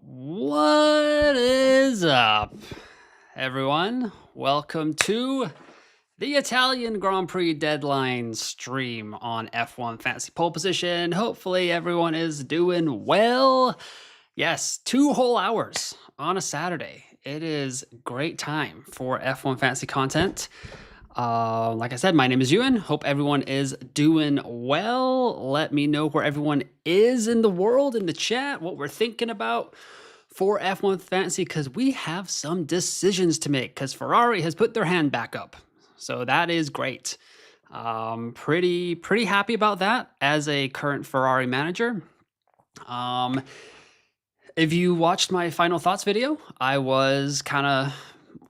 What is up, everyone? Welcome to the Italian Grand Prix deadline stream on F1 Fantasy Pole Position. Hopefully, everyone is doing well. Yes, 2 whole hours on a Saturday. It is great time for F1 Fantasy content. Like I said, my name is Ewan. Hope everyone is doing well. Let me know where everyone is in the world, in the chat, what we're thinking about for F1 Fantasy, because we have some decisions to make, because Ferrari has put their hand back up. So that is great. Pretty happy about that as a current Ferrari manager. If you watched my final thoughts video, I was kind of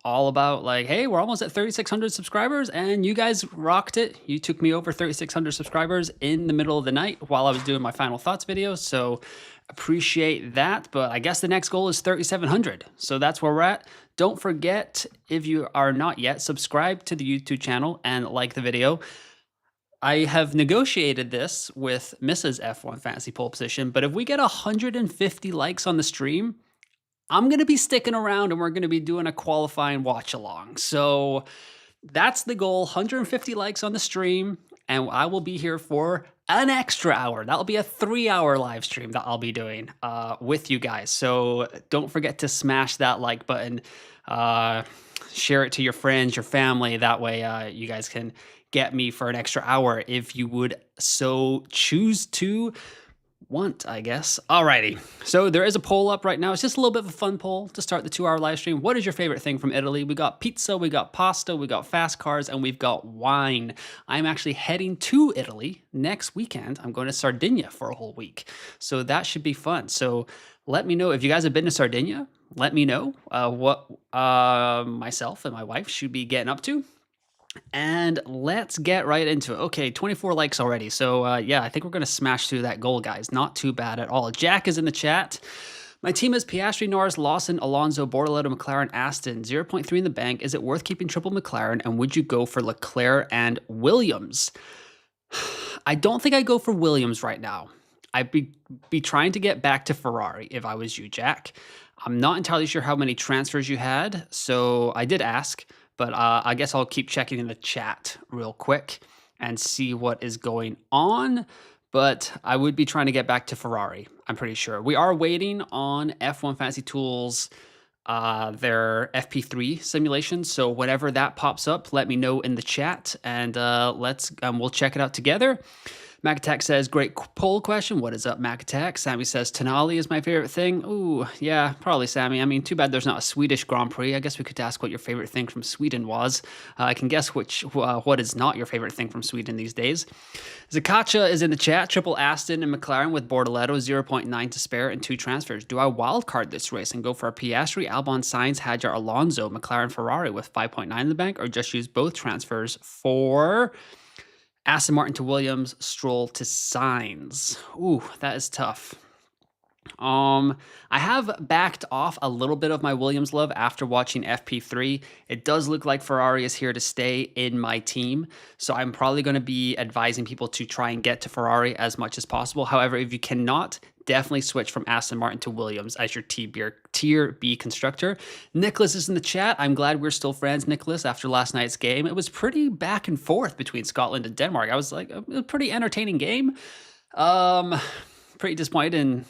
all about like, hey, we're almost at 3,600 subscribers, and you guys rocked it. You took me over 3,600 subscribers in the middle of the night while I was doing my final thoughts video, so appreciate that. But I guess the next goal is 3,700, so that's where we're at. Don't forget, if you are not yet, subscribe to the YouTube channel and like the video. I have negotiated this with Mrs. F1 Fantasy Pole Position, but if we get 150 likes on the stream, I'm going to be sticking around and we're going to be doing a qualifying watch along. So that's the goal, 150 likes on the stream, and I will be here for an extra hour. That'll be a 3-hour live stream that I'll be doing with you guys. So don't forget to smash that like button, share it to your friends, your family. That way you guys can get me for an extra hour if you would so choose to want, I guess. Alrighty, so there is a poll up right now. It's just a little bit of a fun poll to start the 2-hour live stream. What is your favorite thing from Italy? We got pizza, we got pasta, we got fast cars, and we've got wine. I'm actually heading to Italy next weekend. I'm going to Sardinia for a whole week, so that should be fun. So let me know if you guys have been to Sardinia. Let me know what myself and my wife should be getting up to. And let's get right into it. Okay, 24 likes already. So yeah, I think we're going to smash through that goal, guys. Not too bad at all. Jack is in the chat. My team is Piastri, Norris, Lawson, Alonso, Bortoleto, McLaren, Aston. 0.3 in the bank. Is it worth keeping triple McLaren? And would you go for Leclerc and Williams? I don't think I'd go for Williams right now. I'd be trying to get back to Ferrari if I was you, Jack. I'm not entirely sure how many transfers you had, so I did ask. But I guess I'll keep checking in the chat real quick and see what is going on. But I would be trying to get back to Ferrari, I'm pretty sure. We are waiting on F1 Fantasy Tools, their FP3 simulation. So whenever that pops up, let me know in the chat, and we'll check it out together. Mac Attack says, great poll question. What is up, Mac Attack? Sammy says, Tenali is my favorite thing. Ooh, yeah, probably, Sammy. I mean, too bad there's not a Swedish Grand Prix. I guess we could ask what your favorite thing from Sweden was. I can guess what is not your favorite thing from Sweden these days. Zakacha is in the chat. Triple Aston and McLaren with Bortoleto, 0.9 to spare and 2 transfers. Do I wildcard this race and go for a Piastri, Albon, Sainz, Hadjar, Alonso, McLaren, Ferrari with 5.9 in the bank, or just use both transfers for Aston Martin to Williams, Stroll to Sainz? Ooh, that is tough. I have backed off a little bit of my Williams love after watching FP3. It does look like Ferrari is here to stay in my team, so I'm probably going to be advising people to try and get to Ferrari as much as possible. However, if you cannot, definitely switch from Aston Martin to Williams as your Tier B constructor. Nicholas is in the chat. I'm glad we're still friends, Nicholas, after last night's game. It was pretty back and forth between Scotland and Denmark. I was like, a pretty entertaining game. Pretty disappointed in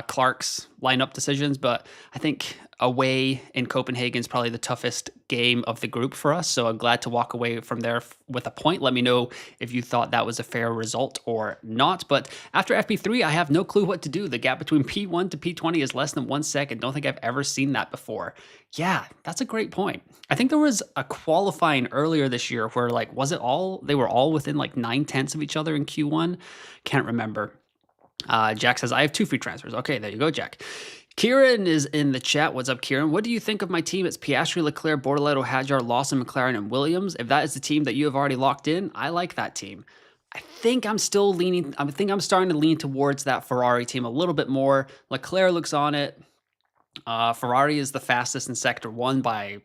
Clark's lineup decisions, but I think away in Copenhagen is probably the toughest game of the group for us, so I'm glad to walk away from there with a point. Let me know if you thought that was a fair result or not. But after FP3, I have no clue what to do. The gap between P1 to P20 is less than 1 second. Don't think I've ever seen that before. Yeah, that's a great point. I think there was a qualifying earlier this year where, like, they were all within like 9/10 of each other in Q1? Can't remember. Jack says, I have 2 free transfers. Okay, there you go, Jack. Kieran is in the chat. What's up, Kieran? What do you think of my team? It's Piastri, Leclerc, Bortoleto, Hadjar, Lawson, McLaren, and Williams. If that is the team that you have already locked in, I like that team. I think I'm starting to lean towards that Ferrari team a little bit more. Leclerc looks on it. Ferrari is the fastest in Sector 1 by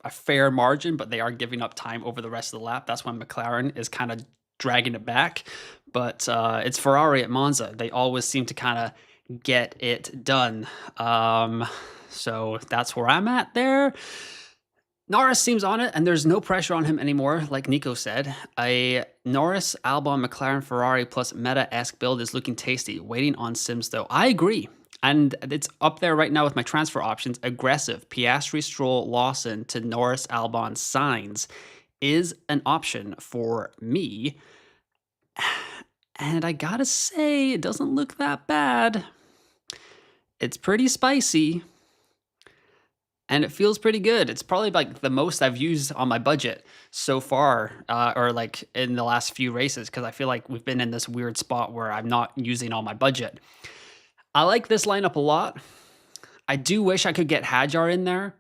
a fair margin, but they are giving up time over the rest of the lap. That's when McLaren is kind of dragging it back. But it's Ferrari at Monza. They always seem to kind of get it done. So that's where I'm at there. Norris seems on it, and there's no pressure on him anymore, like Nico said. A Norris, Albon, McLaren, Ferrari plus meta-esque build is looking tasty. Waiting on Sims, though. I agree. And it's up there right now with my transfer options. Aggressive, Piastri, Stroll, Lawson to Norris, Albon, Sainz is an option for me. And I gotta say, it doesn't look that bad. It's pretty spicy. And it feels pretty good. It's probably like the most I've used on my budget so far, or like in the last few races, because I feel like we've been in this weird spot where I'm not using all my budget. I like this lineup a lot. I do wish I could get Hadjar in there.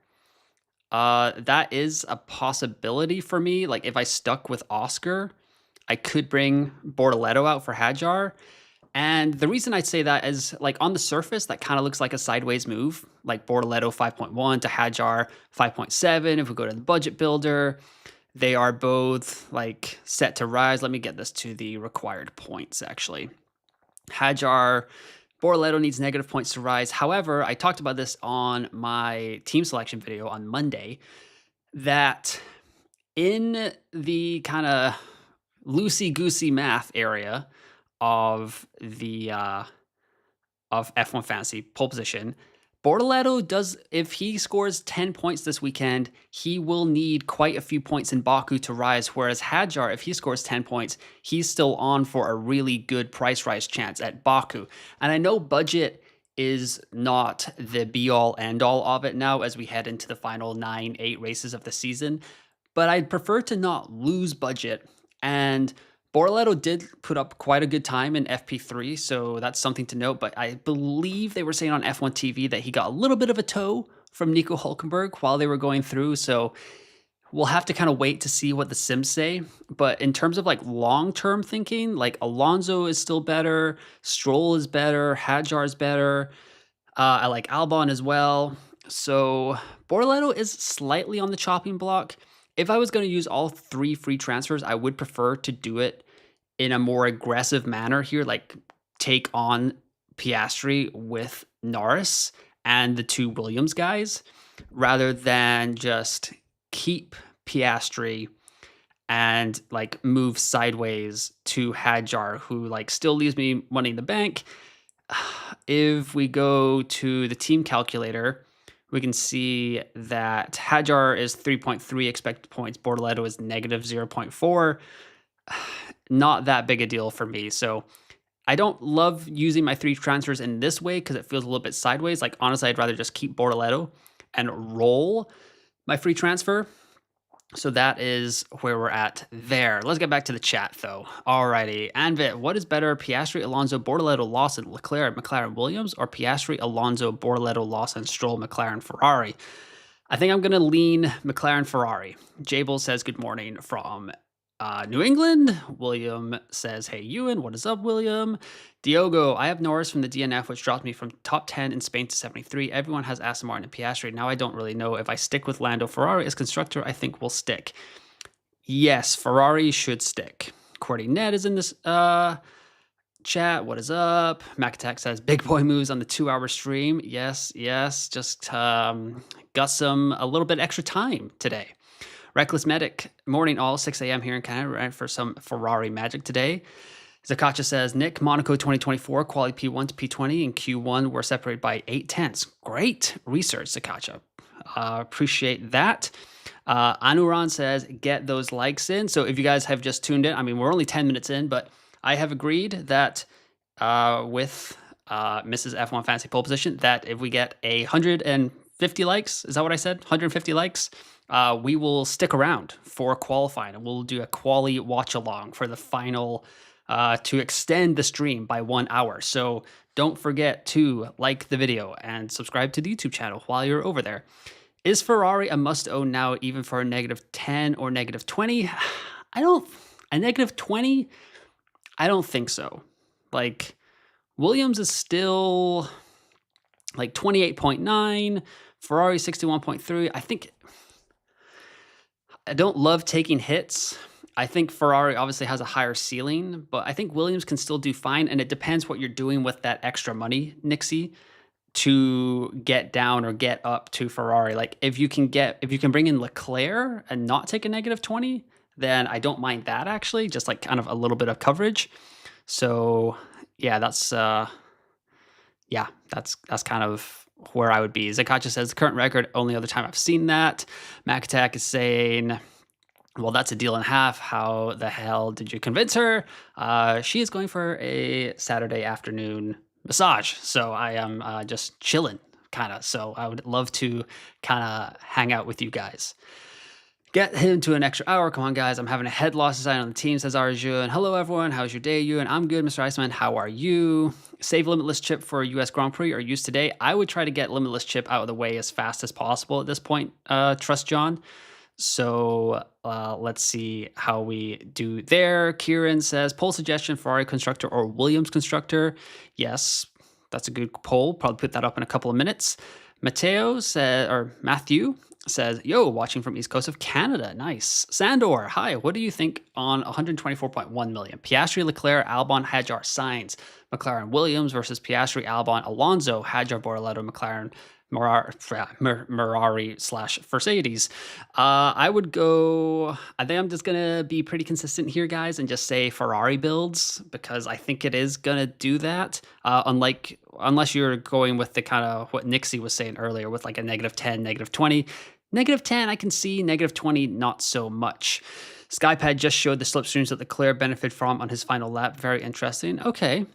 That is a possibility for me. Like if I stuck with Oscar, I could bring Bortoletto out for Hadjar. And the reason I'd say that is, like, on the surface, that kind of looks like a sideways move, like Bortoletto 5.1 to Hadjar 5.7. If we go to the budget builder, they are both like set to rise. Let me get this to the required points, actually. Hadjar, Bortoletto needs negative points to rise. However, I talked about this on my team selection video on Monday, that in the kind of loosey-goosey math area of the of F1 Fantasy pole position, Bortoletto does, if he scores 10 points this weekend, he will need quite a few points in Baku to rise, whereas Hadjar, if he scores 10 points, he's still on for a really good price rise chance at Baku. And I know budget is not the be-all, end-all of it now as we head into the final 9-8 races of the season, but I'd prefer to not lose budget. And Bortoletto did put up quite a good time in FP3, so that's something to note. But I believe they were saying on F1 TV that he got a little bit of a tow from Nico Hulkenberg while they were going through. So we'll have to kind of wait to see what the Sims say. But in terms of like long-term thinking, like Alonso is still better, Stroll is better, Hadjar is better. I like Albon as well. So Bortoletto is slightly on the chopping block. If I was going to use all 3 free transfers, I would prefer to do it in a more aggressive manner here, like take on Piastri with Norris and the 2 Williams guys, rather than just keep Piastri and like move sideways to Hadjar, who like still leaves me money in the bank. If we go to the team calculator, we can see that Hadjar is 3.3 expected points. Bortoletto is negative 0.4. Not that big a deal for me. So I don't love using my 3 transfers in this way because it feels a little bit sideways. Like, honestly, I'd rather just keep Bortoletto and roll my free transfer. So that is where we're at there. Let's get back to the chat, though. Alrighty. Anvit, what is better, Piastri, Alonso, Bortoletto, Lawson, Leclerc, McLaren, Williams, or Piastri, Alonso, Bortoletto, Lawson, Stroll, McLaren, Ferrari? I think I'm going to lean McLaren, Ferrari. Jable says good morning from New England. William says, hey, Ewan, what is up, William? Diogo, I have Norris from the DNF, which dropped me from top 10 in Spain to 73. Everyone has Aston Martin and Piastri. Now I don't really know if I stick with Lando. Ferrari as constructor, I think will stick. Yes, Ferrari should stick. Cordy Ned is in this chat. What is up? Macattack says, big boy moves on the 2-hour stream. Yes, just got a little bit extra time today. Reckless Medic, morning all, 6 a.m. here in Canada, right, for some Ferrari magic today. Zakacha says, Nick, Monaco 2024, quality P1 to P20 in Q1 were separated by 8 tenths. Great research, Zakacha. Appreciate that. Anuran says, get those likes in. So if you guys have just tuned in, I mean, we're only 10 minutes in, but I have agreed that with Mrs. F1 Fantasy Pole Position, that if we get 150 likes, is that what I said? 150 likes? We will stick around for qualifying, and we'll do a quali watch along for the final to extend the stream by 1 hour. So don't forget to like the video and subscribe to the YouTube channel while you're over there. Is Ferrari a must own now, even for a -10 or -20? A -20? I don't think so. Like, Williams is still like 28.9, Ferrari 61.3. I don't love taking hits I think Ferrari obviously has a higher ceiling, but I think Williams can still do fine, and it depends what you're doing with that extra money, Nixie, to get down or get up to Ferrari. Like if you can bring in Leclerc and not take a negative 20, then I don't mind that actually, just like kind of a little bit of coverage. So yeah, that's kind of where I would be. Zakacha says the current record, only other time I've seen that. Mac Attack is saying, well, that's a deal and a half. How the hell did you convince her? She is going for a Saturday afternoon massage. So I am just chilling, kind of. So I would love to kind of hang out with you guys. Get him to an extra hour. Come on, guys. I'm having a head loss design on the team, says Arjun. Hello, everyone. How's your day, Ewan? I'm good, Mr. Iceman. How are you? Save Limitless chip for US Grand Prix or use today. I would try to get Limitless chip out of the way as fast as possible at this point, Trust John. So let's see how we do there. Kieran says, poll suggestion, Ferrari constructor or Williams constructor. Yes, that's a good poll. Probably put that up in a couple of minutes. Matthew says, yo, watching from East Coast of Canada. Nice. Sandor, hi. What do you think on 124.1 million? Piastri, Leclerc, Albon, Hadjar, Sainz, McLaren, Williams versus Piastri, Albon, Alonso, Hadjar, Bortoleto, McLaren, Ferrari / Mercedes. I would go, I think I'm just going to be pretty consistent here, guys, and just say Ferrari builds because I think it is going to do that. Unless you're going with the kind of what Nixie was saying earlier with like a negative 10, negative 20. Negative 10, I can see. Negative 20, not so much. Skypad just showed the slipstreams that Leclerc benefited from on his final lap. Very interesting. Okay.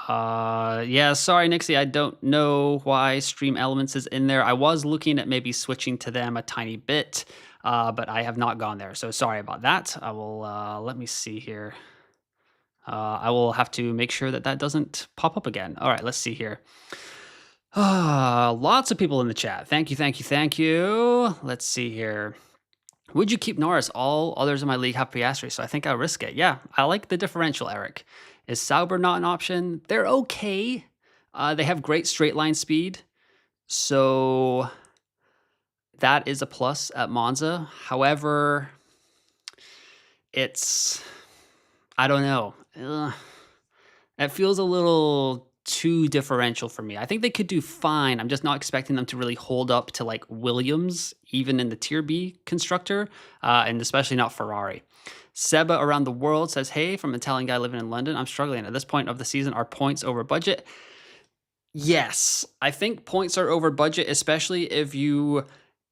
Yeah, sorry, Nixie. I don't know why Stream Elements is in there. I was looking at maybe switching to them a tiny bit, but I have not gone there. So sorry about that. I will, let me see here. I will have to make sure that that doesn't pop up again. All right, let's see here. Lots of people in the chat. Thank you. Let's see here. Would you keep Norris? All others in my league have Piastri, so I think I'll risk it. Yeah, I like the differential, Eric. Is Sauber not an option? They're okay. They have great straight line speed, so that is a plus at Monza. However, I don't know. It feels a little too differential for me. I think they could do fine. I'm just not expecting them to really hold up to like Williams, even in the Tier B constructor, and especially not Ferrari. Seba around the world says, hey, from an Italian guy living in London, I'm struggling. At this point of the season, are points over budget? Yes, I think points are over budget, especially if you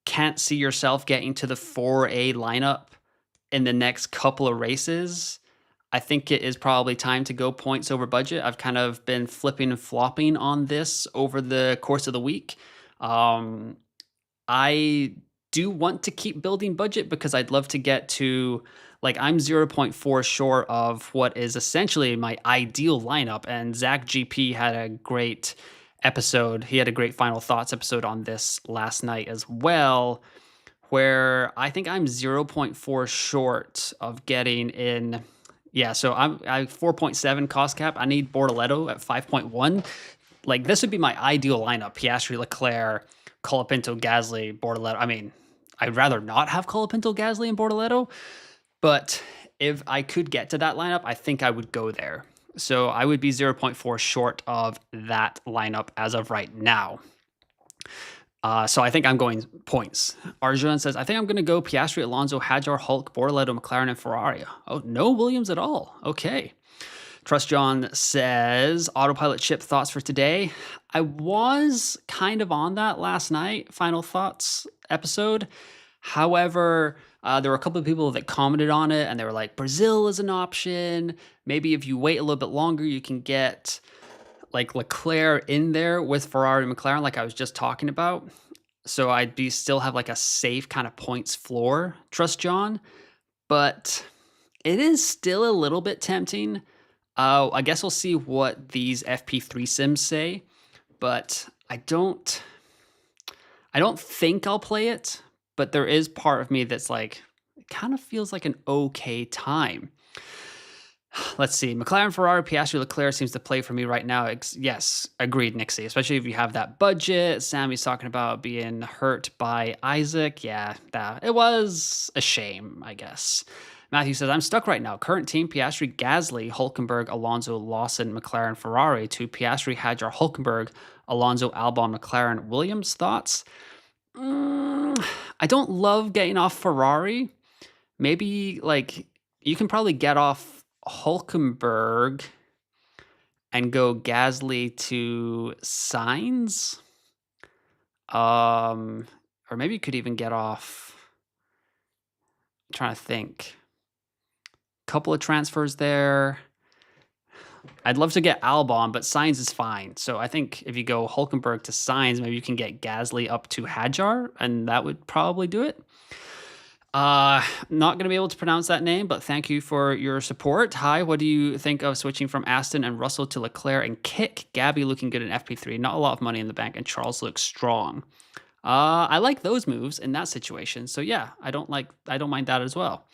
can't see yourself getting to the 4A lineup in the next couple of races. I think it is probably time to go points over budget. I've kind of been flipping and flopping on this over the course of the week. I do want to keep building budget because I'd love to get to, like, I'm 0.4 short of what is essentially my ideal lineup. And Zach GP had a great episode. He had a great final thoughts episode on this last night as well, where I think I'm 0.4 short of getting in. Yeah, so I'm 4.7 cost cap. I need Bortoleto at 5.1. Like, this would be my ideal lineup. Piastri, Leclerc, Colapinto, Gasly, Bortoleto. I mean, I'd rather not have Colapinto, Gasly, and Bortoleto, but if I could get to that lineup, I think I would go there. So I would be 0.4 short of that lineup as of right now. So I think I'm going points. Arjun says, I think I'm going to go Piastri, Alonso, Hadjar, Hulk, Bortoleto, McLaren, and Ferrari. Oh, no Williams at all. Okay. Trust John says, autopilot chip thoughts for today. I was kind of on that last night, final thoughts episode. However, there were a couple of people that commented on it and they were like, Brazil is an option. Maybe if you wait a little bit longer, you can get like Leclerc in there with Ferrari and McLaren, like I was just talking about. So I'd still have like a safe kind of points floor, Trust John. But it is still a little bit tempting. I guess we'll see what these FP3 sims say, but I don't think I'll play it, but there is part of me that's like, it kind of feels like an okay time. Let's see. McLaren, Ferrari, Piastri, Leclerc seems to play for me right now. Yes, agreed, Nixie. Especially if you have that budget. Sammy's talking about being hurt by Isaac. Yeah, it was a shame, I guess. Matthew says, I'm stuck right now. Current team, Piastri, Gasly, Hulkenberg, Alonso, Lawson, McLaren, Ferrari. To Piastri, Hadjar, Hulkenberg, Alonso, Albon, McLaren, Williams. Thoughts? I don't love getting off Ferrari. Maybe, like, you can probably get off Hulkenberg and go Gasly to Sainz. Or maybe you could even get off. I'm trying to think. Couple of transfers there. I'd love to get Albon, but Sainz is fine. So I think if you go Hulkenberg to Sainz, maybe you can get Gasly up to Hadjar, and that would probably do it. Not going to be able to pronounce that name, but thank you for your support. Hi, what do you think of switching from Aston and Russell to Leclerc and Kick? Gabby looking good in FP3, not a lot of money in the bank, and Charles looks strong. I like those moves in that situation. So yeah, I don't mind that as well.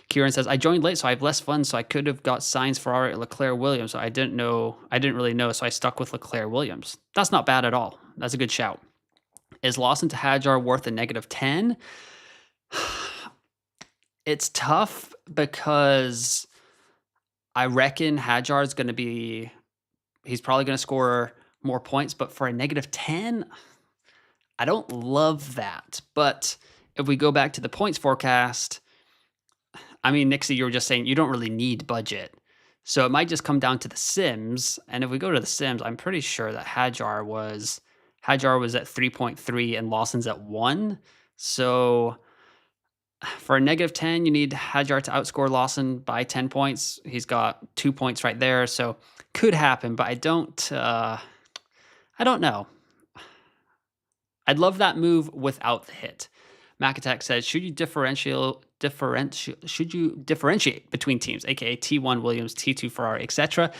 Kieran says, I joined late, so I have less funds, so I could have got Sainz, Ferrari, Leclerc, Williams. So I didn't really know, so I stuck with Leclerc, Williams. That's not bad at all. That's a good shout. Is Lawson to Hadjar worth a -10? It's tough because I reckon Hadjar is going to be, he's probably going to score more points, but for a -10, I don't love that. But if we go back to the points forecast, I mean, Nixie, you were just saying you don't really need budget. So it might just come down to the Sims. And if we go to the Sims, I'm pretty sure that Hadjar was at 3.3 and Lawson's at 1. So for a -10, you need Hadjar to outscore Lawson by 10 points. He's got 2 points right there. So could happen, but I don't know. I'd love that move without the hit. Mac Attack says, should you differentiate between teams, aka T1 Williams, T2 Ferrari, etc.?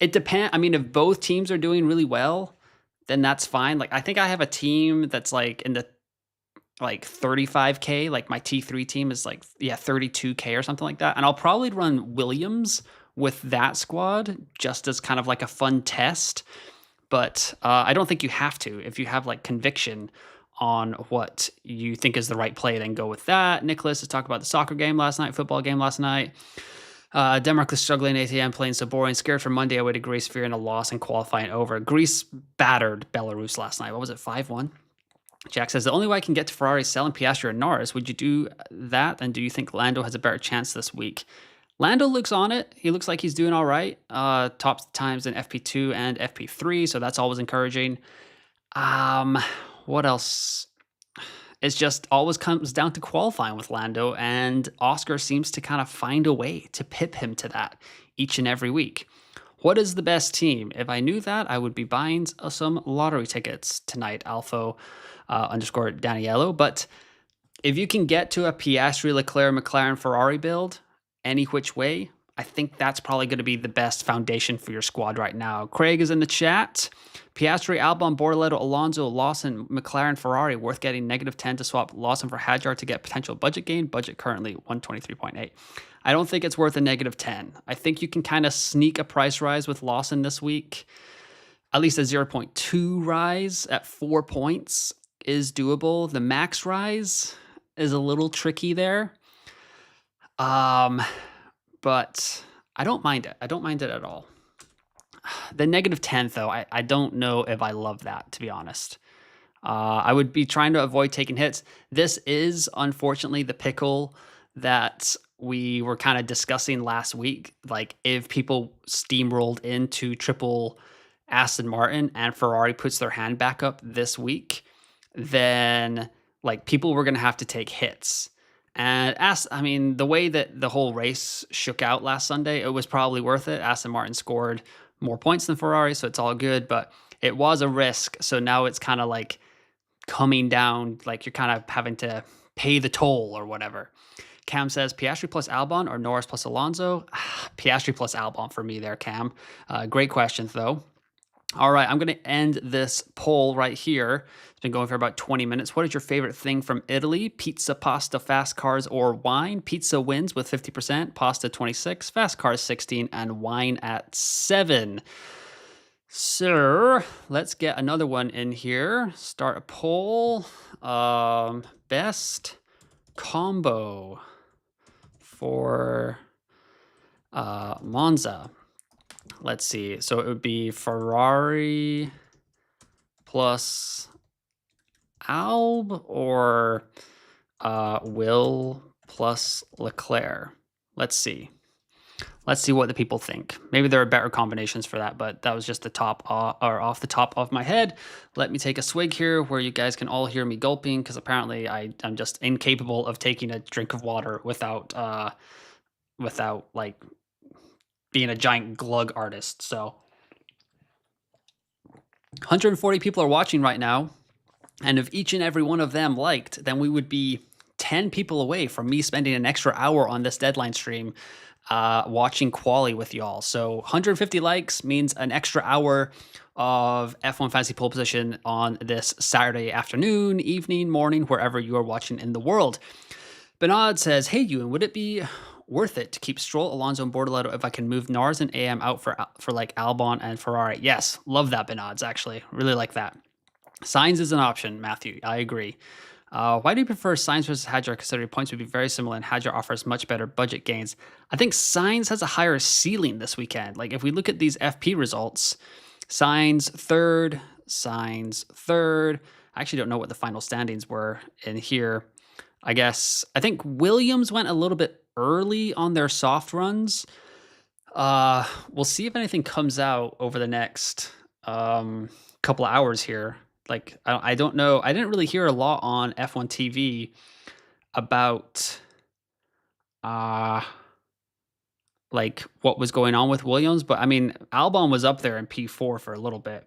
It depends. I mean, if both teams are doing really well, then that's fine. Like, I think I have a team that's like in the 35K. Like my T3 team is 32K or something like that. And I'll probably run Williams with that squad just as kind of like a fun test. But I don't think you have to. If you have like conviction on what you think is the right play, then go with that. Nicholas has talked about the soccer game last night, football game last night. Denmark was struggling, ATM playing so boring. Scared for Monday away to Greece, fearing a loss and qualifying over. Greece battered Belarus last night. What was it, 5-1? Jack says, the only way I can get to Ferrari is selling Piastri or Norris. Would you do that? And do you think Lando has a better chance this week? Lando looks on it. He looks like he's doing all right. Top times in FP2 and FP3, so that's always encouraging. What else? It's just always comes down to qualifying with Lando, and Oscar seems to kind of find a way to pip him to that each and every week. What is the best team? If I knew that, I would be buying some lottery tickets tonight, Alpha _ Daniello. But if you can get to a Piastri, Leclerc, McLaren, Ferrari build any which way, I think that's probably going to be the best foundation for your squad right now. Craig is in the chat. Piastri, Albon, Bortoleto, Alonso, Lawson, McLaren, Ferrari. Worth getting -10 to swap Lawson for Hadjar to get potential budget gain. Budget currently 123.8. I don't think it's worth a -10. I think you can kind of sneak a price rise with Lawson this week. At least a 0.2 rise at 4 points is doable. The max rise is a little tricky there. But I don't mind it. I don't mind it at all. The -10, though, I don't know if I love that, to be honest. I would be trying to avoid taking hits. This is, unfortunately, the pickle that we were kind of discussing last week. Like, if people steamrolled into triple Aston Martin and Ferrari puts their hand back up this week, then like people were going to have to take hits. And the way that the whole race shook out last Sunday, it was probably worth it. Aston Martin scored more points than Ferrari, so it's all good, but it was a risk. So now it's kind of like coming down, like you're kind of having to pay the toll or whatever. Cam says, Piastri plus Albon or Norris plus Alonso? Piastri plus Albon for me there, Cam. Great question, though. All right, I'm going to end this poll right here. It's been going for about 20 minutes. What is your favorite thing from Italy? Pizza, pasta, fast cars, or wine? Pizza wins with 50%, pasta 26, fast cars 16, and wine at 7. So let's get another one in here. Start a poll. Best combo for Monza. Let's see. So it would be Ferrari plus Alb or Will plus Leclerc. Let's see. Let's see what the people think. Maybe there are better combinations for that, but that was just the top or off the top of my head. Let me take a swig here where you guys can all hear me gulping, because apparently I'm just incapable of taking a drink of water without like being a giant glug artist. So 140 people are watching right now, and if each and every one of them liked, then we would be 10 people away from me spending an extra hour on this deadline stream watching quali with y'all. So 150 likes means an extra hour of F1 Fantasy Pole Position on this Saturday afternoon, evening, morning, wherever you are watching in the world. Bernard says, hey, Ewan, would it be worth it to keep Stroll, Alonso, and Bortoletto if I can move Norris and AM out for like Albon and Ferrari? Yes, love that, Bernard's, actually. Really like that. Sainz is an option, Matthew. I agree. Why do you prefer Sainz versus Hadjar, considering points would be very similar and Hadjar offers much better budget gains? I think Sainz has a higher ceiling this weekend. Like, if we look at these FP results, Sainz third. I actually don't know what the final standings were in here. I think Williams went a little bit early on their soft runs. We'll see if anything comes out over the next couple of hours here. Like, I don't know. I didn't really hear a lot on F1 TV about like what was going on with Williams, but I mean, Albon was up there in P4 for a little bit.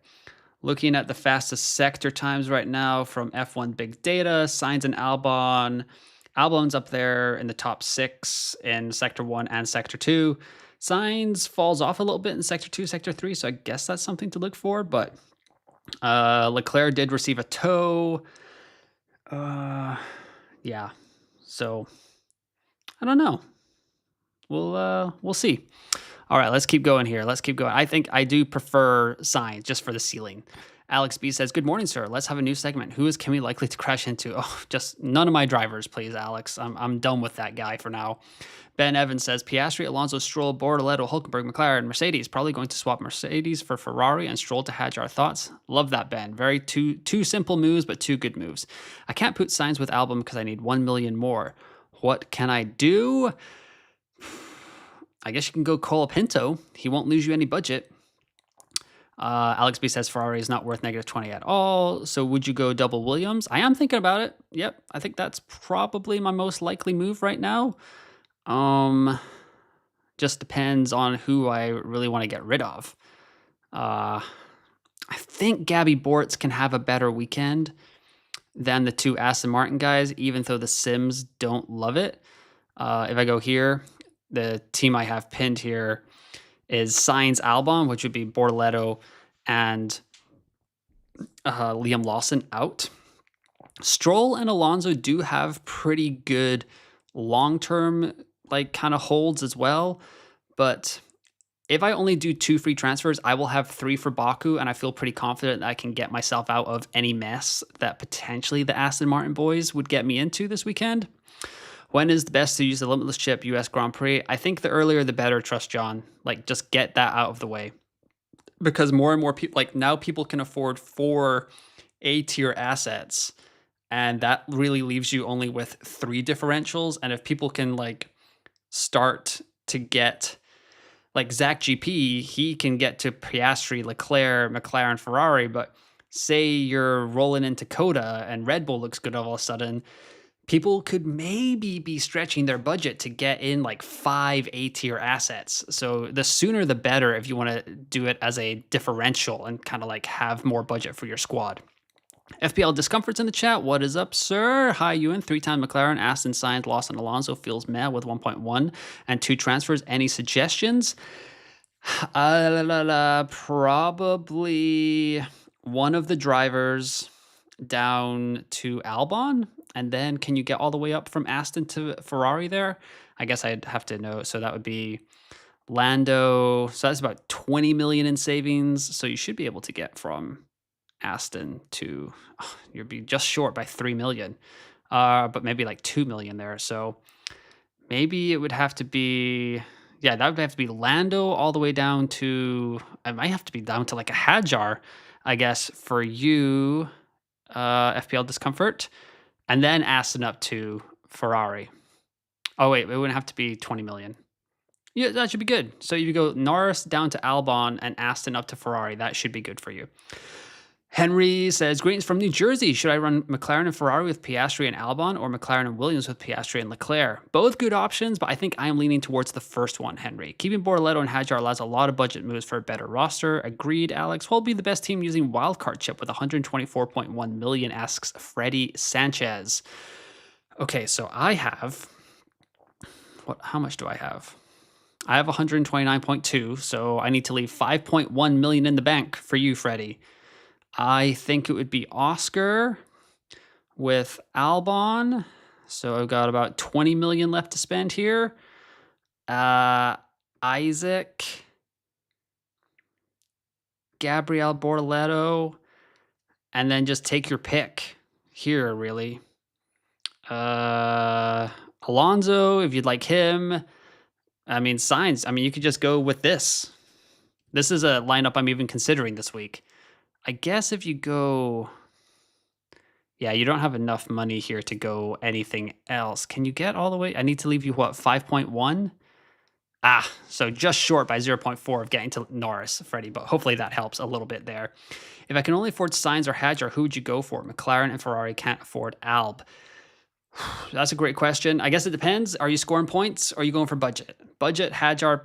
Looking at the fastest sector times right now from F1 Big Data, Sainz and Albon. Albon's up there in the top 6 in Sector 1 and Sector 2. Sainz falls off a little bit in Sector 2, Sector 3, so I guess that's something to look for, but Leclerc did receive a tow. Yeah, so I don't know. We'll see. All right, let's keep going here. Let's keep going. I think I do prefer Sainz just for the ceiling. Alex B says, good morning, sir. Let's have a new segment. Who is Kimi likely to crash into? Oh, just none of my drivers, please, Alex. I'm done with that guy for now. Ben Evans says, Piastri, Alonso, Stroll, Bortoletto, Hulkenberg, McLaren, Mercedes. Probably going to swap Mercedes for Ferrari and Stroll to Hadjar. Thoughts? Love that, Ben. Very two simple moves, but 2 good moves. I can't put Sainz with Albon because I need 1 million more. What can I do? I guess you can go Colapinto. He won't lose you any budget. Alex B says Ferrari is not worth -20 at all. So would you go double Williams? I am thinking about it. Yep. I think that's probably my most likely move right now. Just depends on who I really want to get rid of. I think Gabby Bortz can have a better weekend than the 2 Aston Martin guys, even though the Sims don't love it. If I go here, the team I have pinned here is Sainz Albon, which would be Bortoletto and Liam Lawson out. Stroll and Alonso do have pretty good long-term like kind of holds as well, but if I only do 2 free transfers, I will have 3 for Baku, and I feel pretty confident that I can get myself out of any mess that potentially the Aston Martin boys would get me into this weekend. When is the best to use the limitless chip US Grand Prix? I think the earlier the better, trust John. Like, just get that out of the way. Because more and more people, like now people can afford 4 A-tier assets, and that really leaves you only with 3 differentials. And if people can like start to get, like Zach GP, he can get to Piastri, Leclerc, McLaren, Ferrari, but say you're rolling into Coda and Red Bull looks good all of a sudden, people could maybe be stretching their budget to get in like 5 A-tier assets. So the sooner the better if you want to do it as a differential and kind of like have more budget for your squad. FPL Discomforts in the chat. What is up, sir? Hi, Ewan. 3-time McLaren, Aston, Sainz, Lawson, Alonso feels meh with 1.1 and 2 transfers. Any suggestions? Probably one of the drivers down to Albon, and then can you get all the way up from Aston to Ferrari there? I guess I'd have to know. So that would be Lando. So that's about 20 million in savings. So you should be able to get from Aston to you'd be just short by 3 million. But maybe like 2 million there. So maybe it would have to be, yeah, that would have to be Lando all the way down to, it might have to be down to like a Hadjar, I guess, for you, FPL Discomfort, and then Aston up to Ferrari. Oh, wait, it wouldn't have to be 20 million. Yeah, that should be good. So you go Norris down to Albon and Aston up to Ferrari. That should be good for you. Henry says, greetings from New Jersey. Should I run McLaren and Ferrari with Piastri and Albon, or McLaren and Williams with Piastri and Leclerc? Both good options, but I think I am leaning towards the first one, Henry. Keeping Bortoleto and Hadjar allows a lot of budget moves for a better roster. Agreed, Alex. Will be the best team using wildcard chip with 124.1 million, asks Freddie Sanchez. Okay, so I have, how much do I have? I have 129.2, so I need to leave 5.1 million in the bank for you, Freddie. I think it would be Oscar with Albon. So I've got about 20 million left to spend here. Isaac, Gabriel Bortoleto, and then just take your pick here, really. Alonso, if you'd like him. I mean, Sainz. I mean, you could just go with this. This is a lineup I'm even considering this week. I guess if you go, yeah, you don't have enough money here to go anything else. Can you get all the way? I need to leave you, what, 5.1? So just short by 0.4 of getting to Norris, Freddie, but hopefully that helps a little bit there. If I can only afford Sainz or Hadjar, who would you go for? McLaren and Ferrari can't afford Alb. That's a great question. I guess it depends. Are you scoring points or are you going for budget? Budget, Hadjar,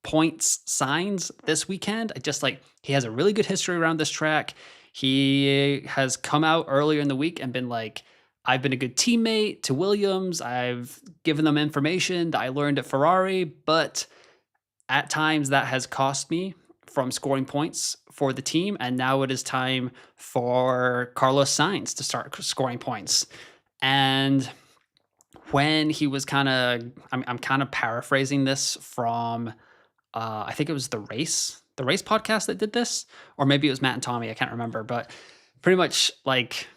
points, Sainz this weekend. I just like, he has a really good history around this track. He has come out earlier in the week and been like, I've been a good teammate to Williams. I've given them information that I learned at Ferrari, but at times that has cost me from scoring points for the team. And now it is time for Carlos Sainz to start scoring points. And when he was kind of, I'm kind of paraphrasing this from, I think it was the race podcast that did this, or maybe it was Matt and Tommy. I can't remember, but pretty much like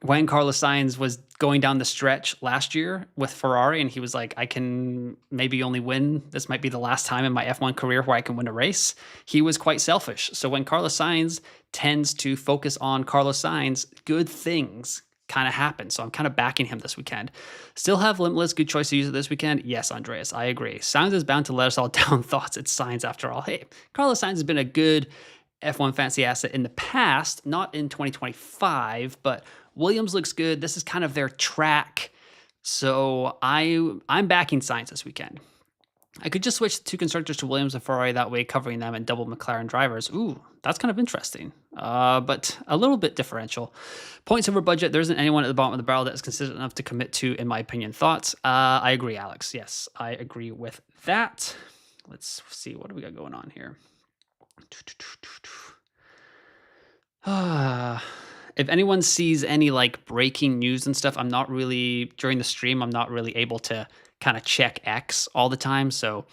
when Carlos Sainz was going down the stretch last year with Ferrari, and he was like, I can maybe only win. This might be the last time in my F1 career where I can win a race. He was quite selfish. So when Carlos Sainz tends to focus on Carlos Sainz, good things kind of happen. So I'm kind of backing him this weekend. Still have Limitless. Good choice to use it this weekend. Yes, Andreas, I agree. Sainz is bound to let us all down. Thoughts. It's Sainz after all. Hey, Carlos Sainz has been a good F1 fantasy asset in the past, not in 2025, but Williams looks good. This is kind of their track. So I'm backing Sainz this weekend. I could just switch two constructors to Williams and Ferrari that way, covering them and double McLaren drivers. Ooh, that's kind of interesting, but a little bit differential. Points over budget. There isn't anyone at the bottom of the barrel that is consistent enough to commit to, in my opinion. Thoughts? I agree, Alex. Yes, I agree with that. Let's see. What do we got going on here? If anyone sees any like breaking news and stuff, I'm not really, during the stream, I'm not really able to kind of check X all the time. So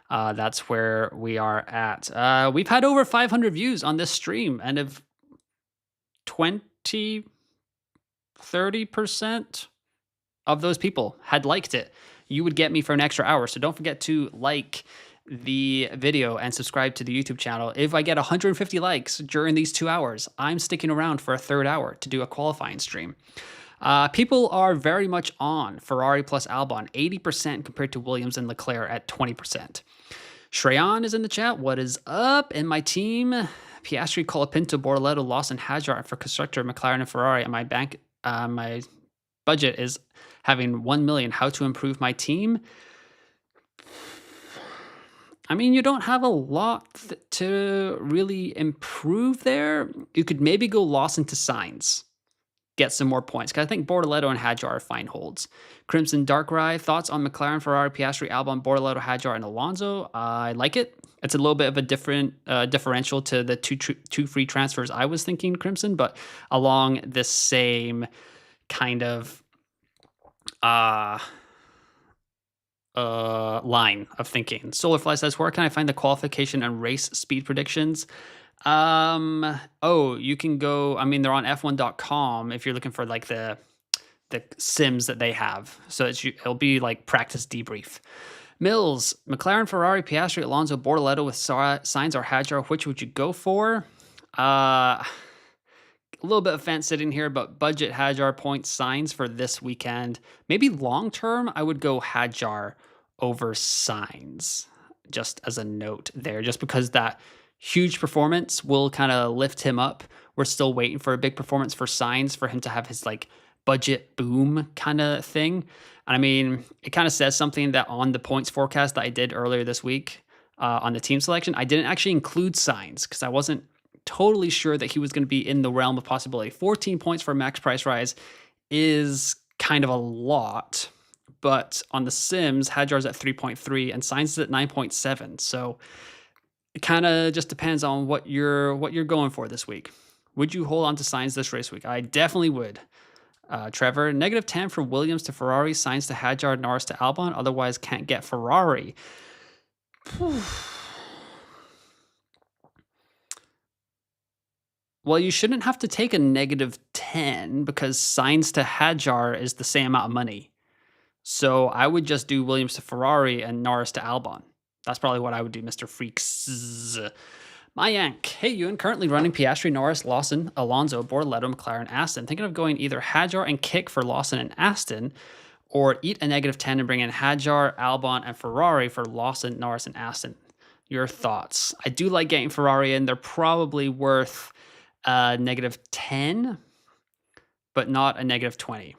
that's where we are at. We've had over 500 views on this stream, and if 30% of those people had liked it, you would get me for an extra hour. So don't forget to like the video and subscribe to the YouTube channel. If I get 150 likes during these 2 hours, I'm sticking around for a third hour to do a qualifying stream. People are very much on Ferrari plus Albon, 80% compared to Williams and Leclerc at 20%. Shreyan is in the chat. What is up? And my team, Piastri, Colapinto, Bortoleto, Lawson, Hadjar for constructor, McLaren, and Ferrari. And my budget is having 1 million. How to improve my team? I mean, you don't have a lot to really improve there. You could maybe go Lawson to Sainz. get some more points. Because I think Bortoleto and Hadjar are fine holds. Crimson Darkrai, thoughts on McLaren, Ferrari, Piastri, Albon, Bortoleto, Hadjar, and Alonso? I like it. It's a little bit of a different differential to the two free transfers I was thinking, Crimson, but along the same kind of line of thinking. Solarfly says, where can I find the qualification and race speed predictions? You can go, I mean, they're on f1.com if you're looking for like the sims that they have. So it'll be like practice debrief. Mills, McLaren, Ferrari, Piastri, Alonso, Bortoleto with Sainz or Hadjar. Which would you go for? A little bit of fence sitting here, but budget Hadjar, points Sainz for this weekend. Maybe long term, I would go Hadjar over Sainz. Just as a note there, just because that huge performance will kind of lift him up. We're still waiting for a big performance for Sainz for him to have his like budget boom kind of thing. And I mean, it kind of says something that on the points forecast that I did earlier this week on the team selection, I didn't actually include Sainz because I wasn't totally sure that he was going to be in the realm of possibility. 14 points for max price rise is kind of a lot, but on the Sims, Hadjar's at 3.3 and Sainz is at 9.7. So it kind of just depends on what you're going for this week. Would you hold on to Sainz this race week? I definitely would. Trevor, -10 for Williams to Ferrari, Sainz to Hadjar, Norris to Albon. Otherwise, can't get Ferrari. Well, you shouldn't have to take a -10 because Sainz to Hadjar is the same amount of money. So I would just do Williams to Ferrari and Norris to Albon. That's probably what I would do, Mr. Freaks. Mayank, hey Ewan, currently running Piastri, Norris, Lawson, Alonso, Bortoleto, McLaren, Aston. Thinking of going either Hadjar and kick for Lawson and Aston, or eat a -10 and bring in Hadjar, Albon, and Ferrari for Lawson, Norris, and Aston. Your thoughts? I do like getting Ferrari in. They're probably worth -10, but not a -20.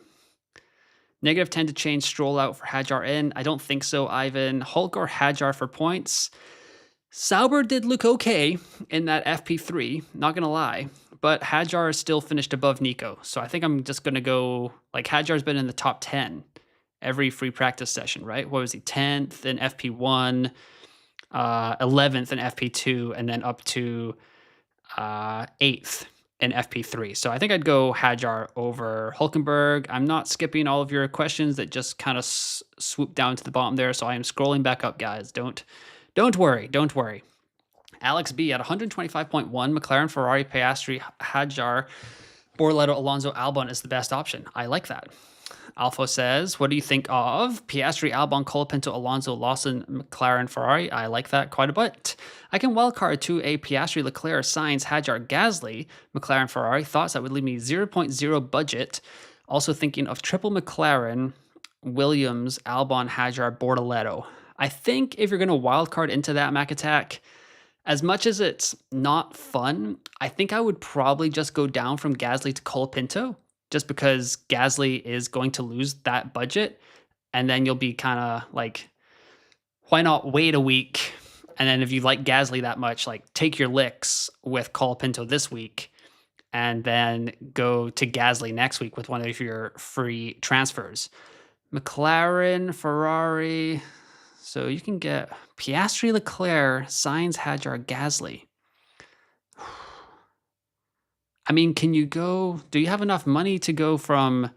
-10 to change Stroll out for Hadjar in. I don't think so, Ivan. Hulk or Hadjar for points. Sauber did look okay in that FP3, not going to lie, but Hadjar still finished above Nico. So I think I'm just going to go, like, Hadjar's been in the top 10 every free practice session, right? What was he? 10th in FP1, 11th in FP2, and then up to 8th in FP3. So I think I'd go Hadjar over Hulkenberg. I'm not skipping all of your questions that just kind of swoop down to the bottom there. So I am scrolling back up, guys. Don't worry. Alex B at 125.1, McLaren, Ferrari, Piastri, Hadjar, Bortoleto, Alonso, Albon is the best option. I like that. Alpha says, what do you think of Piastri, Albon, Colapinto, Alonso, Lawson, McLaren, Ferrari? I like that quite a bit. I can wildcard to a Piastri, Leclerc, Sainz, Hadjar, Gasly, McLaren, Ferrari. Thoughts that would leave me 0.0 budget. Also thinking of triple McLaren, Williams, Albon, Hadjar, Bortoleto. I think if you're going to wildcard into that Mac Attack, as much as it's not fun, I think I would probably just go down from Gasly to Colapinto, just because Gasly is going to lose that budget. And then you'll be kind of like, why not wait a week? And then if you like Gasly that much, like take your licks with Colapinto this week and then go to Gasly next week with one of your free transfers. McLaren, Ferrari. So you can get Piastri, Leclerc, Sainz, Hadjar, Gasly. I mean, do you have enough money to go from,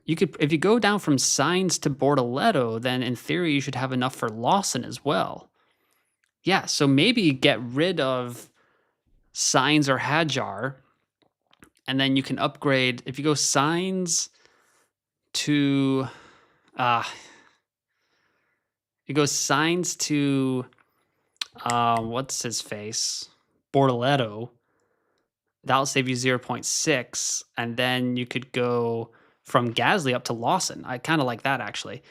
if you go down from Sainz to Bortoleto, then in theory you should have enough for Lawson as well. Yeah, so maybe get rid of Sainz or Hadjar, and then you can upgrade, if you go Sainz to, what's his face? Bortoleto. That'll save you 0.6. And then you could go from Gasly up to Lawson. I kind of like that, actually.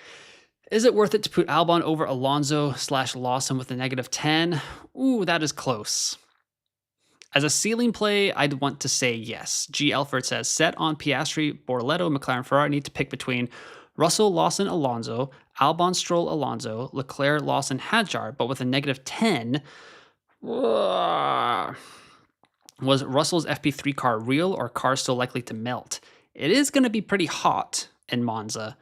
Is it worth it to put Albon over Alonso/Lawson with a -10? Ooh, that is close. As a ceiling play, I'd want to say yes. G. Elford says, set on Piastri, Bortoleto, McLaren, Ferrari. Need to pick between Russell, Lawson, Alonso, Albon, Stroll, Alonso, Leclerc, Lawson, Hadjar, but with a -10. Was Russell's FP3 car real or car still likely to melt? it is going to be pretty hot in Monza.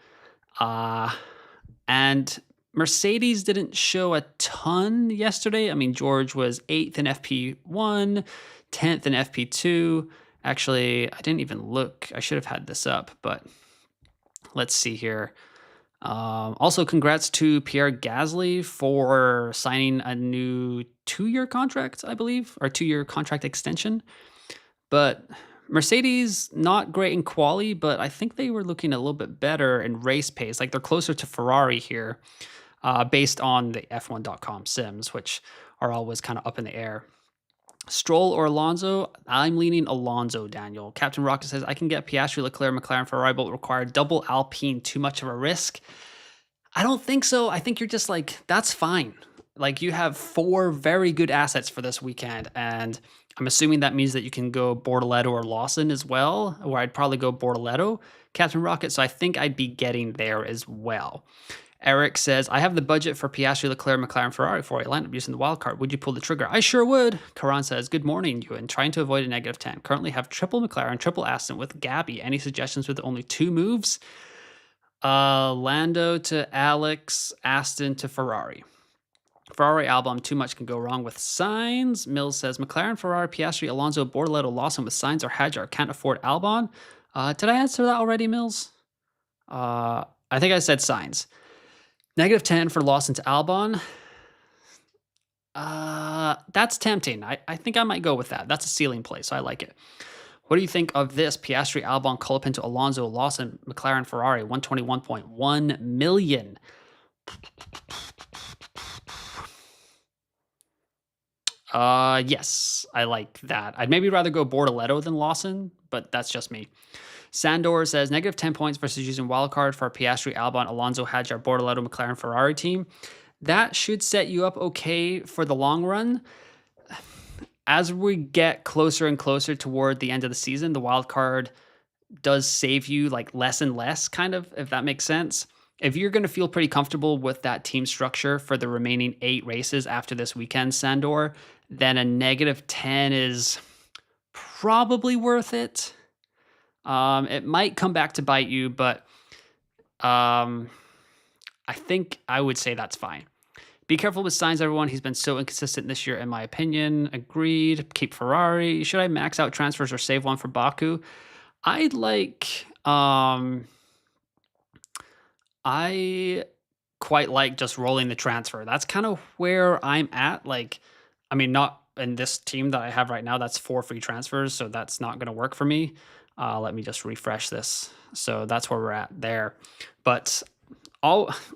And Mercedes didn't show a ton yesterday. I mean, George was 8th in FP1, 10th in FP2. Actually, I didn't even look. I should have had this up, but let's see here. Also, congrats to Pierre Gasly for signing a new 2-year contract, I believe, or 2-year contract extension. But Mercedes, not great in quali, but I think they were looking a little bit better in race pace. Like they're closer to Ferrari here, based on the F1.com sims, which are always kind of up in the air. Stroll or Alonso? I'm leaning Alonso, Daniel. Captain Rocket says, I can get Piastri, Leclerc, McLaren, Ferrari, but require double Alpine. Too much of a risk? I don't think so. I think you're just like, that's fine. Like you have 4 very good assets for this weekend, and I'm assuming that means that you can go Bortoletto or Lawson as well, or I'd probably go Bortoletto, Captain Rocket, so I think I'd be getting there as well. Eric says, I have the budget for Piastri, Leclerc, McLaren, Ferrari for a lineup using the wildcard. Would you pull the trigger? I sure would. Karan says, good morning, Ewan. Trying to avoid a -10. Currently have triple McLaren, triple Aston with Gabby. Any suggestions with only 2 moves? Lando to Alex, Aston to Ferrari. Ferrari Albon, too much can go wrong with Sainz. Mills says, McLaren, Ferrari, Piastri, Alonso, Bortoletto, Lawson with Sainz or Hadjar. Can't afford Albon. Did I answer that already, Mills? I think I said Sainz. -10 for Lawson to Albon. That's tempting. I think I might go with that. That's a ceiling play, so I like it. What do you think of this? Piastri, Albon, Cullipan to Alonso, Lawson, McLaren, Ferrari, 121.1 million. Yes, I like that. I'd maybe rather go Bortoletto than Lawson, but that's just me. Sandor says, -10 points versus using wildcard for Piastri, Albon, Alonso, Hadjar, Bortoletto, McLaren, Ferrari team. That should set you up okay for the long run. As we get closer and closer toward the end of the season, the wildcard does save you like less and less, kind of, if that makes sense. If you're going to feel pretty comfortable with that team structure for the remaining 8 races after this weekend, Sandor, then a -10 is probably worth it. It might come back to bite you, but I think I would say that's fine. Be careful with Sainz, everyone. He's been so inconsistent this year, in my opinion. Agreed. Keep Ferrari. Should I max out transfers or save one for Baku? I'd like... I quite like just rolling the transfer. That's kind of where I'm at. Like, I mean, not in this team that I have right now. That's 4 free transfers, so that's not going to work for me. Let me just refresh this. So that's where we're at there. But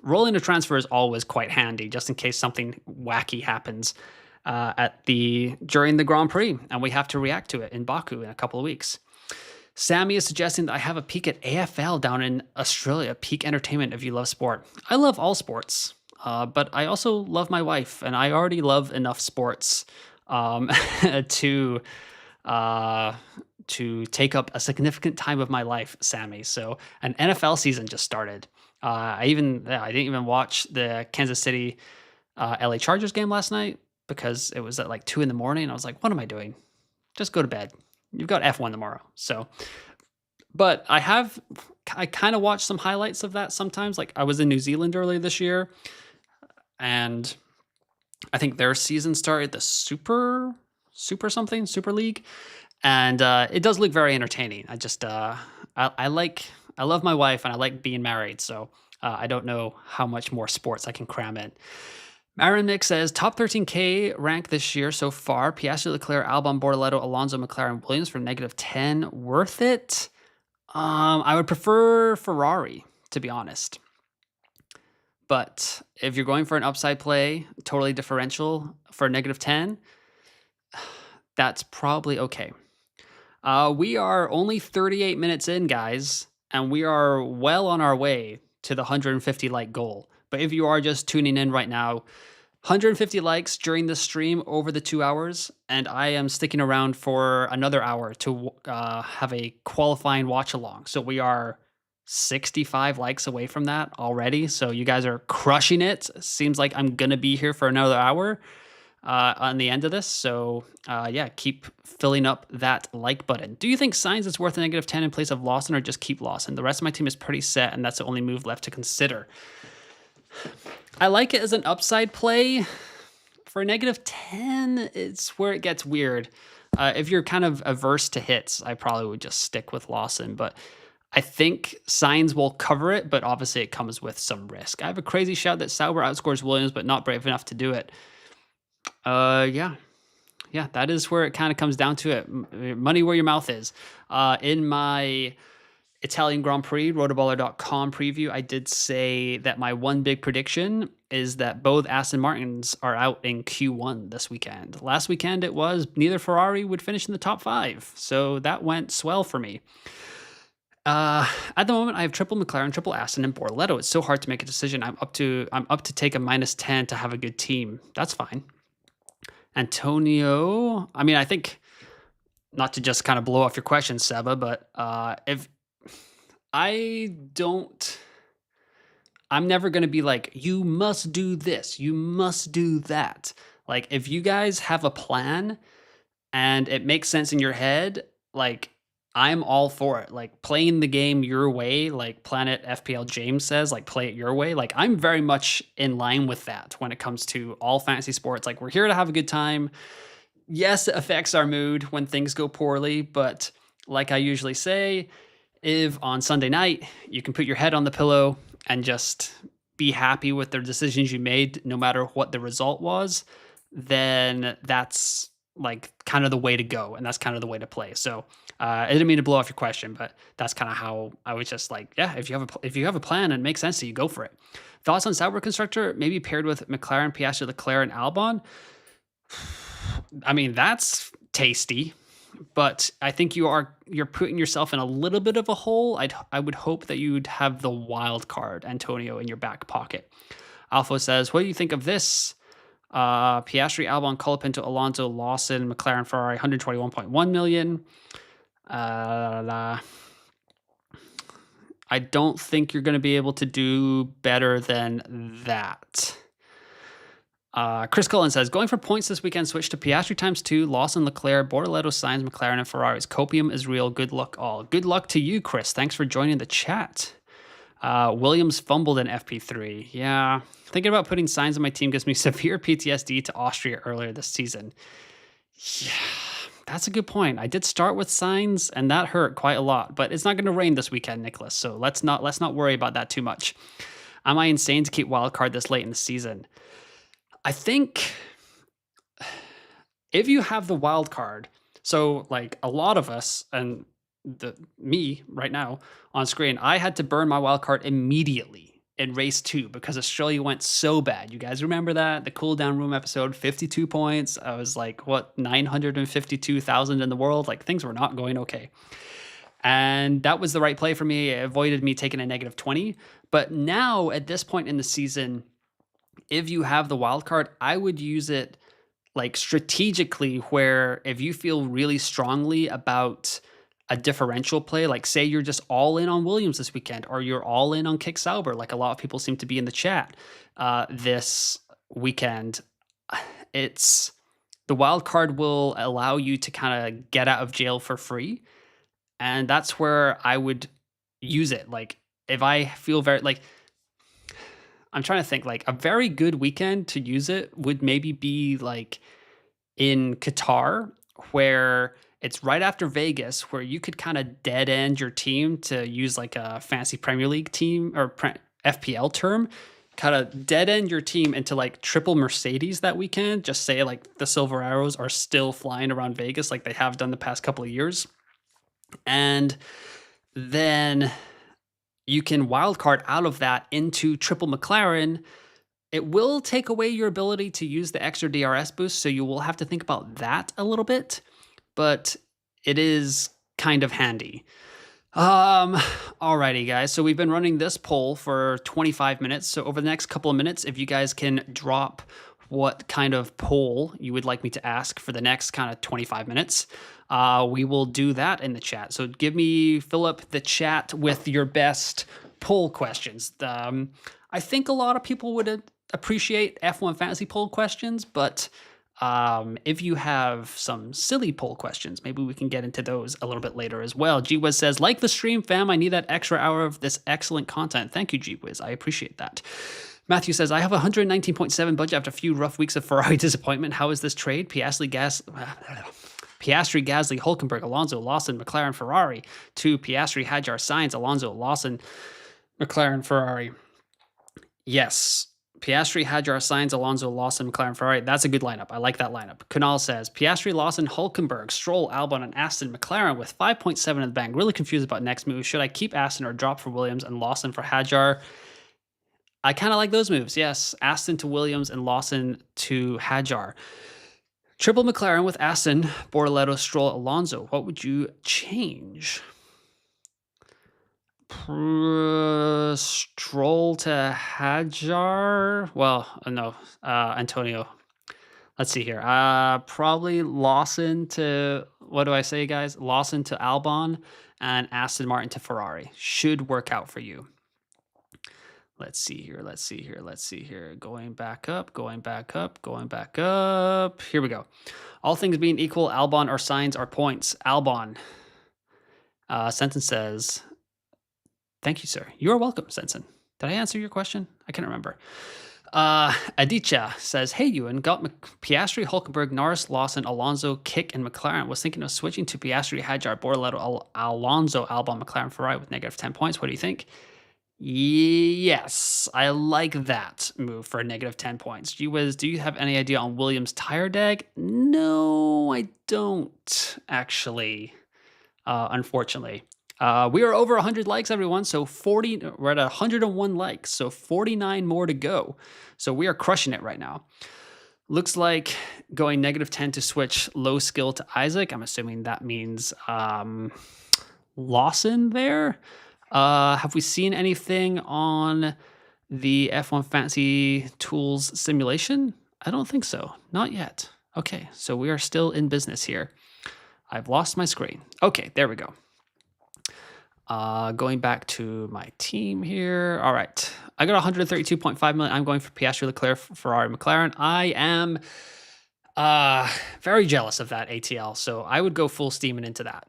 rolling a transfer is always quite handy, just in case something wacky happens during the Grand Prix, and we have to react to it in Baku in a couple of weeks. Sammy is suggesting that I have a peek at AFL down in Australia. Peak entertainment if you love sport. I love all sports, but I also love my wife, and I already love enough sports to take up a significant time of my life, Sammy. So an NFL season just started. I didn't even watch the Kansas City LA Chargers game last night because it was at like 2 a.m. I was like, what am I doing? Just go to bed. You've got F1 tomorrow. So, but I kind of watched some highlights of that sometimes. Like I was in New Zealand earlier this year, and I think their season started the Super League. And it does look very entertaining. I just, I love my wife and I like being married. So I don't know how much more sports I can cram in. Aaron Nick says, top 13K rank this year so far. Piastri, Leclerc, Albon, Bortoletto, Alonso, McLaren, Williams for -10. Worth it? I would prefer Ferrari, to be honest. But if you're going for an upside play, totally differential for -10, that's probably okay. We are only 38 minutes in, guys, and we are well on our way to the 150 like goal. But if you are just tuning in right now, 150 likes during the stream over the 2 hours, and I am sticking around for another hour to have a qualifying watch along. So we are 65 likes away from that already. So you guys are crushing it. Seems like I'm going to be here for another hour. on the end of this. So yeah, keep filling up that like button. Do you think Sainz is worth a -10 in place of Lawson, or just keep Lawson? The rest of my team is pretty set, and that's the only move left to consider. I like it as an upside play. For a -10, it's where it gets weird. If you're kind of averse to hits, I probably would just stick with Lawson, but I think Sainz will cover it, but obviously it comes with some risk. I have a crazy shout that Sauber outscores Williams, but not brave enough to do it. Yeah. Yeah, that is where it kind of comes down to it. Money where your mouth is. In my Italian Grand Prix, rotoballer.com preview, I did say that my one big prediction is that both Aston Martins are out in Q1 this weekend. Last weekend, it was neither Ferrari would finish in the top 5. So that went swell for me. At the moment, I have triple McLaren, triple Aston, and Borletto. It's so hard to make a decision. I'm up to take a -10 to have a good team. That's fine. Antonio, I mean, I think, not to just kind of blow off your question, Seba, but if I'm never going to be like, you must do this, you must do that. Like, if you guys have a plan and it makes sense in your head, like, I'm all for it. Like, playing the game your way, like Planet FPL James says, like, play it your way. Like, I'm very much in line with that when it comes to all fantasy sports. Like, we're here to have a good time. Yes, it affects our mood when things go poorly, but like I usually say, if on Sunday night you can put your head on the pillow and just be happy with the decisions you made, no matter what the result was, then that's like kind of the way to go, and that's kind of the way to play. So I didn't mean to blow off your question, but that's kind of how I was just like, yeah, if you have a plan and it makes sense to you, go for it. Thoughts on Sauber constructor, maybe paired with McLaren, Piastri, Leclerc, and Albon? I mean, that's tasty, but I think you're putting yourself in a little bit of a hole. I would hope that you'd have the wild card, Antonio, in your back pocket. Alpha says, what do you think of this? Piastri, Albon, Colapinto, Alonso, Lawson, McLaren, Ferrari, 121.1 million. I don't think you're going to be able to do better than that. Chris Cullen says, going for points this weekend, switch to Piastri ×2, Lawson, Leclerc, Bortoletto, Sainz, McLaren, and Ferraris. Copium is real. Good luck all. Good luck to you, Chris. Thanks for joining the chat. Williams fumbled in FP3. Yeah. Thinking about putting Sainz on my team gives me severe PTSD to Austria earlier this season. Yeah, that's a good point. I did start with Sainz, and that hurt quite a lot, but it's not going to rain this weekend, Nicholas, so let's not worry about that too much. Am I insane to keep wildcard this late in the season? I think if you have the wild card, so like a lot of us, and me right now on screen, I had to burn my wild card immediately in race 2 because Australia went so bad. You guys remember that? The cool down room episode, 52 points. I was like, what, 952,000 in the world? Like, things were not going okay. And that was the right play for me. It avoided me taking a -20. But now at this point in the season, if you have the wild card, I would use it like strategically, where if you feel really strongly about a differential play, like say you're just all in on Williams this weekend, or you're all in on Kick Sauber, like a lot of people seem to be in the chat this weekend, it's the wild card will allow you to kind of get out of jail for free. And that's where I would use it. Like if I feel very like, I'm trying to think, like a very good weekend to use it would maybe be like in Qatar, where it's right after Vegas, where you could kind of dead end your team, to use like a fancy Premier League team or FPL term, kind of dead end your team into like triple Mercedes that weekend. Just say like the Silver Arrows are still flying around Vegas like they have done the past couple of years. And then you can wildcard out of that into triple McLaren. It will take away your ability to use the extra DRS boost, so you will have to think about that a little bit, but it is kind of handy. Alrighty, guys. So we've been running this poll for 25 minutes. So over the next couple of minutes, if you guys can drop what kind of poll you would like me to ask for the next kind of 25 minutes, we will do that in the chat. So fill up the chat with your best poll questions. I think a lot of people would appreciate F1 fantasy poll questions, but If you have some silly poll questions, maybe we can get into those a little bit later as well. GWiz says, like the stream, fam, I need that extra hour of this excellent content. Thank you, GWiz. I appreciate that. Matthew says, I have 119.7 budget after a few rough weeks of Ferrari disappointment. How is this trade? Piastri, Gasly, Hulkenberg, Alonso, Lawson, McLaren, Ferrari. 2, Piastri, Hadjar, Sainz, Alonso, Lawson, McLaren, Ferrari. Yes. Piastri, Hadjar, Sainz, Alonso, Lawson, McLaren, Ferrari. That's a good lineup. I like that lineup. Kunal says, Piastri, Lawson, Hulkenberg, Stroll, Albon, and Aston, McLaren with 5.7 in the bank. Really confused about next move. Should I keep Aston or drop for Williams and Lawson for Hadjar? I kind of like those moves. Yes, Aston to Williams and Lawson to Hadjar. Triple McLaren with Aston, Bortoleto, Stroll, Alonso. What would you change? Stroll to Hadjar. Well, no, Antonio. Let's see here. Probably Lawson to, what do I say, guys? Lawson to Albon and Aston Martin to Ferrari. Should work out for you. Let's see here. Going back up. Here we go. All things being equal, Albon or Sainz are points. Albon. Senton says, thank you, sir. You are welcome, Senton. Did I answer your question? I can't remember. Aditya says, hey, Ewan, got Piastri, Hulkenberg, Norris, Lawson, Alonso, Kick, and McLaren. Was thinking of switching to Piastri, Hadjar, Bortoleto, Alonso, Albon, McLaren, Ferrari with negative 10 points. What do you think? Yes, I like that move for a negative 10 points. GWiz, do you have any idea on Williams' tire dag? No, I don't, actually, unfortunately. We are over 100 likes, everyone, so we're at 101 likes, so 49 more to go. So we are crushing it right now. Looks like going negative 10 to switch low skill to Isaac. I'm assuming that means Lawson there. Have we seen anything on the F1 Fantasy Tools simulation? I don't think so. Not yet. Okay, so we are still in business here. I've lost my screen. Okay, there we go. Going back to my team here. All right, I got 132.5 million. I'm going for Piastri, Leclerc, Ferrari, McLaren. I am very jealous of that ATL, so I would go full steaming into that.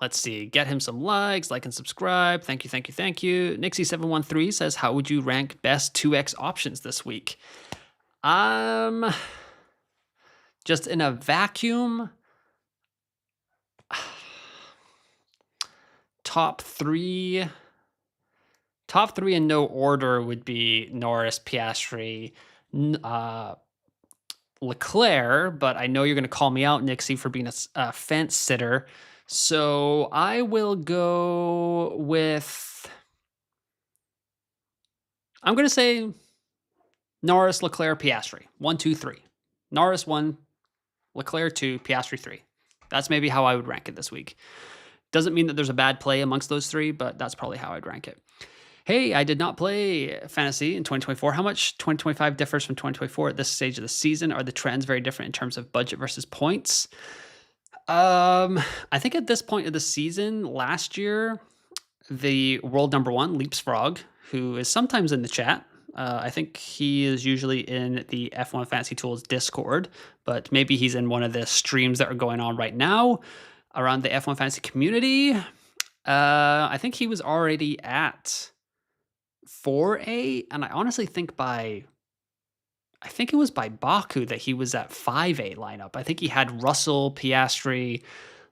Let's see. Get him some likes, like and subscribe. Thank you. Nixie713 says, how would you rank best 2x options this week? Just in a vacuum, top three in no order would be Norris, Piastri, Leclerc, but I know you're going to call me out, Nixie, for being a fence sitter. So I will go with, I'm going to say Norris, Leclerc, Piastri. 1, 2, 3. Norris 1, Leclerc 2, Piastri 3. That's maybe how I would rank it this week. Doesn't mean that there's a bad play amongst those three, but that's probably how I'd rank it. Hey, I did not play Fantasy in 2024. How much 2025 differs from 2024 at this stage of the season? Are the trends very different in terms of budget versus points? I think at this point of the season, last year, the world number one, Leapsfrog, who is sometimes in the chat, I think he is usually in the F1 Fantasy Tools Discord, but maybe he's in one of the streams that are going on right now around the F1 Fantasy community. I think he was already at 4A, and I honestly think it was by Baku that he was at 5A lineup. I think he had Russell, Piastri,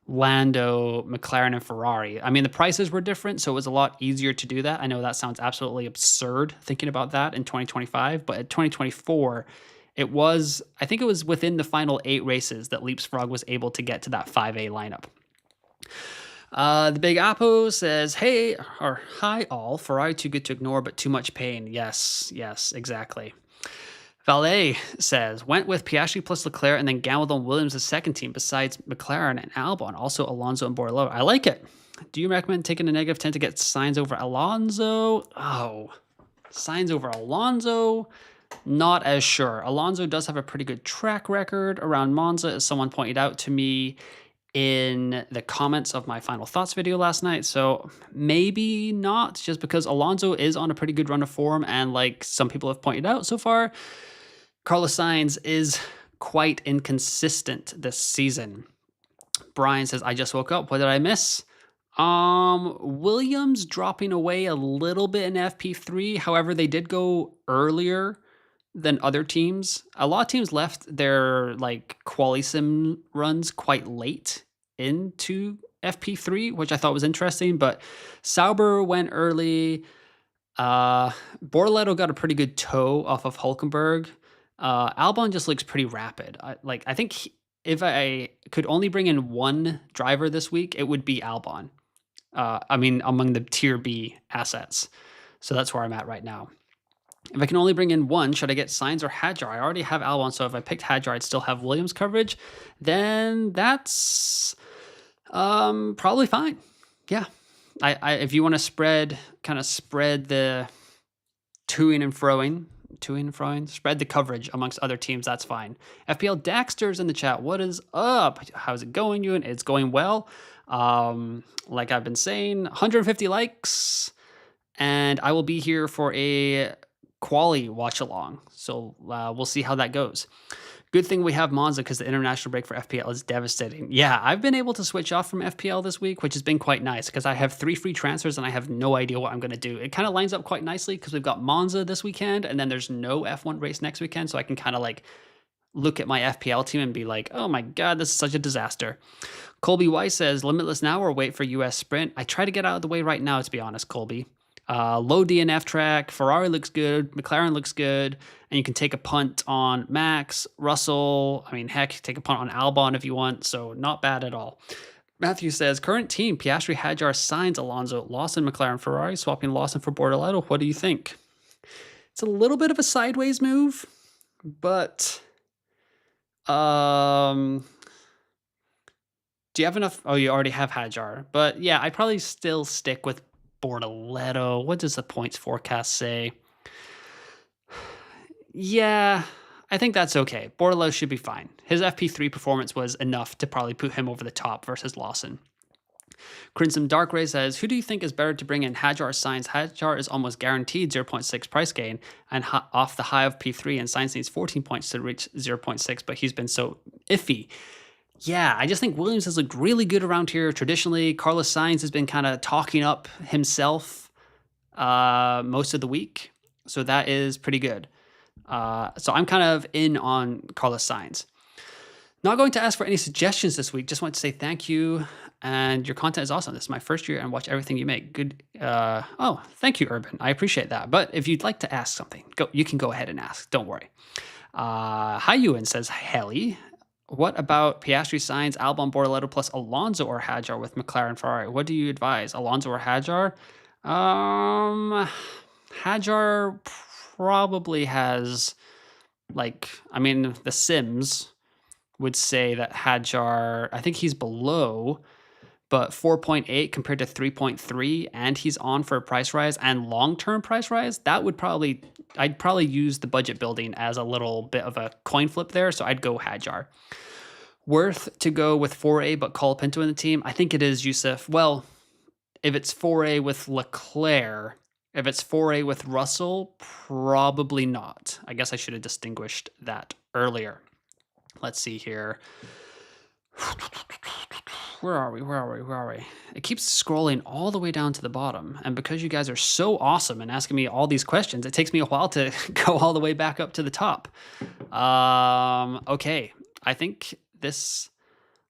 Lando, McLaren, and Ferrari. I mean, the prices were different, so it was a lot easier to do that. I know that sounds absolutely absurd thinking about that in 2025, but at 2024, I think it was within the final 8 races that Leapsfrog was able to get to that 5A lineup. The Big Apo says, hey, or hi all, Ferrari too good to ignore, but too much pain. Yes, exactly. Valet says, went with Piastri plus Leclerc and then gambled on Williams' second team besides McLaren and Albon, also Alonso and Bortoleto. I like it. Do you recommend taking a negative 10 to get Sainz over Alonso? Oh, Sainz over Alonso? Not as sure. Alonso does have a pretty good track record around Monza, as someone pointed out to me in the comments of my Final Thoughts video last night. So maybe not, just because Alonso is on a pretty good run of form, and like some people have pointed out so far, Carlos Sainz is quite inconsistent this season. Brian says, I just woke up. What did I miss? Williams dropping away a little bit in FP3. However, they did go earlier than other teams. A lot of teams left their like quali sim runs quite late into FP3, which I thought was interesting. But Sauber went early. Bortoleto got a pretty good toe off of Hulkenberg. Albon just looks pretty rapid. I think if I could only bring in one driver this week, it would be Albon. I mean, among the tier B assets. So that's where I'm at right now. If I can only bring in one, should I get Sainz or Hadjar? I already have Albon, so if I picked Hadjar, I'd still have Williams coverage. Then that's probably fine. Yeah. If you want to spread the toing and froing, spread the coverage amongst other teams, that's fine. FPL Daxter's in the chat. What is up? How's it going, Ewan? It's going well. Like I've been saying, 150 likes, and I will be here for a quali watch along. So we'll see how that goes. Good thing we have Monza because the international break for FPL is devastating. Yeah, I've been able to switch off from FPL this week, which has been quite nice because I have 3 free transfers and I have no idea what I'm going to do. It kind of lines up quite nicely because we've got Monza this weekend and then there's no F1 race next weekend. So I can kind of like look at my FPL team and be like, oh my God, this is such a disaster. Colby Weiss says, limitless now or wait for US Sprint? I try to get out of the way right now, to be honest, Colby. Low DNF track, Ferrari looks good, McLaren looks good, and you can take a punt on Max, Russell, I mean, heck, take a punt on Albon if you want, so not bad at all. Matthew says, current team, Piastri, Hadjar, Sainz, Alonso, Lawson, McLaren, Ferrari, swapping Lawson for Bortoleto. What do you think? It's a little bit of a sideways move, but do you have enough? Oh, you already have Hadjar, but yeah, I'd probably still stick with Bortoleto. What does the points forecast say? Yeah, I think that's okay. Bortoleto should be fine. His FP3 performance was enough to probably put him over the top versus Lawson. Crimson Dark Ray says, who do you think is better to bring in, Hadjar or Sainz? Hadjar is almost guaranteed 0.6 price gain and off the high of P3, and Sainz needs 14 points to reach 0.6, but he's been so iffy. Yeah, I just think Williams has looked really good around here. Traditionally, Carlos Sainz has been kind of talking up himself most of the week. So that is pretty good. So I'm kind of in on Carlos Sainz. Not going to ask for any suggestions this week. Just want to say thank you. And your content is awesome. This is my first year and watch everything you make. Good. Oh, thank you, Urban. I appreciate that. But if you'd like to ask something, you can go ahead and ask. Don't worry. Hi, Ewan says, Helly. What about Piastri, Sainz, Albon, Bortoleto plus Alonso or Hadjar with McLaren, Ferrari? What do you advise? Alonso or Hadjar? Hadjar probably has, like, I mean, the Sims would say that Hadjar, I think he's below, but 4.8 compared to 3.3, and he's on for a price rise and long-term price rise. That would probably, I'd probably use the budget building as a little bit of a coin flip there, so I'd go Hadjar. Worth to go with 4A but call Pinto in the team? I think it is, Yusuf. Well, if it's 4A with Leclerc, if it's 4A with Russell, probably not. I guess I should have distinguished that earlier. Let's see here. Where are we? It keeps scrolling all the way down to the bottom. And because you guys are so awesome and asking me all these questions, it takes me a while to go all the way back up to the top. Okay. I think this,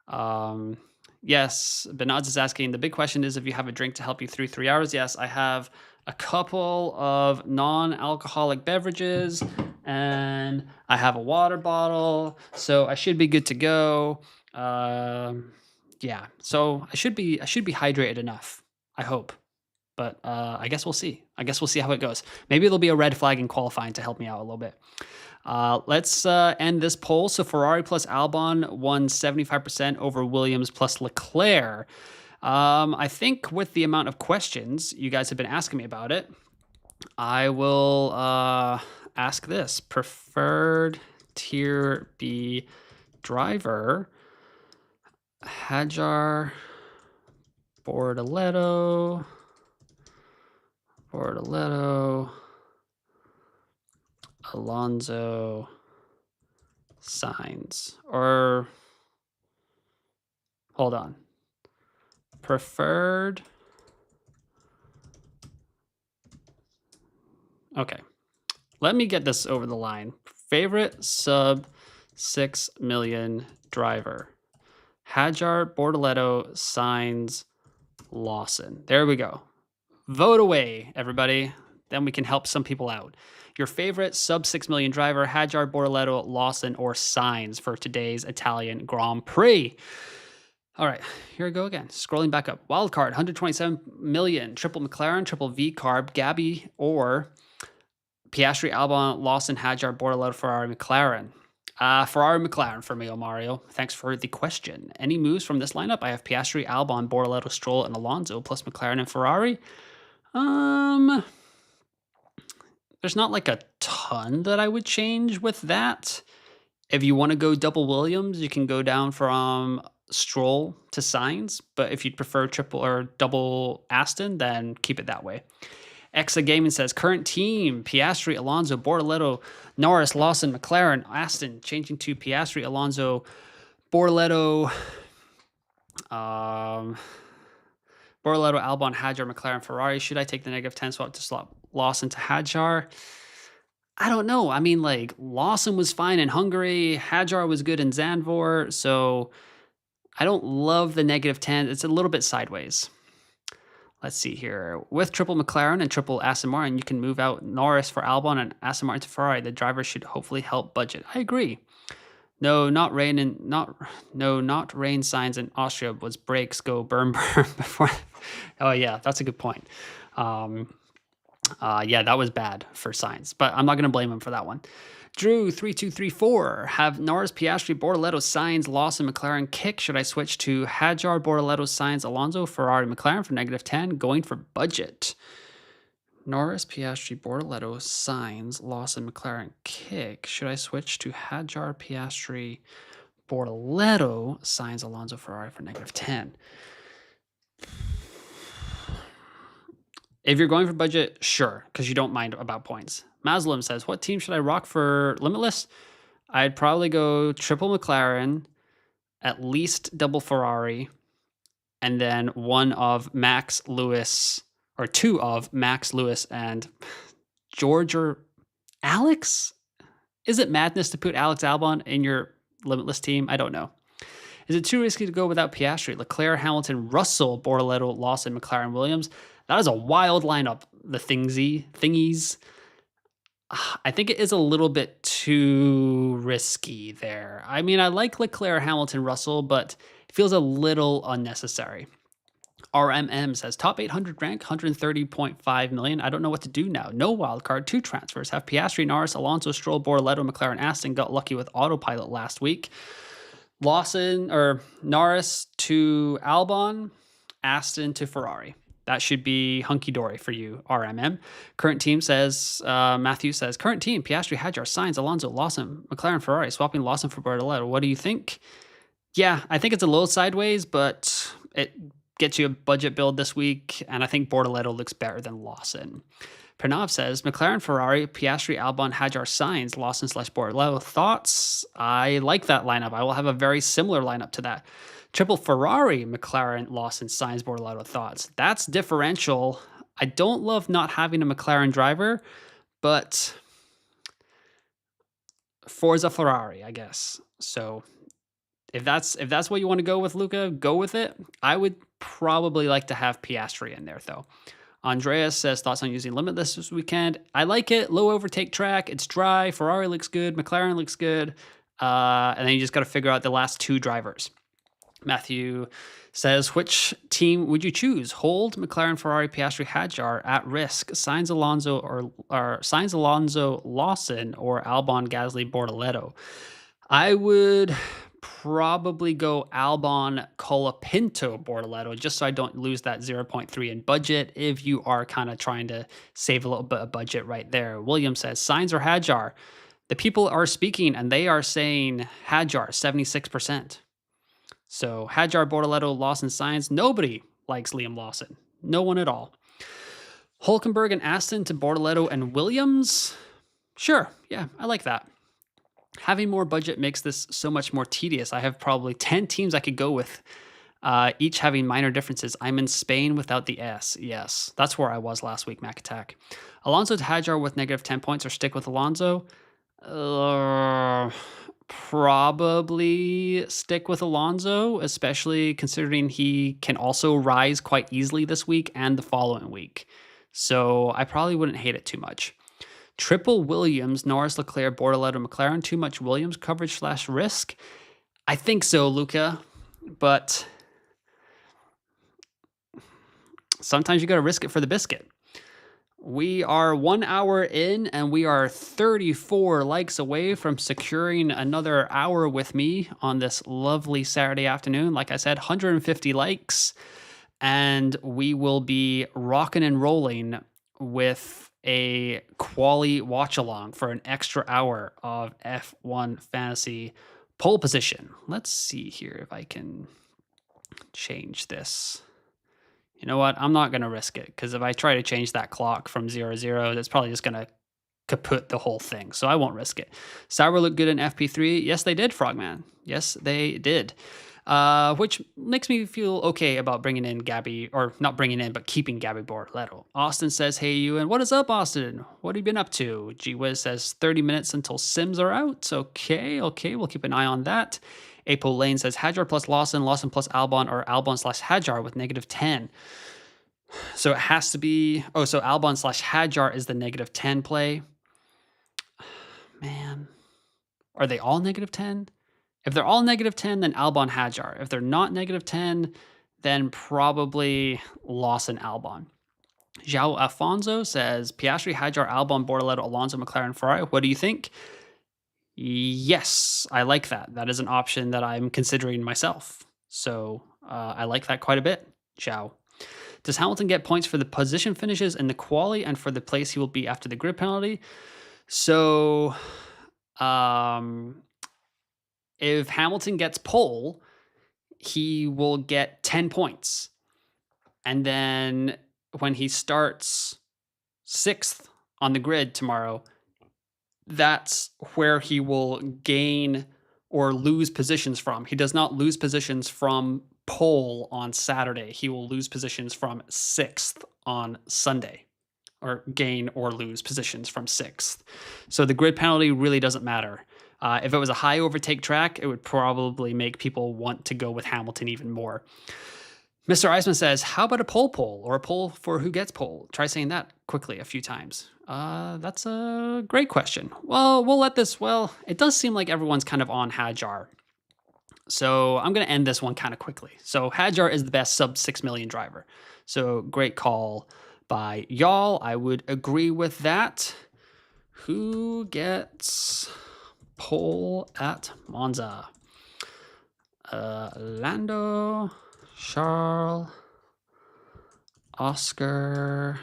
yes, Benaz is asking, the big question is if you have a drink to help you through 3 hours. Yes, I have a couple of non-alcoholic beverages and I have a water bottle, so I should be good to go. Yeah, so I should be hydrated enough, I hope. But I guess we'll see. I guess we'll see how it goes. Maybe it'll be a red flag in qualifying to help me out a little bit. Let's end this poll. So Ferrari plus Albon won 75% over Williams plus Leclerc. I think with the amount of questions you guys have been asking me about it, I will ask this. Preferred tier B driver, Hadjar, Bortoleto, Alonso, Sainz. Or, hold on. Preferred. Okay. Let me get this over the line. Favorite sub 6 million driver. Hadjar, Bortoleto, Sainz, Lawson. There we go. Vote away, everybody. Then we can help some people out. Your favorite sub 6 million driver, Hadjar, Bortoleto, Lawson, or Sainz for today's Italian Grand Prix. All right, here we go again. Scrolling back up. Wildcard, 127 million. Triple McLaren, triple V carb, Gabby, or Piastri, Albon, Lawson, Hadjar, Bortoleto, Ferrari, McLaren. Ferrari, McLaren for me, Mario. Thanks for the question. Any moves from this lineup? I have Piastri, Albon, Bortoleto, Stroll, and Alonso, plus McLaren and Ferrari. There's not like a ton that I would change with that. If you want to go double Williams, you can go down from Stroll to Sainz. But if you'd prefer triple or double Aston, then keep it that way. Exa Gaming says, current team, Piastri, Alonso, Bortoleto, Norris, Lawson, McLaren, Aston, changing to Piastri, Alonso, Bortoleto, Albon, Hadjar, McLaren, Ferrari. Should I take the -10 swap to swap Lawson to Hadjar? I don't know. I mean, like, Lawson was fine in Hungary. Hadjar was good in Zandvoort. So I don't love the -10. It's a little bit sideways. Let's see here. With triple McLaren and triple Aston Martin, you can move out Norris for Albon and Aston Martin to Ferrari. The driver should hopefully help budget. I agree. No, not rain, signs in Austria was brakes go burn before. Oh yeah, that's a good point. Yeah, that was bad for Sainz, but I'm not going to blame him for that one. Drew3234, have Norris, Piastri, Bortoleto, Sainz, Lawson, McLaren kick. Should I switch to Hadjar, Bortoleto, Sainz, Alonso, Ferrari, McLaren for -10? Going for budget. Norris, Piastri, Bortoleto, Sainz, Lawson, McLaren kick. Should I switch to Hadjar, Piastri, Bortoleto, Sainz, Alonso, Ferrari for -10? If you're going for budget, sure, because you don't mind about points. Maslim says, what team should I rock for Limitless? I'd probably go triple McLaren, at least double Ferrari, and then one of Max Lewis, or two of Max Lewis and George or Alex? Is it madness to put Alex Albon in your Limitless team? I don't know. Is it too risky to go without Piastri? Leclerc, Hamilton, Russell, Bortoleto, Lawson, McLaren, Williams. That is a wild lineup, the thingies. I think it is a little bit too risky there. I mean, I like Leclerc, Hamilton, Russell, but it feels a little unnecessary. RMM says, top 800 rank, 130.5 million. I don't know what to do now. No wildcard, 2 transfers. Have Piastri, Norris, Alonso, Stroll, Bortoleto, McLaren, Aston. Got lucky with autopilot last week. Lawson or Norris to Albon, Aston to Ferrari. That should be hunky-dory for you, RMM. Current team says, Matthew says, current team, Piastri, Hadjar, Sainz, Alonso, Lawson, McLaren, Ferrari, swapping Lawson for Bortoleto. What do you think? Yeah, I think it's a little sideways, but it gets you a budget build this week, and I think Bortoleto looks better than Lawson. Pranav says, McLaren, Ferrari, Piastri, Albon, Hadjar, Sainz, Lawson / Bortoleto. Thoughts? I like that lineup. I will have a very similar lineup to that. Triple Ferrari, McLaren, Lawson, Sainz, Bortoleto. Thoughts? That's differential. I don't love not having a McLaren driver, but Forza Ferrari, I guess. So if that's what you want to go with, Luca, go with it. I would probably like to have Piastri in there, though. Andreas says, thoughts on using Limitless this weekend? I like it. Low overtake track. It's dry. Ferrari looks good. McLaren looks good. And then you just got to figure out the last 2 drivers. Matthew says, which team would you choose? Hold McLaren, Ferrari, Piastri, Hadjar at risk. Sainz, Alonso, or Sainz, Alonso, Lawson, or Albon, Gasly, Bortoleto. I would probably go Albon, Colapinto, Bortoleto, just so I don't lose that 0.3 in budget if you are kind of trying to save a little bit of budget right there. William says, Sainz or Hadjar? The people are speaking and they are saying Hadjar, 76%. So Hadjar, Bortoleto, Lawson, Sainz. Nobody likes Liam Lawson. No one at all. Hulkenberg and Aston to Bortoleto and Williams. Sure. Yeah, I like that. Having more budget makes this so much more tedious. I have probably 10 teams I could go with, each having minor differences. I'm in Spain without the S. Yes, that's where I was last week, Mac Attack. Alonso to Hadjar with negative 10 points or stick with Alonso? Probably stick with Alonso, especially considering he can also rise quite easily this week and the following week. So I probably wouldn't hate it too much. Triple Williams, Norris, Leclerc, Bortoleto, McLaren. Too much Williams coverage / risk? I think so, Luca. But sometimes you got to risk it for the biscuit. We are 1 hour in and we are 34 likes away from securing another hour with me on this lovely Saturday afternoon. Like I said, 150 likes and we will be rocking and rolling with a quali watch along for an extra hour of F1 fantasy pole position. Let's see here if I can change this. You know what? I'm not going to risk it because if I try to change that clock from 0-0, that's probably just going to kaput the whole thing. So I won't risk it. Sauber looked good in FP3. Yes, they did, Frogman. Yes, they did. Which makes me feel okay about bringing in Gabby, or not bringing in, but keeping Gabby Bortoleto. Austin says, hey, you, and what is up, Austin? What have you been up to? G-Wiz says 30 minutes until Sims are out. Okay, we'll keep an eye on that. Apo Lane says Hadjar plus Lawson, Lawson plus Albon, or Albon / Hadjar with negative 10. So it has to be, so Albon / Hadjar is the negative 10 play. Man, are they all negative 10? If they're all negative 10, then Albon Hadjar. If they're not negative 10, then probably Lawson Albon. João Afonso says Piastri, Hadjar, Albon, Bortoleto, Alonso, McLaren, Ferrari. What do you think? Yes, I like that. That is an option that I'm considering myself. So I like that quite a bit. Ciao. Does Hamilton get points for the position finishes in the quali and for the place he will be after the grid penalty? So if Hamilton gets pole, he will get 10 points. And then when he starts 6th on the grid tomorrow, that's where he will gain or lose positions from. He does not lose positions from pole on Saturday. He will lose positions from 6th on Sunday, or gain or lose positions from 6th. So the grid penalty really doesn't matter. If it was a high overtake track, it would probably make people want to go with Hamilton even more. Mr. Eisman says, how about a pole or a pole for who gets pole? Try saying that quickly a few times. That's a great question. Well, we'll let this, it does seem like everyone's kind of on Hadjar. So I'm going to end this one kind of quickly. So Hadjar is the best sub 6 million driver. So great call by y'all. I would agree with that. Who gets pole at Monza? Lando, Charles, Oscar,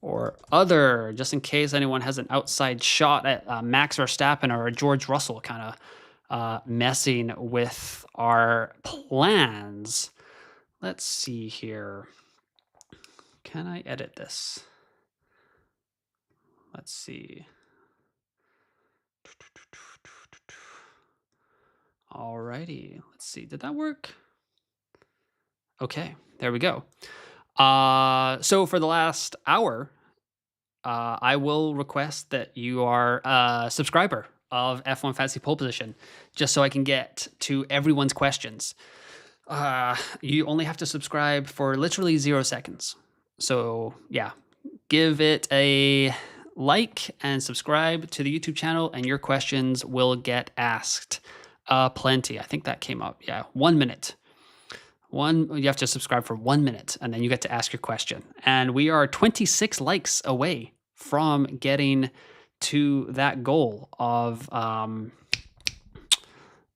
or other, just in case anyone has an outside shot at Max Verstappen or George Russell kind of messing with our plans. Let's see here. Can I edit this? Let's see. Alrighty, let's see. Did that work? Okay, there we go. So for the last hour, I will request that you are a subscriber of F1 Fantasy Pole Position, just so I can get to everyone's questions. You only have to subscribe for literally 0 seconds. So yeah, give it a like and subscribe to the YouTube channel, and your questions will get asked plenty. I think that came up. Yeah, 1 minute. You have to subscribe for 1 minute, and then you get to ask your question. And we are 26 likes away from getting to that goal of an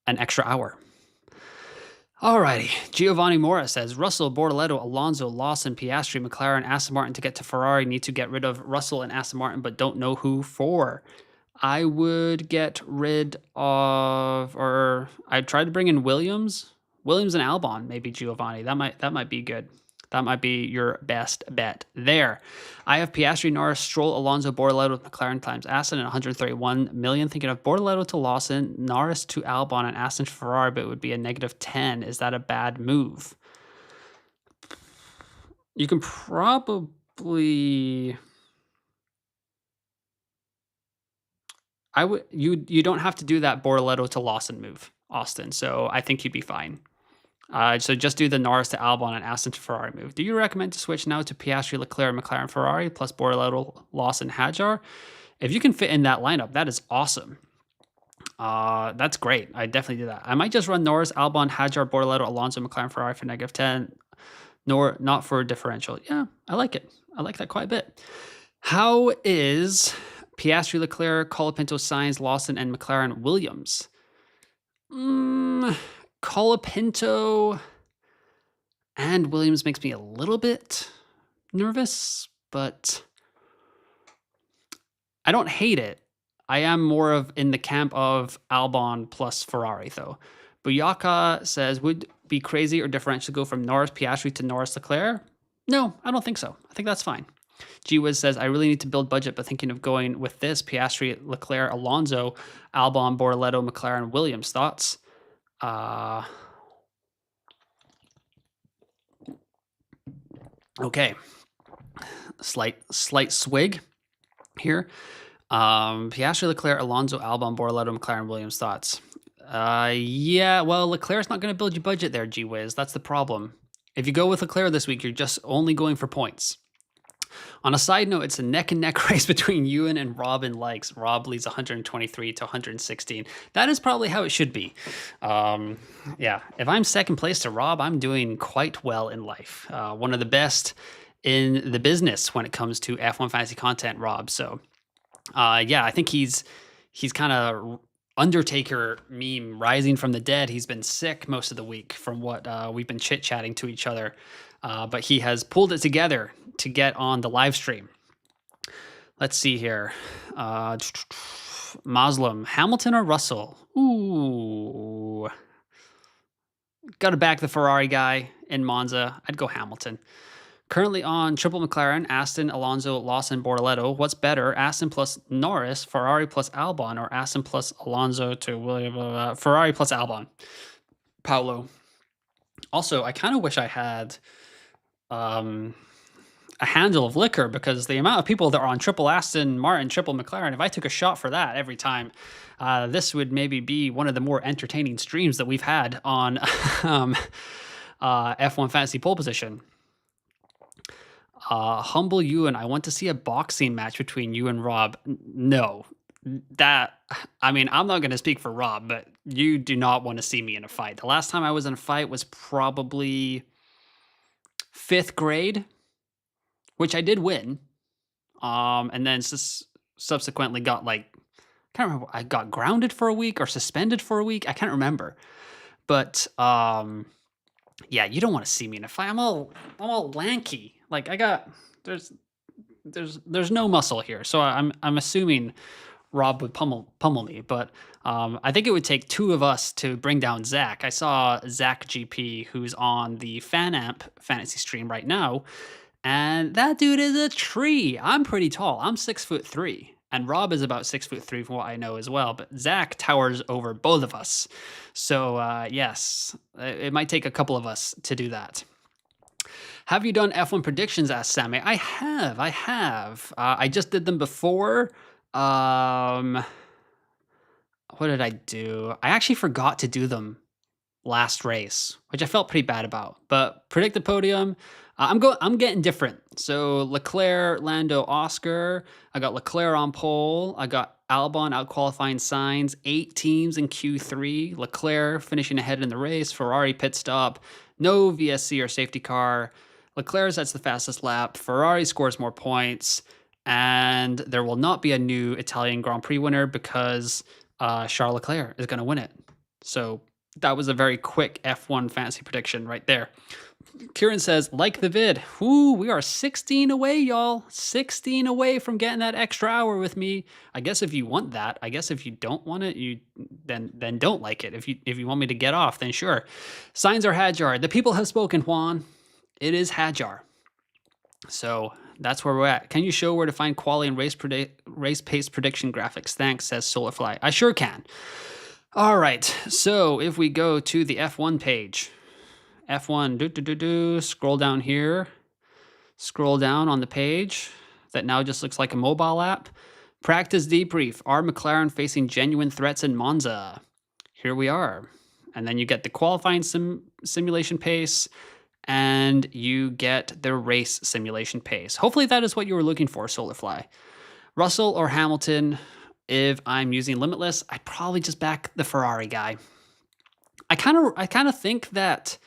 extra hour. Alrighty, Giovanni Mora says, Russell, Bortoleto, Alonso, Lawson, Piastri, McLaren, Aston Martin to get to Ferrari. Need to get rid of Russell and Aston Martin, but don't know who for. I would get rid of, or I'd try to bring in Williams and Albon, maybe Giovanni. That might be good. That might be your best bet there. I have Piastri, Norris, Stroll, Alonso, Bortoleto with McLaren times Aston and 131 million. Thinking of Bortoleto to Lawson, Norris to Albon, and Aston to Ferrari, but it would be a -10. Is that a bad move? You can probably... you don't have to do that Bortoleto to Lawson move, Austin. So I think you'd be fine. So just do the Norris to Albon and Aston to Ferrari move. Do you recommend to switch now to Piastri, Leclerc, McLaren, Ferrari plus Bortoleto, Lawson, Hadjar? If you can fit in that lineup, that is awesome. That's great. I definitely do that. I might just run Norris, Albon, Hadjar, Bortoleto, Alonso, McLaren, Ferrari for -10. Nor not for differential. Yeah, I like it. I like that quite a bit. How is Piastri, Leclerc, Colapinto, Sainz, Lawson, and McLaren Williams? Colapinto and Williams makes me a little bit nervous, but I don't hate it. I am more of in the camp of Albon plus Ferrari, though. Buyaka says, would be crazy or differential go from Norris, Piastri to Norris, Leclerc? No, I don't think so. I think that's fine. Gwiz says, I really need to build budget, but thinking of going with this, Piastri, Leclerc, Alonso, Albon, Bortoleto, McLaren, Williams. Thoughts? Okay. Slight swig here. Piastri, Leclerc, Alonso, Albon, Bortoleto, McLaren, Williams. Thoughts? Yeah, well, Leclerc's not going to build your budget there, Gwiz. That's the problem. If you go with Leclerc this week, you're just only going for points. On a side note, it's a neck-and-neck race between Ewan and Rob in likes. Rob leads 123 to 116. That is probably how it should be. Yeah, if I'm second place to Rob, I'm doing quite well in life. One of the best in the business when it comes to F1 fantasy content, Rob. So, yeah, I think he's kind of Undertaker meme rising from the dead. He's been sick most of the week from what we've been chit-chatting to each other. But he has pulled it together to get on the live stream. Let's see here. Muslim, Hamilton or Russell? Ooh. Got to back the Ferrari guy in Monza. I'd go Hamilton. Currently on triple McLaren, Aston, Alonso, Lawson, Bortoleto. What's better, Aston plus Norris, Ferrari plus Albon, or Aston plus Alonso to William? Ferrari plus Albon. Paolo. Also, I kind of wish I had a handle of liquor, because the amount of people that are on triple Aston Martin, triple McLaren, if I took a shot for that every time, this would maybe be one of the more entertaining streams that we've had on F1 Fantasy Pole Position. Humble you, and I want to see a boxing match between you and Rob. No, I mean, I'm not going to speak for Rob, but you do not want to see me in a fight. The last time I was in a fight was probably 5th grade, which I did win. And then subsequently got I can't remember, I got grounded for a week or suspended for a week. I can't remember. But yeah, you don't want to see me in a fight. I'm all lanky. There's no muscle here. So I'm assuming Rob would pummel me, but I think it would take 2 of us to bring down Zach. I saw Zach GP, who's on the FanAmp fantasy stream right now, and that dude is a tree. I'm pretty tall. I'm 6'3", and Rob is about 6'3" from what I know as well. But Zach towers over both of us. So yes, it might take a couple of us to do that. Have you done F1 predictions? Asked Sammy. I have. I just did them before. What did I do? I actually forgot to do them last race, which I felt pretty bad about. But predict the podium. I'm getting different. So Leclerc, Lando, Oscar. I got Leclerc on pole. I got Albon out qualifying Sainz. 8 teams in Q3. Leclerc finishing ahead in the race. Ferrari pit stop. No VSC or safety car. Leclerc sets the fastest lap. Ferrari scores more points. And there will not be a new Italian Grand Prix winner because Charles Leclerc is going to win it. So that was a very quick F1 fantasy prediction right there. Kieran says, like the vid. Ooh, we are 16 away, y'all. 16 away from getting that extra hour with me. I guess if you want that. I guess if you don't want it, you then don't like it. If you want me to get off, then sure. Signs are Hadjar. The people have spoken, Juan. It is Hadjar. So that's where we're at. Can you show where to find quality and race pace prediction graphics? Thanks, says Solarfly. I sure can. All right. So if we go to the F1 page, F1, scroll down here, scroll down on the page that now just looks like a mobile app. Practice debrief. Are McLaren facing genuine threats in Monza? Here we are. And then you get the qualifying simulation pace, and you get the race simulation pace. Hopefully that is what you were looking for, Solarfly. Russell or Hamilton? If I'm using Limitless, I'd probably just back the Ferrari guy. I kind of think that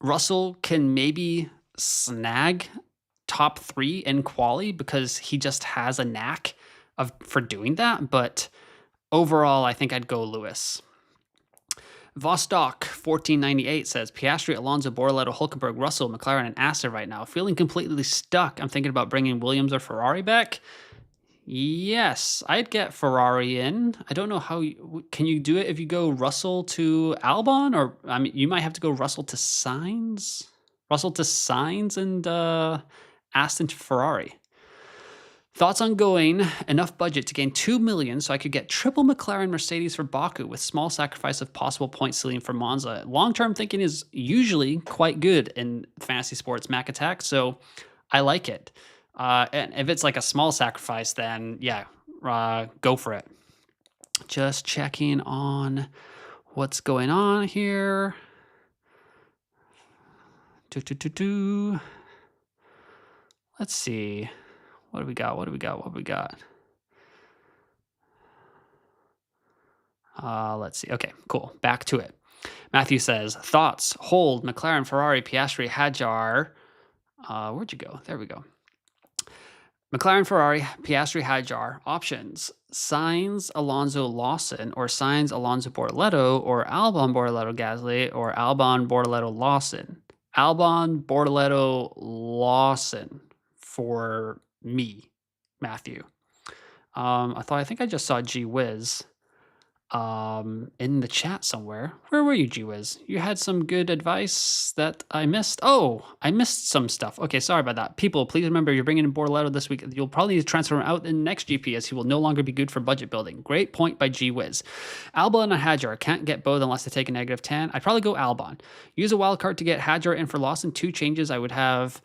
Russell can maybe snag top 3 in quali because he just has a knack for doing that. But overall, I think I'd go Lewis. Vostok 1498 says Piastri, Alonso, Bortoleto, Hulkenberg, Russell, McLaren, and Aston right now. Feeling completely stuck. I'm thinking about bringing Williams or Ferrari back. Yes, I'd get Ferrari in. I don't know how can you do it if you go Russell to Albon, or I mean, you might have to go Russell to Sainz, and Aston to Ferrari. Thoughts on going enough budget to gain 2 million so I could get triple McLaren Mercedes for Baku with small sacrifice of possible point ceiling for Monza. Long-term thinking is usually quite good in fantasy sports Mac Attack, so I like it. And if it's like a small sacrifice, then yeah, go for it. Just checking on what's going on here. Let's see. What do we got? Let's see. Okay, cool. Back to it. Matthew says, thoughts, hold, McLaren, Ferrari, Piastri, Hadjar. Where'd you go? There we go. McLaren, Ferrari, Piastri, Hadjar. Options, Sainz, Alonso, Lawson, or Sainz, Alonso, Bortoleto, or Albon, Bortoleto, Gasly, or Albon, Bortoleto, Lawson. Albon, Bortoleto, Lawson for me, Matthew. I think I just saw G Wiz in the chat somewhere. Where were you, G Wiz? You had some good advice that I missed. Oh, I missed some stuff. Okay, sorry about that. People, please remember you're bringing in Bortoleto this week. You'll probably need to transfer him out in the next GP as he will no longer be good for budget building. Great point by G Wiz. Albon and Hadjar. Can't get both unless they take a -10. I'd probably go Albon. Use a wild card to get Hadjar in for Lawson. 2 changes. I would have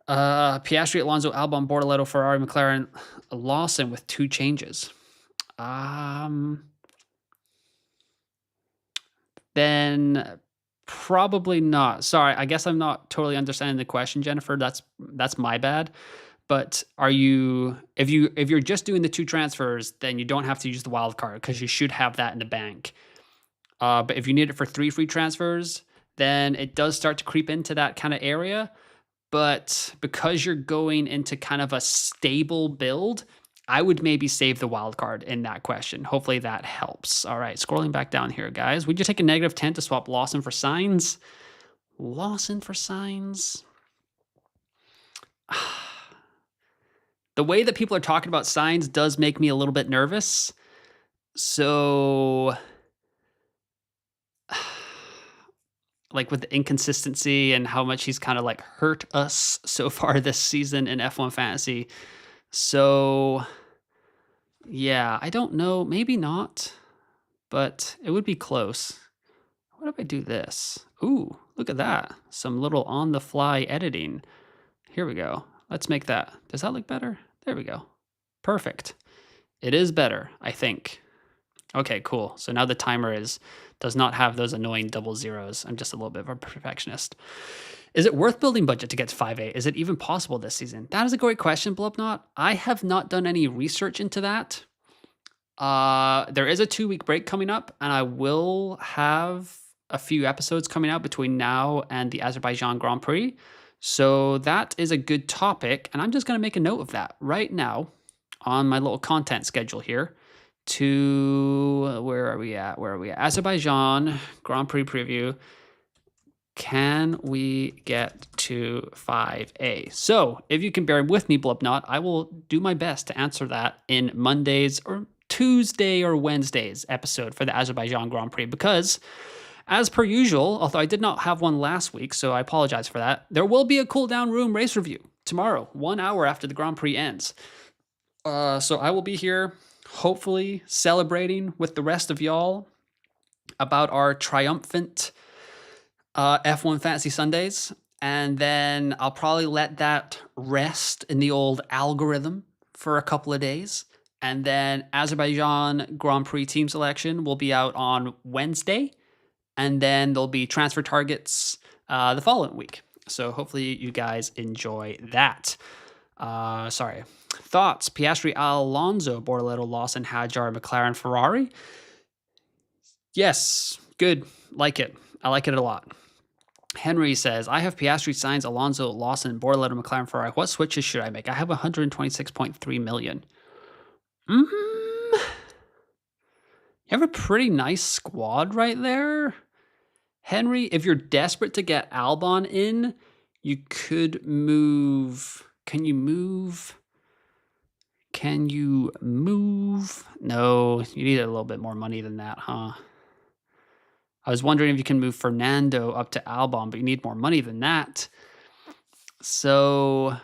Piastri, Alonso, Albon, Bortoleto, Ferrari, McLaren, Lawson with 2 changes. Then probably not. Sorry, I guess I'm not totally understanding the question, Jennifer. That's my bad. But if you're just doing the 2 transfers, then you don't have to use the wild card because you should have that in the bank. But if you need it for 3 free transfers, then it does start to creep into that kind of area. But because you're going into kind of a stable build, I would maybe save the wild card in that question. Hopefully that helps. All right, scrolling back down here, guys. Would you take a -10 to swap Lawson for Sainz? Lawson for Sainz? The way that people are talking about Sainz does make me a little bit nervous. So, like with the inconsistency and how much he's kind of like hurt us so far this season in F1 Fantasy. So, yeah, I don't know. Maybe not, but it would be close. What if I do this? Ooh, look at that. Some little on-the-fly editing. Here we go. Let's make that. Does that look better? There we go. Perfect. It is better, I think. Okay, cool. So now the timer does not have those annoying double zeros. I'm just a little bit of a perfectionist. Is it worth building budget to get to 5A? Is it even possible this season? That is a great question, Blubnot. I have not done any research into that. There is a 2-week break coming up, and I will have a few episodes coming out between now and the Azerbaijan Grand Prix. So that is a good topic, and I'm just going to make a note of that right now on my little content schedule here. Where are we at? Azerbaijan Grand Prix preview. Can we get to 5A? So if you can bear with me, Blubnot, I will do my best to answer that in Monday's or Tuesday or Wednesday's episode for the Azerbaijan Grand Prix, because As per usual, although I did not have one last week, so I apologize for that, there will be a cool down room race review tomorrow, 1 hour after the Grand Prix ends. So I will be here, hopefully celebrating with the rest of y'all about our triumphant F1 Fantasy Sundays. And then I'll probably let that rest in the old algorithm for a couple of days. And then Azerbaijan Grand Prix team selection will be out on Wednesday. And then there'll be transfer targets the following week. So hopefully you guys enjoy that. Sorry. Thoughts? Piastri, Alonso, Bortoleto, Lawson, Hadjar, McLaren, Ferrari. Yes, good. Like it. I like it a lot. Henry says, I have Piastri, Sainz, Alonso, Lawson, Bortoleto, McLaren, Ferrari. What switches should I make? I have 126.3 million. You have a pretty nice squad right there. Henry, if you're desperate to get Albon in, you could move. Can you move? No, you need a little bit more money than that, huh? I was wondering if you can move Fernando up to Albon, but you need more money than that. So,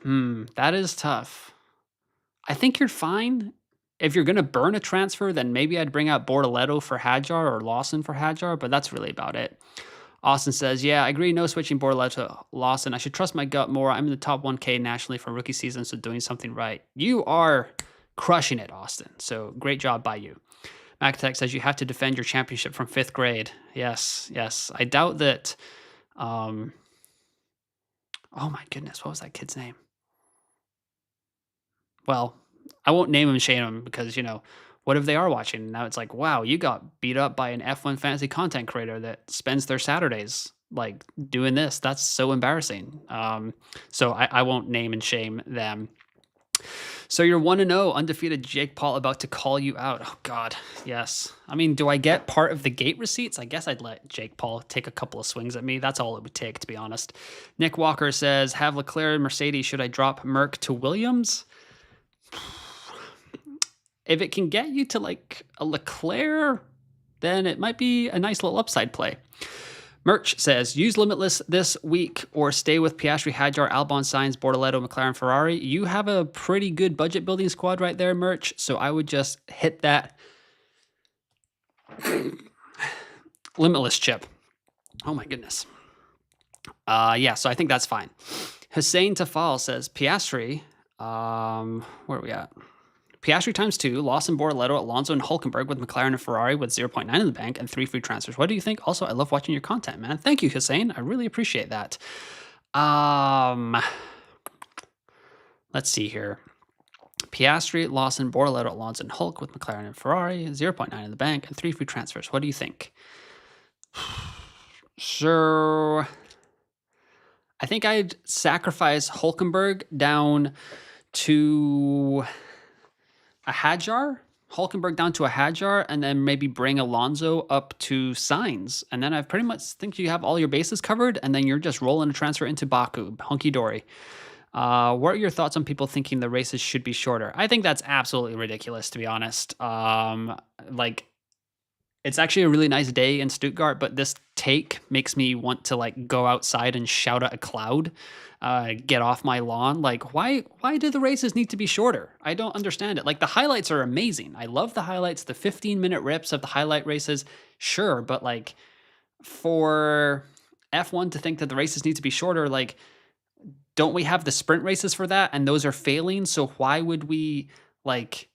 that is tough. I think you're fine. If you're going to burn a transfer, then maybe I'd bring out Bortoleto for Hadjar or Lawson for Hadjar, but that's really about it. Austin says, yeah, I agree. No switching Bortoleto, Lawson. I should trust my gut more. I'm in the top 1K nationally for rookie season, so doing something right. You are crushing it, Austin. So great job by you. MacTech says you have to defend your championship from 5th grade. Yes. I doubt that. Oh my goodness, what was that kid's name? Well, I won't name him, shame him, because, what if they are watching? Now it's like, wow, you got beat up by an F1 fantasy content creator that spends their Saturdays like doing this. That's so embarrassing. So I won't name and shame them. So you're 1-0, undefeated Jake Paul about to call you out. Oh, God, yes. I mean, do I get part of the gate receipts? I guess I'd let Jake Paul take a couple of swings at me. That's all it would take, to be honest. Nick Walker says, have Leclerc and Mercedes. Should I drop Merc to Williams? If it can get you to like a Leclerc, then it might be a nice little upside play. Merch says, use Limitless this week or stay with Piastri, Hadjar, Albon, Sainz, Bortoleto, McLaren, Ferrari. You have a pretty good budget building squad right there, Merch. So I would just hit that Limitless chip. Oh my goodness. Yeah, so I think that's fine. Hussein Tafal says, Piastri, where are we at? Piastri times 2, Lawson, Bortoleto, Alonso, and Hulkenberg with McLaren and Ferrari with 0.9 in the bank and 3 free transfers. What do you think? Also, I love watching your content, man. Thank you, Hussein. I really appreciate that. Let's see here. Piastri, Lawson, Bortoleto, Alonso, and Hulk with McLaren and Ferrari, 0.9 in the bank and 3 free transfers. What do you think? So, I think I'd sacrifice Hulkenberg down to a Hadjar, Hulkenberg down to a Hadjar, and then maybe bring Alonso up to Sainz. And then I pretty much think you have all your bases covered, and then you're just rolling a transfer into Baku. Hunky-dory. What are your thoughts on people thinking the races should be shorter? I think that's absolutely ridiculous, to be honest. It's actually a really nice day in Stuttgart, but this take makes me want to like go outside and shout at a cloud, get off my lawn. Like, why do the races need to be shorter? I don't understand it. Like, the highlights are amazing. I love the highlights, the 15-minute rips of the highlight races. Sure, but like for F1 to think that the races need to be shorter, like, don't we have the sprint races for that? And those are failing. So why would we like,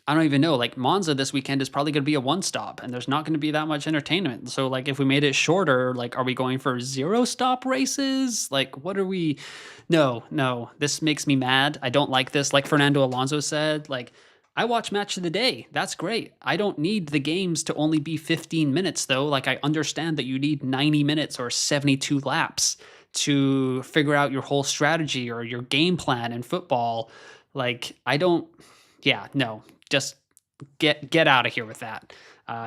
I don't even know, like Monza this weekend is probably going to be a one-stop and there's not going to be that much entertainment. So like if we made it shorter, like are we going for 0-stop races? Like what are we? No, this makes me mad. I don't like this. Like Fernando Alonso said, like I watch Match of the Day. That's great. I don't need the games to only be 15 minutes though. Like I understand that you need 90 minutes or 72 laps to figure out your whole strategy or your game plan in football. Like just get out of here with that.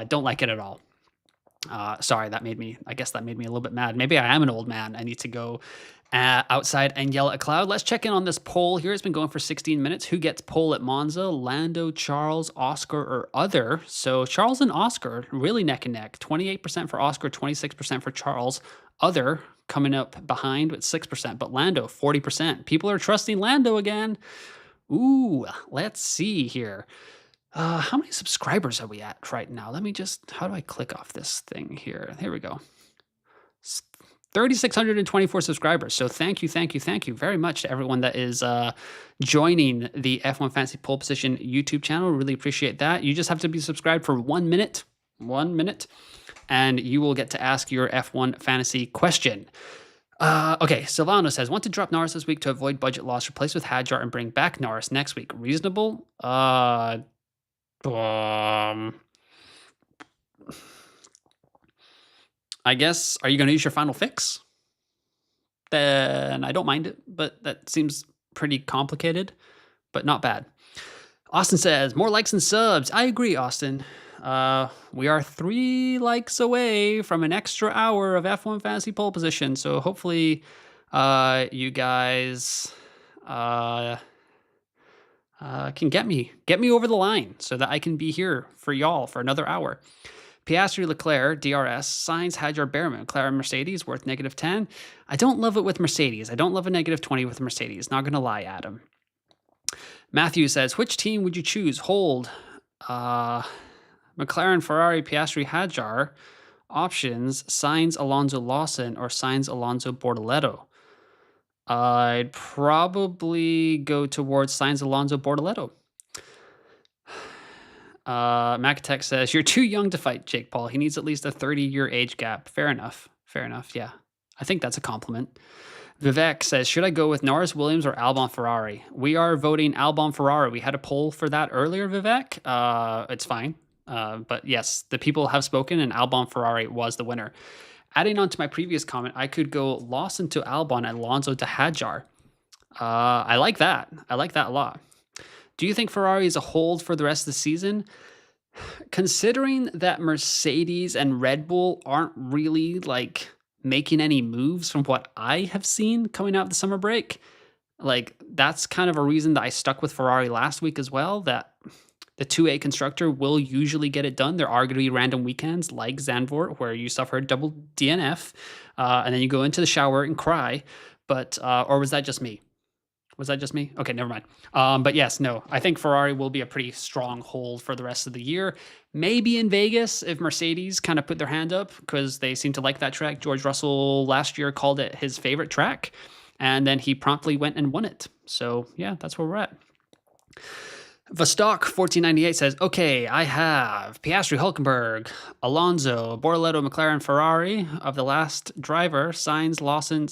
Don't like it at all. Sorry, I guess that made me a little bit mad. Maybe I am an old man. I need to go outside and yell at a cloud. Let's check in on this poll here. It's been going for 16 minutes. Who gets pole at Monza? Lando, Charles, Oscar, or other? So Charles and Oscar really neck and neck. 28% for Oscar, 26% for Charles. Other coming up behind with 6%, but Lando, 40%. People are trusting Lando again. Ooh, let's see here. How many subscribers are we at right now? How do I click off this thing here? Here we go. 3,624 subscribers. So thank you very much to everyone that is joining the F1 Fantasy Pole Position YouTube channel. Really appreciate that. You just have to be subscribed for 1 minute, and you will get to ask your F1 Fantasy question. Okay, Silvano says, want to drop Norris this week to avoid budget loss, replace with Hadjar, and bring back Norris next week. Reasonable? I guess, are you going to use your final fix? Then I don't mind it, but that seems pretty complicated, but not bad. Austin says, more likes and subs. I agree, Austin. We are 3 likes away from an extra hour of F1 Fantasy Pole Position, so hopefully you guys can get me over the line so that I can be here for y'all for another hour. Piastri, Leclerc, DRS, Sainz, Hadjar, Behrman, McLaren, Mercedes, worth -10. I don't love it with Mercedes. I don't love a -20 with Mercedes. Not going to lie, Adam. Matthew says, which team would you choose? Hold. McLaren, Ferrari, Piastri, Hadjar. Options, Sainz, Alonso, Lawson, or Sainz, Alonso, Bortoleto. I'd probably go towards Sainz, Alonso, Bortoleto. Macatech says, you're too young to fight Jake Paul. He needs at least a 30-year age gap. Fair enough. Yeah. I think that's a compliment. Vivek says, should I go with Norris Williams or Albon Ferrari? We are voting Albon Ferrari. We had a poll for that earlier, Vivek. It's fine. But yes, the people have spoken and Albon Ferrari was the winner. Adding on to my previous comment, I could go Lawson to Albon and Alonso to Hadjar. I like that. I like that a lot. Do you think Ferrari is a hold for the rest of the season? Considering that Mercedes and Red Bull aren't really like making any moves from what I have seen coming out of the summer break, like that's kind of a reason that I stuck with Ferrari last week as well, that the 2A constructor will usually get it done. There are going to be random weekends like Zandvoort where you suffer a double DNF and then you go into the shower and cry. But, or was that just me? Okay, never mind. But yes, no, I think Ferrari will be a pretty strong hold for the rest of the year. Maybe in Vegas if Mercedes kind of put their hand up because they seem to like that track. George Russell last year called it his favorite track, and then he promptly went and won it. So yeah, that's where we're at. Vostok 1498 says, okay, I have Piastri, Hülkenberg, Alonso, Bortoleto, McLaren, Ferrari. Of the last driver, Sainz, Lawson,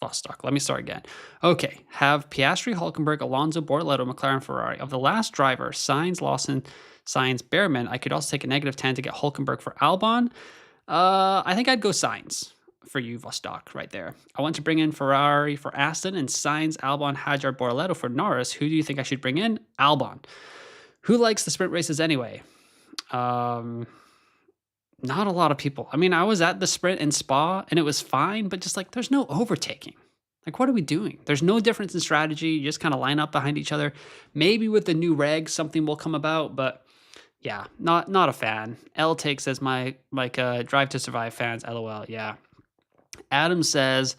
Vostok. Let me start again. Okay, have Piastri, Hülkenberg, Alonso, Bortoleto, McLaren, Ferrari. Of the last driver, Sainz, Lawson, Sainz, Behrman. I could also take a -10 to get Hülkenberg for Albon. I think I'd go Sainz for you, Vostok, right there. I want to bring in Ferrari for Aston and Sainz, Albon, Hadjar, Bortoleto for Norris. Who do you think I should bring in? Albon. Who likes the sprint races anyway? Not a lot of people. I mean, I was at the sprint in Spa and it was fine, but just like there's no overtaking. Like, what are we doing? There's no difference in strategy. You just kind of line up behind each other. Maybe with the new regs, something will come about, but yeah, not a fan. L takes as my Drive to Survive fans. LOL. Yeah. Adam says,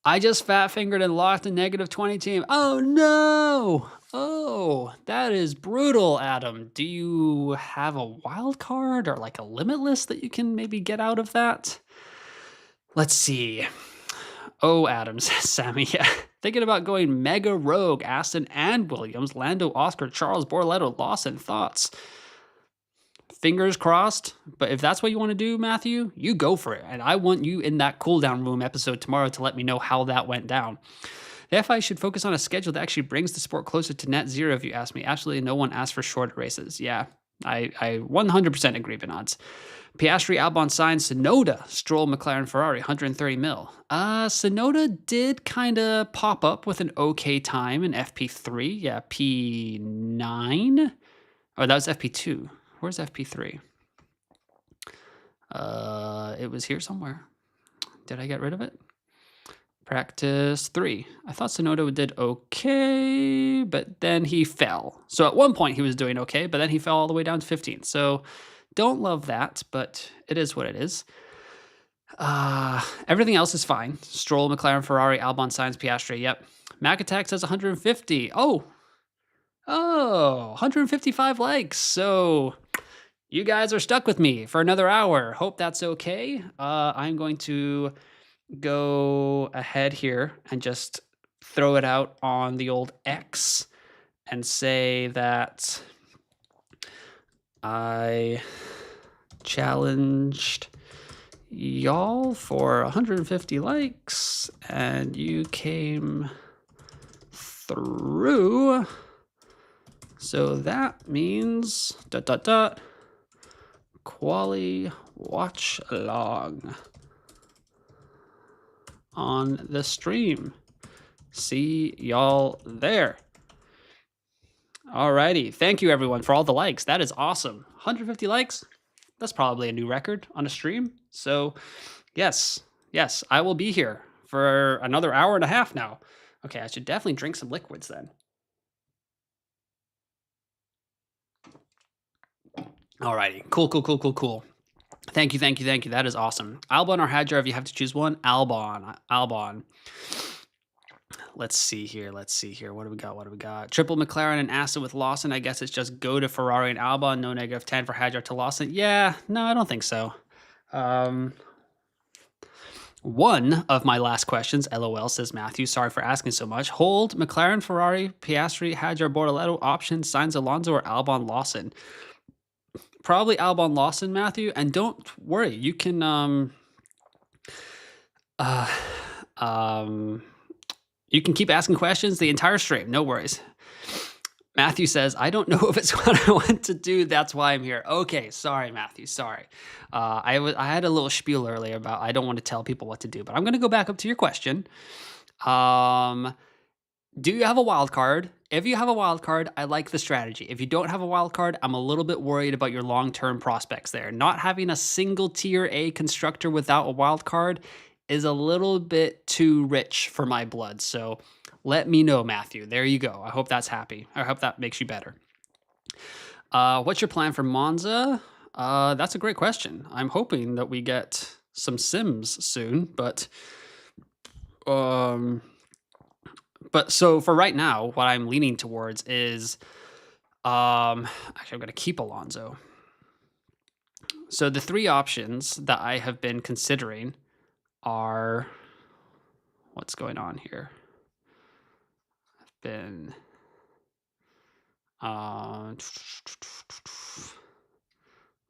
I just fat fingered and lost a -20 team. Oh no! Oh, that is brutal, Adam. Do you have a wild card or like a limitless that you can maybe get out of that? Let's see. Oh, Adam says, Sammy, yeah. Thinking about going Mega Rogue, Aston and Williams, Lando, Oscar, Charles, Bortoleto, Lawson. Thoughts? Fingers crossed, but if that's what you want to do, Matthew, you go for it. And I want you in that cooldown room episode tomorrow to let me know how that went down. The FI should focus on a schedule that actually brings the sport closer to net zero, if you ask me. Absolutely no one asked for shorter races. Yeah, I 100% agree, Bernards. Piastri, Albon, Sainz, Tsunoda, Stroll, McLaren, Ferrari, 130 mil. Tsunoda did kind of pop up with an okay time in FP3. Yeah, P9. Oh, that was FP2. Where's FP3? It was here somewhere. Did I get rid of it? Practice 3. I thought Sonoda did okay, but then he fell. So at one point he was doing okay, but then he fell all the way down to 15th. So don't love that, but it is what it is. Everything else is fine. Stroll, McLaren, Ferrari, Albon, Sainz, Piastri. Yep. Mac Attack says 150. Oh, 155 likes. So you guys are stuck with me for another hour. Hope that's okay. I'm going to go ahead here and just throw it out on the old X and say that I challenged y'all for 150 likes and you came through. So that means ... quali watch along on the stream. See y'all there. Alrighty. Thank you everyone for all the likes. That is awesome. 150 likes. That's probably a new record on a stream. So yes, I will be here for another hour and a half now. Okay, I should definitely drink some liquids then. Alrighty. Cool. Thank you. That is awesome. Albon or Hadjar, if you have to choose one. Albon. Let's see here. What do we got? Triple McLaren and Aston with Lawson. I guess it's just go to Ferrari and Albon. No -10 for Hadjar to Lawson. Yeah, no, I don't think so. One of my last questions, LOL, says Matthew. Sorry for asking so much. Hold McLaren, Ferrari, Piastri, Hadjar, Bortoleto, option, Sainz, Alonso, or Albon, Lawson. Probably Albon, Lawson, Matthew. And don't worry, you can you can keep asking questions the entire stream. No worries. Matthew says, I don't know if it's what I want to do. That's why I'm here. Okay. Sorry, Matthew. Sorry. I had a little spiel earlier about I don't want to tell people what to do, but I'm going to go back up to your question. Do you have a wild card? If you have a wild card, I like the strategy. If you don't have a wild card, I'm a little bit worried about your long-term prospects there. Not having a single tier A constructor without a wild card is a little bit too rich for my blood. So let me know, Matthew. There you go. I hope that's happy. I hope that makes you better. What's your plan for Monza? That's a great question. I'm hoping that we get some sims soon, but so for right now, what I'm leaning towards is, actually, I'm going to keep Alonso. So the 3 options that I have been considering are, what's going on here? I've been,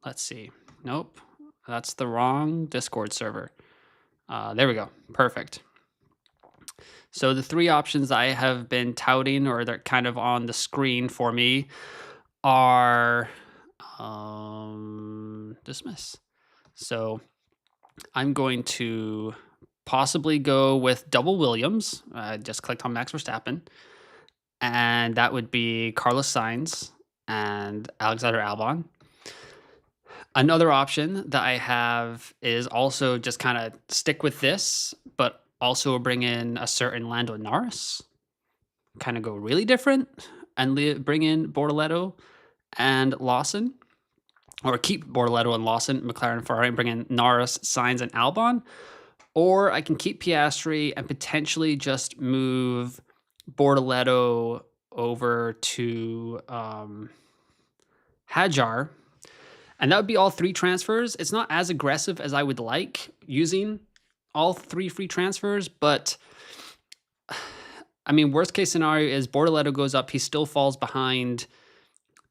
let's see. Nope, that's the wrong Discord server. There we go. Perfect. So the 3 options I have been touting, or they're kind of on the screen for me, are dismiss. So I'm going to possibly go with double Williams. I just clicked on Max Verstappen. And that would be Carlos Sainz and Alexander Albon. Another option that I have is also just kind of stick with this, but also bring in a certain Lando Norris. Kind of go really different and bring in Bortoleto and Lawson. Or keep Bortoleto and Lawson, McLaren, Ferrari, and bring in Norris, Sainz, and Albon. Or I can keep Piastri and potentially just move Bortoleto over to Hadjar. And that would be all 3 transfers. It's not as aggressive as I would like using all 3 free transfers, but I mean, worst case scenario is Bortoleto goes up. He still falls behind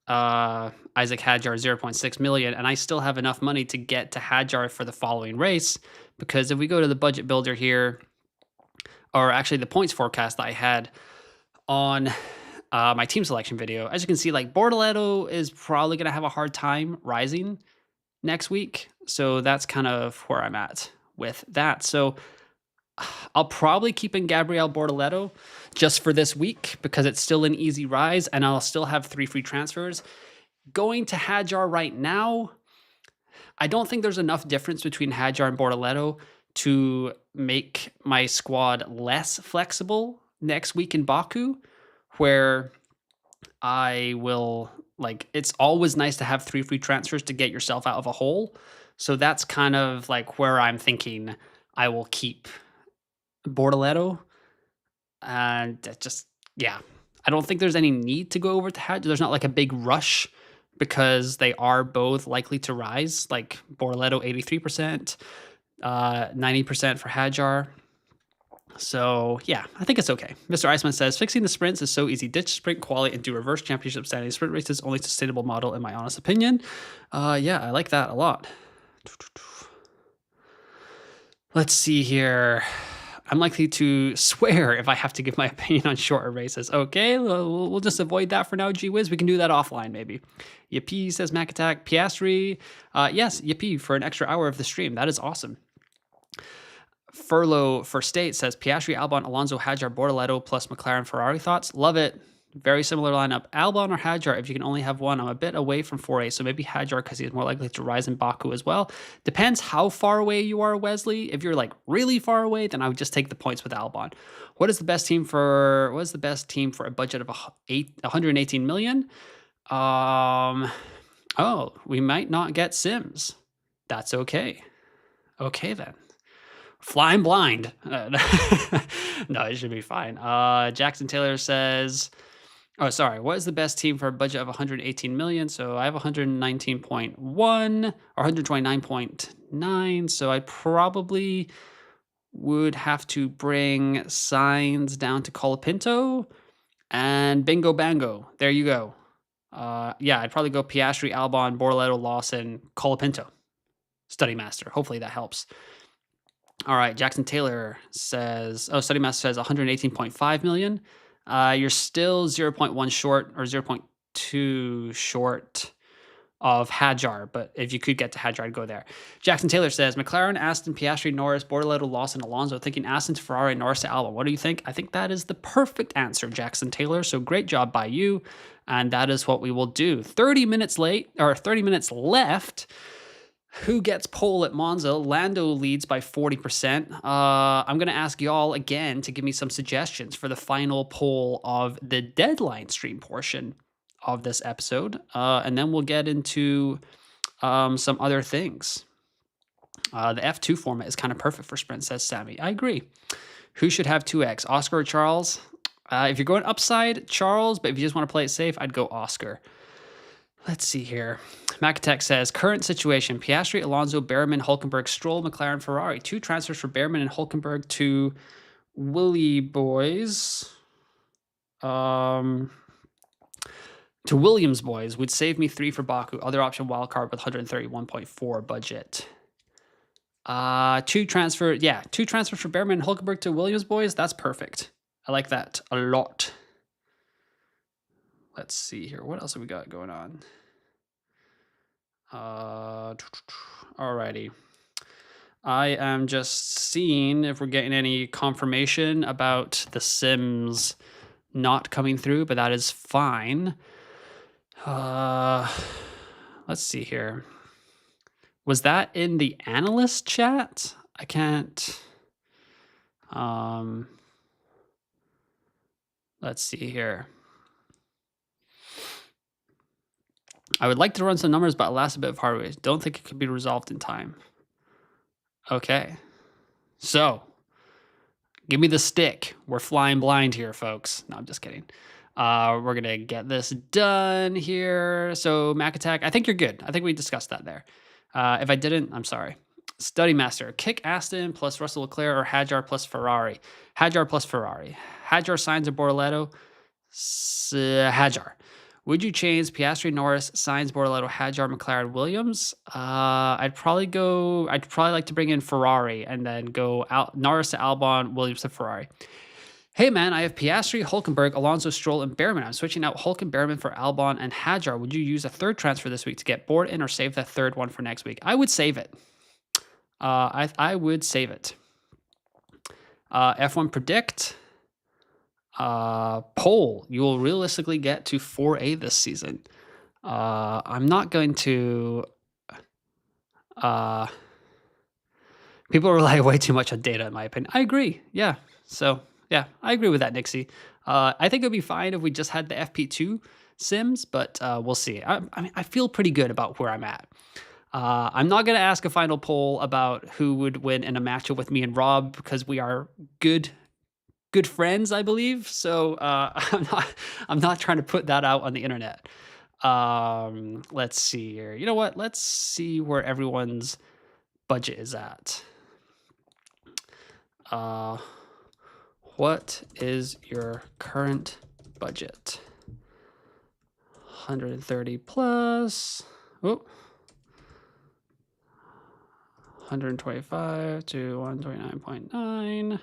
Isaac Hadjar 0.6 million, and I still have enough money to get to Hadjar for the following race, because if we go to the budget builder here, or actually the points forecast that I had on my team selection video, as you can see, like Bortoleto is probably going to have a hard time rising next week. So that's kind of where I'm at with that. So I'll probably keep in Gabriel Bortoleto just for this week because it's still an easy rise and I'll still have 3 free transfers. Going to Hadjar right now, I don't think there's enough difference between Hadjar and Bortoleto to make my squad less flexible next week in Baku, where I will like it's always nice to have 3 free transfers to get yourself out of a hole. So that's kind of like where I'm thinking I will keep Bortoleto. And that just yeah. I don't think there's any need to go over to Hadjar. There's not like a big rush because they are both likely to rise, like Bortoleto 83%, 90% for Hadjar. So yeah, I think it's okay. Mr. Iceman says, fixing the sprints is so easy. Ditch sprint quality and do reverse championship standing. Sprint race is only sustainable model in my honest opinion. Yeah, I like that a lot. Let's see here. I'm likely to swear if I have to give my opinion on shorter races. Okay, we'll just avoid that for now, gee whiz. We can do that offline, maybe. Yippee, says Mac Attack. Piastri. Yes, yippee, for an extra hour of the stream. That is awesome. Furlough for State says Piastri, Albon, Alonso, Hadjar, Bortoleto plus McLaren, Ferrari. Thoughts? Love it. Very similar lineup. Albon or Hadjar, if you can only have one. I'm a bit away from 4A, so maybe Hadjar because he's more likely to rise in Baku as well. Depends how far away you are, Wesley. If you're like really far away, then I would just take the points with Albon. What is the best team for a budget of 118 million? Oh, we might not get Sims. That's okay. Okay then. Flying blind. No, it should be fine. Jackson Taylor says, oh, sorry. What is the best team for a budget of 118 million? So I have 119.1 or 129.9. So I probably would have to bring Sainz down to Colapinto and bingo bango. There you go. Yeah, I'd probably go Piastri, Albon, Bortoleto, Lawson, Colapinto. Study Master. Hopefully that helps. All right, Jackson Taylor says, oh, Study Master says 118.5 million. You're still 0.1 short or 0.2 short of Hadjar, but if you could get to Hadjar, I'd go there. Jackson Taylor says, McLaren, Aston, Piastri, Norris, Bortoleto, Lawson, Alonso, thinking Aston to Ferrari, Norris to Albon. What do you think? I think that is the perfect answer, Jackson Taylor. So great job by you. And that is what we will do. 30 minutes left. Who gets pole at Monza? Lando leads by 40%. I'm going to ask y'all again to give me some suggestions for the final poll of the deadline stream portion of this episode. And then we'll get into some other things. The F2 format is kind of perfect for sprint, says Sammy. I agree. Who should have 2X, Oscar or Charles? If you're going upside, Charles, but if you just want to play it safe, I'd go Oscar. Let's see here. Macatech says, current situation, Piastri, Alonso, Behrman, Hulkenberg, Stroll, McLaren, Ferrari. 2 transfers for Behrman and Hulkenberg to Willie Boys. To Williams Boys would save me 3 for Baku. Other option, wildcard with 131.4 budget. 2 transfers for Behrman and Hulkenberg to Williams Boys. That's perfect. I like that a lot. Let's see here. What else have we got going on? Alrighty. I am just seeing if we're getting any confirmation about the Sims not coming through, but that is fine. Let's see here. Was that in the analyst chat? I can't. Let's see here. I would like to run some numbers, but alas, a bit of hardware. Don't think it could be resolved in time. Okay. So, give me the stick. We're flying blind here, folks. No, I'm just kidding. We're going to get this done here. So, Mac Attack, I think you're good. I think we discussed that there. If I didn't, I'm sorry. Study Master, kick Aston plus Russell Leclerc or Hadjar plus Ferrari. Hadjar plus Ferrari. Hadjar, Sainz or Bortoleto. Hadjar. Would you change Piastri, Norris, Sainz, Bortoleto, Hadjar, McLaren, Williams? I'd probably like to bring in Ferrari and then go Norris to Albon, Williams to Ferrari. Hey man, I have Piastri, Hulkenberg, Alonso, Stroll, and Behrman. I'm switching out Hulk and Behrman for Albon and Hadjar. Would you use a third transfer this week to get bored in or save that third one for next week? I would save it. I would save it. F1 predict. Pole, you will realistically get to 4A this season. I'm not going to Uh, People rely way too much on data, in my opinion. I agree. Yeah. So yeah, I agree with that, Nixie. I think it'd be fine if we just had the FP2 sims, but we'll see. I mean, I feel pretty good about where I'm at. I'm not going to ask a final poll about who would win in a matchup with me and Rob because we are good friends, I believe. So I'm not trying to put that out on the internet. Let's see here. You know what? Let's see where everyone's budget is at. What is your current budget? 130 plus. Oh. 125 to 129.9.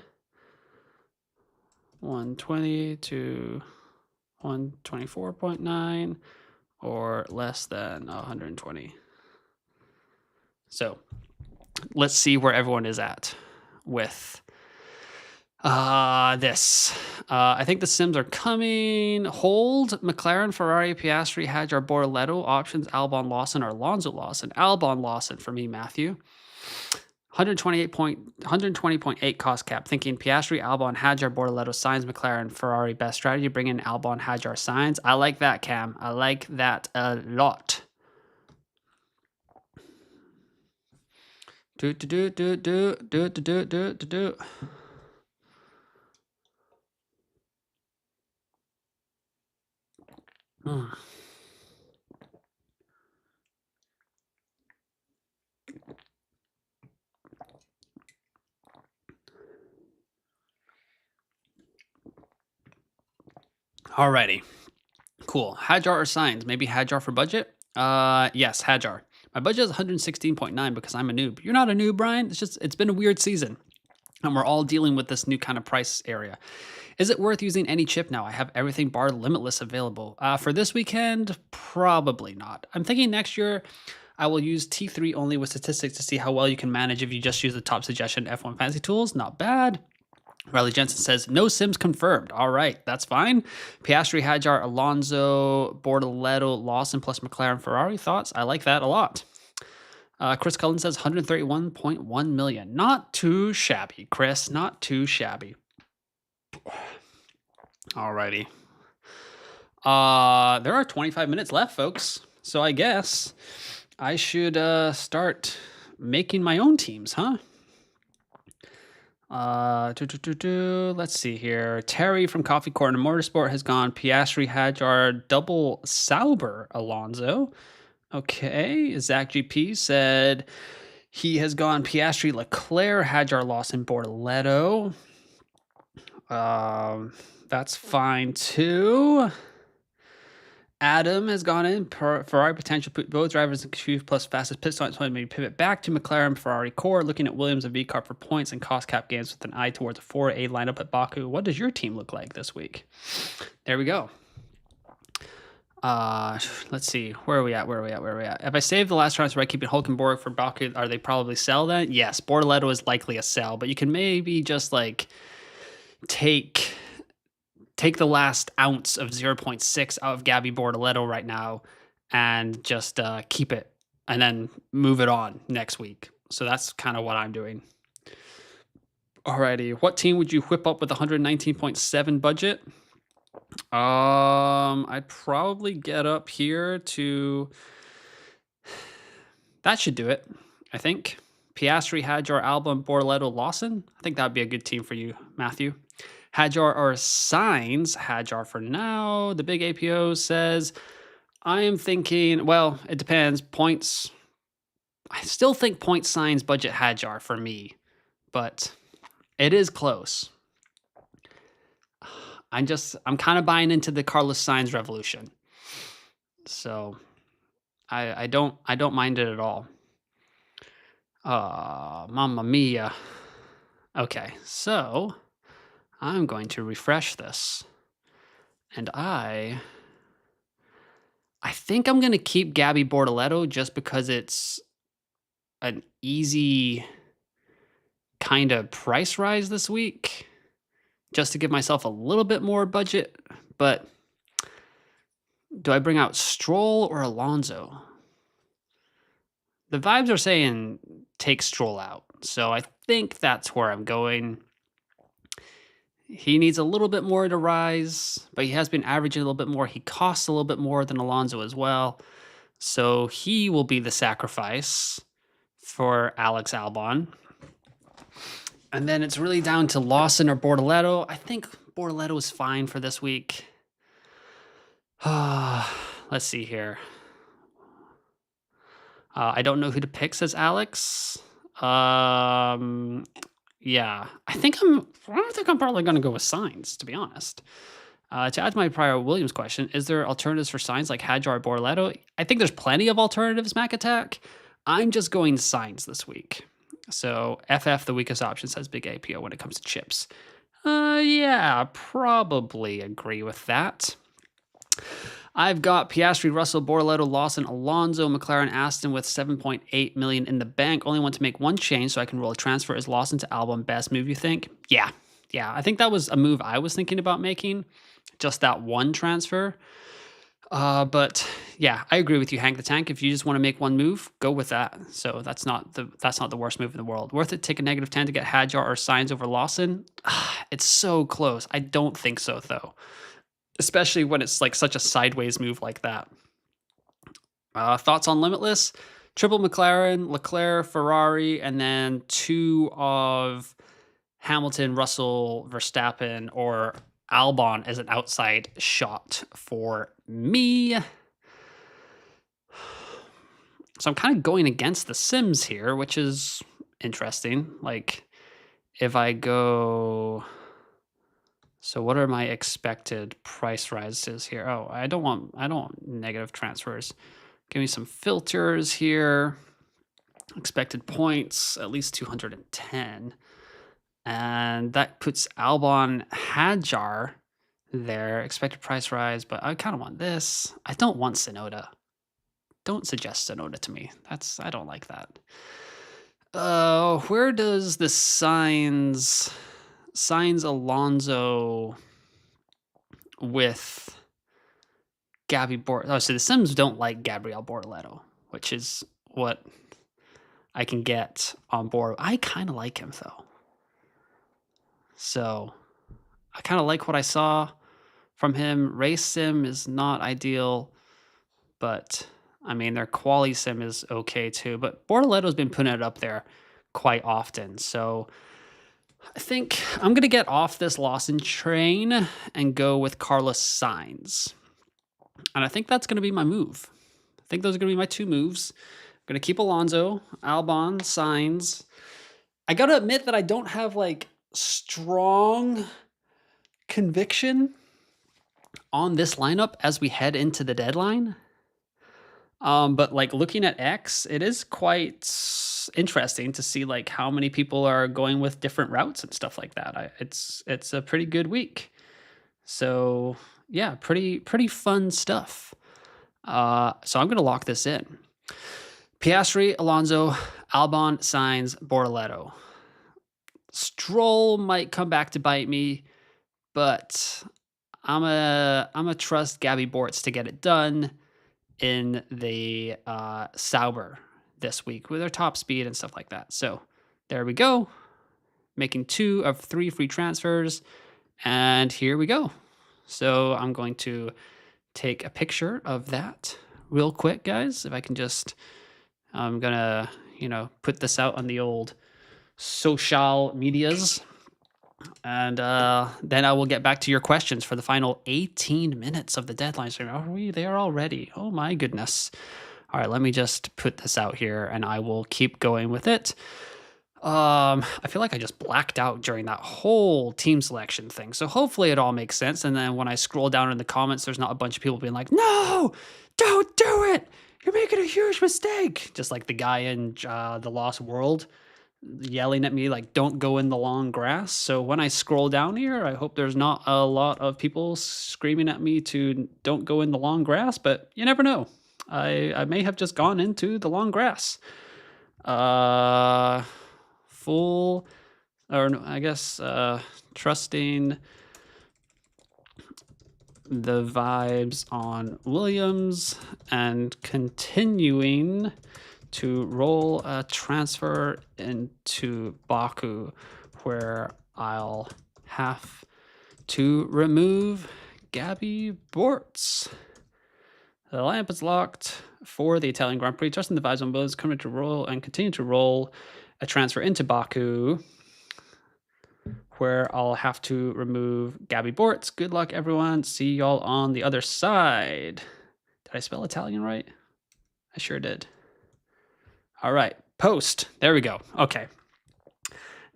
120 to 124.9, or less than 120. So let's see where everyone is at with this. I think the sims are coming. Hold McLaren, Ferrari, Piastri, Hadjar, Bortoleto. Options Albon, Lawson, or Alonso Lawson. Albon Lawson for me, Matthew. 120.8 cost cap. Thinking Piastri, Albon, Hadjar, Bortoleto, Sainz, McLaren, Ferrari. Best strategy. Bring in Albon, Hadjar, Sainz. I like that, Cam. I like that a lot. Do. Alrighty. Cool. Hadjar or Sainz? Maybe Hadjar for budget? Yes, Hadjar. My budget is 116.9 because I'm a noob. You're not a noob, Brian. It's been a weird season. And we're all dealing with this new kind of price area. Is it worth using any chip now? I have everything bar limitless available. For this weekend, probably not. I'm thinking next year I will use T3 only with statistics to see how well you can manage if you just use the top suggestion F1 fantasy tools. Not bad. Riley Jensen says, no sims confirmed. All right, that's fine. Piastri, Hadjar, Alonso, Bortoleto, Lawson plus McLaren, Ferrari. Thoughts? I like that a lot. Chris Cullen says 131.1 million. Not too shabby, Chris. Not too shabby. Alrighty. There are 25 minutes left, folks. So I guess I should start making my own teams, huh? Let's see here. Terry from Coffee Corner Motorsport has gone Piastri, Hadjar, double Sauber, Alonso. Okay. Zach GP said he has gone Piastri, Leclerc, Hadjar, Lawson, Bortoleto. That's fine too. Adam has gone in. Ferrari potential put both drivers in Q plus fastest pit stop. Maybe pivot back to McLaren, Ferrari core. Looking at Williams and V-Car for points and cost cap gains with an eye towards a 4A lineup at Baku. What does your team look like this week? There we go. Let's see. Where are we at? If I save the last transfer by keeping Hulkenborg for Baku, are they probably sell then? Yes, Bortoleto is likely a sell, but you can maybe just like take the last ounce of 0.6 out of Gabby Bortoleto right now and just keep it and then move it on next week. So that's kind of what I'm doing. Alrighty. What team would you whip up with 119.7 budget? I'd probably get up here to... That should do it, I think. Piastri, Hadjar, Albon, Bortoleto, Lawson. I think that would be a good team for you, Matthew. Hadjar or Sainz. Hadjar for now. The big APO says, I am thinking, well, it depends. Points. I still think point Sainz budget Hadjar for me, but it is close. I'm kind of buying into the Carlos Sainz revolution. So I don't mind it at all. Mamma mia. Okay, so I'm going to refresh this. And I think I'm going to keep Gabby Bortoleto just because it's an easy kind of price rise this week, just to give myself a little bit more budget. But do I bring out Stroll or Alonso? The vibes are saying take Stroll out. So I think that's where I'm going. He needs a little bit more to rise, but he has been averaging a little bit more. He costs a little bit more than Alonso as well. So he will be the sacrifice for Alex Albon. And then it's really down to Lawson or Bortoleto. I think Bortoleto is fine for this week. Let's see here. I don't know who to pick, says Alex. Yeah, I don't think I'm probably going to go with Sainz, to be honest. To add to my prior Williams question, is there alternatives for Sainz like Hadjar or Bortoleto? I think there's plenty of alternatives, Mac Attack. I'm just going Sainz this week. So FF, the weakest option, says Big APO when it comes to chips. Yeah, probably agree with that. I've got Piastri, Russell, Bortoleto, Lawson, Alonso, McLaren, Aston with 7.8 million in the bank. Only want to make one change so I can roll a transfer. Is Lawson to Albon best move, you think? Yeah. I think that was a move I was thinking about making. Just that one transfer. But yeah, I agree with you, Hank the Tank. If you just want to make one move, go with that. So that's not the worst move in the world. Worth it to take a negative 10 to get Hadjar or Sainz over Lawson? It's so close. I don't think so, though. Especially when it's like such a sideways move like that. Thoughts on Limitless? Triple McLaren, Leclerc, Ferrari, and then 2 of Hamilton, Russell, Verstappen, or Albon as an outside shot for me. So I'm kind of going against the Sims here, which is interesting. Like, if I go... So what are my expected price rises here? Oh, I don't want negative transfers. Give me some filters here. Expected points, at least 210. And that puts Albon Hadjar there. Expected price rise, but I kind of want this. I don't want Sonoda. Don't suggest Sonoda to me. I don't like that. Where does the Sainz Alonso with Gabby Bortoleto? Oh, so the Sims don't like Gabriel Bortoleto, which is what I can get on board. I kind of like him, though. So I kind of like what I saw from him. Race sim is not ideal, but I mean, their quali sim is okay too. But Bortoleto's been putting it up there quite often. So I think I'm going to get off this Lawson train and go with Carlos Sainz. And I think that's going to be my move. I think those are going to be my 2 moves. I'm going to keep Alonso, Albon, Sainz. I got to admit that I don't have like strong conviction on this lineup as we head into the deadline. But like looking at X, it is quite interesting to see like how many people are going with different routes and stuff like that. It's a pretty good week. So yeah, pretty fun stuff. So I'm going to lock this in. Piastri, Alonso, Albon, Sainz, Bortoleto. Stroll might come back to bite me, but I'm a trust Gabby Bortz to get it done in the Sauber this week with their top speed and stuff like that. So there we go. Making 2 of 3 free transfers. And here we go. So I'm going to take a picture of that real quick, guys. If I can just, I'm going to, put this out on the old social medias. And then I will get back to your questions for the final 18 minutes of the deadline. So are we there already? Oh my goodness. All right, let me just put this out here and I will keep going with it. I feel like I just blacked out during that whole team selection thing. So hopefully it all makes sense. And then when I scroll down in the comments, there's not a bunch of people being like, no, don't do it. You're making a huge mistake. Just like the guy in The Lost World yelling at me like, don't go in the long grass. So when I scroll down here, I hope there's not a lot of people screaming at me to don't go in the long grass, but you never know. I may have just gone into the long grass. Trusting the vibes on Williams and continuing to roll a transfer into Baku where I'll have to remove Gabby Bortz. The lineup is locked for the Italian Grand Prix. Justin the vibes on both coming to roll and continue to roll a transfer into Baku where I'll have to remove Gabby Bortz. Good luck, everyone. See y'all on the other side. Did I spell Italian right? I sure did. All right, post. There we go. Okay.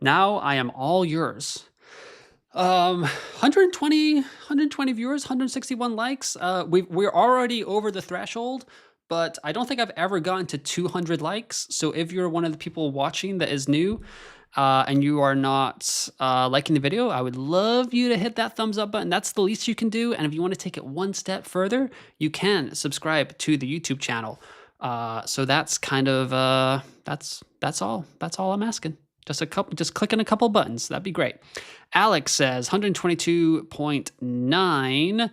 Now I am all yours. 120 viewers, 161 likes. We're already over the threshold, but I don't think I've ever gotten to 200 likes. So if you're one of the people watching that is new, and you are not liking the video, I would love you to hit that thumbs up button. That's the least you can do. And if you want to take it one step further, you can subscribe to the YouTube channel. So that's kind of that's all I'm asking. Just clicking a couple buttons. That'd be great. Alex says 122.9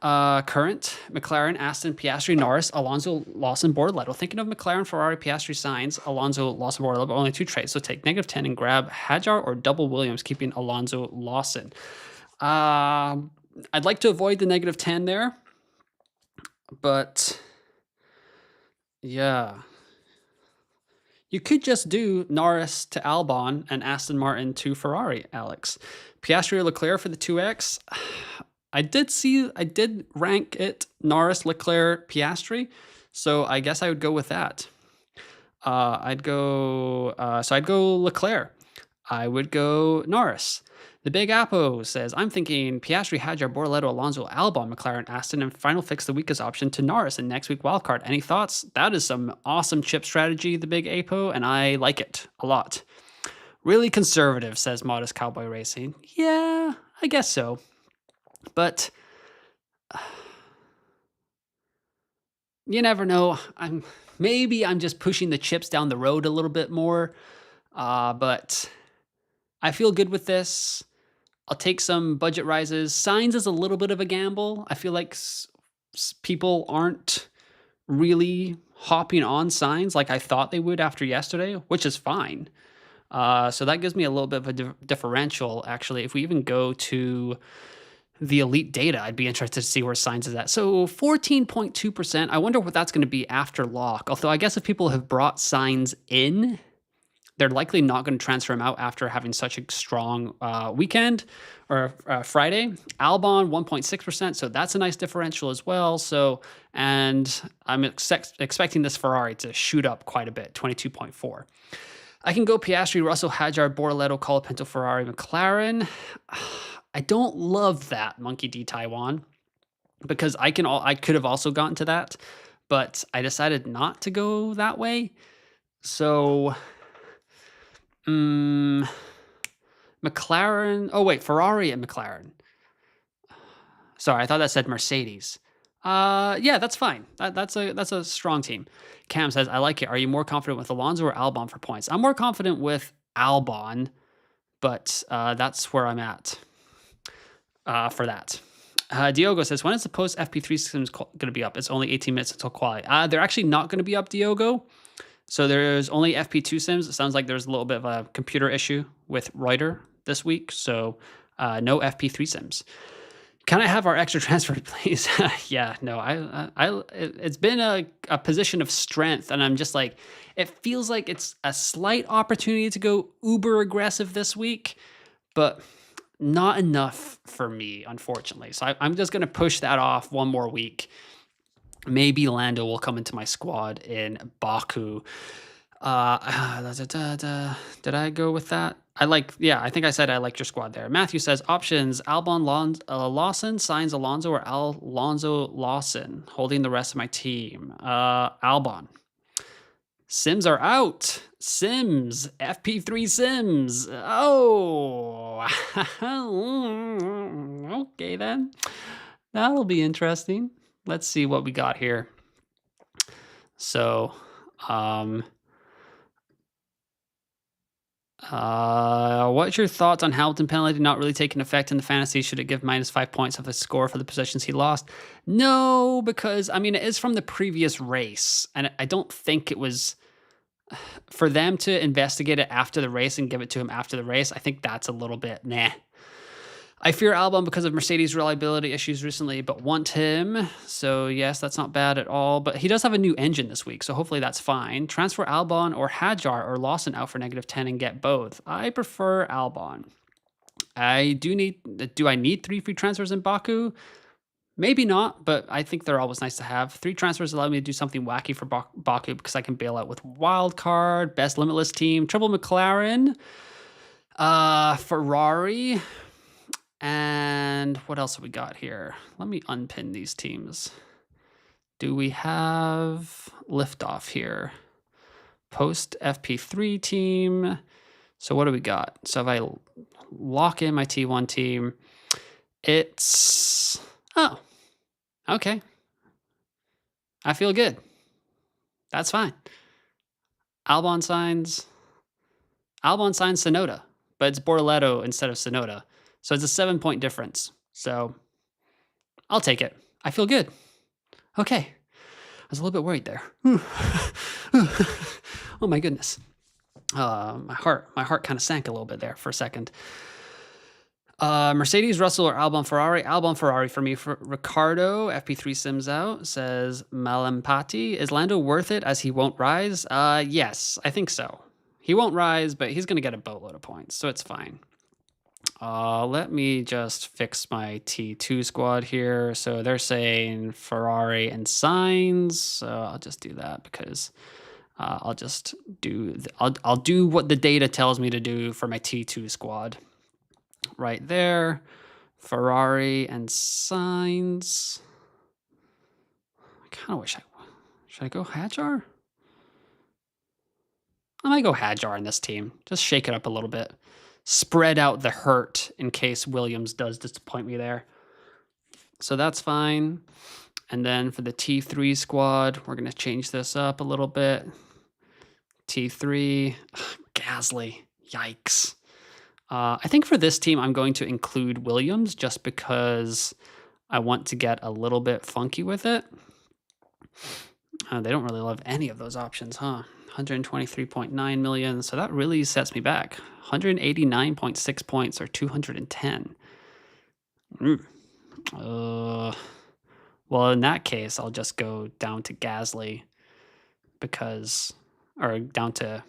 current McLaren, Aston, Piastri, Norris, Alonso, Lawson, Bortoleto. Thinking of McLaren, Ferrari, Piastri, Sainz, Alonso, Lawson, Bortoleto, but only 2 trades. So take -10 and grab Hadjar or double Williams, keeping Alonso, Lawson. I'd like to avoid the -10 there, but yeah. You could just do Norris to Albon and Aston Martin to Ferrari, Alex. Piastri or Leclerc for the 2X. I did rank it Norris, Leclerc, Piastri, so I guess I would go with that. I'd go Leclerc. I would go Norris. The Big Apo says, I'm thinking Piastri, Hadjar, Bortoleto, Alonso, Albon, McLaren, Aston, and final fix the weakest option to Norris in next week wildcard. Any thoughts? That is some awesome chip strategy, the Big Apo, and I like it a lot. Really conservative, says Modest Cowboy Racing. Yeah, I guess so. But you never know. Maybe I'm just pushing the chips down the road a little bit more. But I feel good with this. I'll take some budget rises. Signs is a little bit of a gamble. I feel like people aren't really hopping on signs like I thought they would after yesterday, which is fine. So that gives me a little bit of a differential, actually. If we even go to the elite data, I'd be interested to see where signs is at. So 14.2%. I wonder what that's going to be after lock. Although I guess if people have brought signs in, they're likely not going to transfer him out after having such a strong weekend or Friday. Albon, 1.6%. So that's a nice differential as well. So, and I'm expecting this Ferrari to shoot up quite a bit, 22.4. I can go Piastri, Russell, Hadjar, Bortoleto, Colapinto, Ferrari, McLaren. I don't love that Monkey D Taiwan because I could have also gotten to that, but I decided not to go that way. So McLaren. Oh wait, Ferrari and McLaren. Sorry, I thought that said Mercedes. Yeah, that's fine. That's a strong team. Cam says, I like it. Are you more confident with Alonso or Albon for points? I'm more confident with Albon, but that's where I'm at for that. Diogo says, when is the post FP3 systems going to be up? It's only 18 minutes until quali. They're actually not going to be up, Diogo. So there's only FP2 sims. It sounds like there's a little bit of a computer issue with Reuter this week. So no FP3 sims. Can I have our extra transfer, please? Yeah, no, it's been a position of strength, and I'm just like, it feels like it's a slight opportunity to go uber aggressive this week, but not enough for me, unfortunately. So I'm just going to push that off one more week. Maybe Lando will come into my squad in Baku. Did I go with that? I think I said I liked your squad there. Matthew says, options, Albon Lawson, signs Alonso, or Alonso Lawson, holding the rest of my team. Albon. Sims are out. Sims. FP3 Sims. Oh. Okay, then. That'll be interesting. Let's see what we got here. So, What's your thoughts on Hamilton penalty not really taking effect in the fantasy? Should it give -5 points of the score for the positions he lost? No, because I mean it is from the previous race, and I don't think it was for them to investigate it after the race and give it to him after the race. I think that's a little bit nah. I fear Albon because of Mercedes reliability issues recently, but want him. So yes, that's not bad at all. But he does have a new engine this week, so hopefully that's fine. Transfer Albon or Hadjar or Lawson out for -10 and get both. I prefer Albon. Do I need 3 free transfers in Baku? Maybe not, but I think they're always nice to have. 3 transfers allow me to do something wacky for Baku because I can bail out with wild card, best limitless team, triple McLaren, Ferrari. And what else have we got here? Let me unpin these teams. Do we have liftoff here? Post FP3 team. So what do we got? So if I lock in my T1 team, it's... Oh, okay. I feel good. That's fine. Albon signs Sonoda, but it's Bortoleto instead of Sonoda. So it's a 7-point difference. So I'll take it. I feel good. Okay. I was a little bit worried there. Oh my goodness. My heart kind of sank a little bit there for a second. Mercedes, Russell, or Albon, Ferrari? Albon, Ferrari for me. For Ricardo, FP3 Sims out, says Malampati. Is Lando worth it as he won't rise? Yes, I think so. He won't rise, but he's going to get a boatload of points, so it's fine. Let me just fix my T2 squad here. So they're saying Ferrari and Sainz. So I'll just do that because I'll do what the data tells me to do for my T2 squad. Right there, Ferrari and Sainz. I kind of wish should I go Hadjar? I might go Hadjar in this team. Just shake it up a little bit. Spread out the hurt in case Williams does disappoint me there. So that's fine. And then for the T3 squad, we're going to change this up a little bit. T3, Gasly, yikes. I think for this team, I'm going to include Williams just because I want to get a little bit funky with it. They don't really love any of those options, huh? 123.9 million. So that really sets me back. 189.6 points or 210. Well, in that case, I'll just go down to Gasly or down to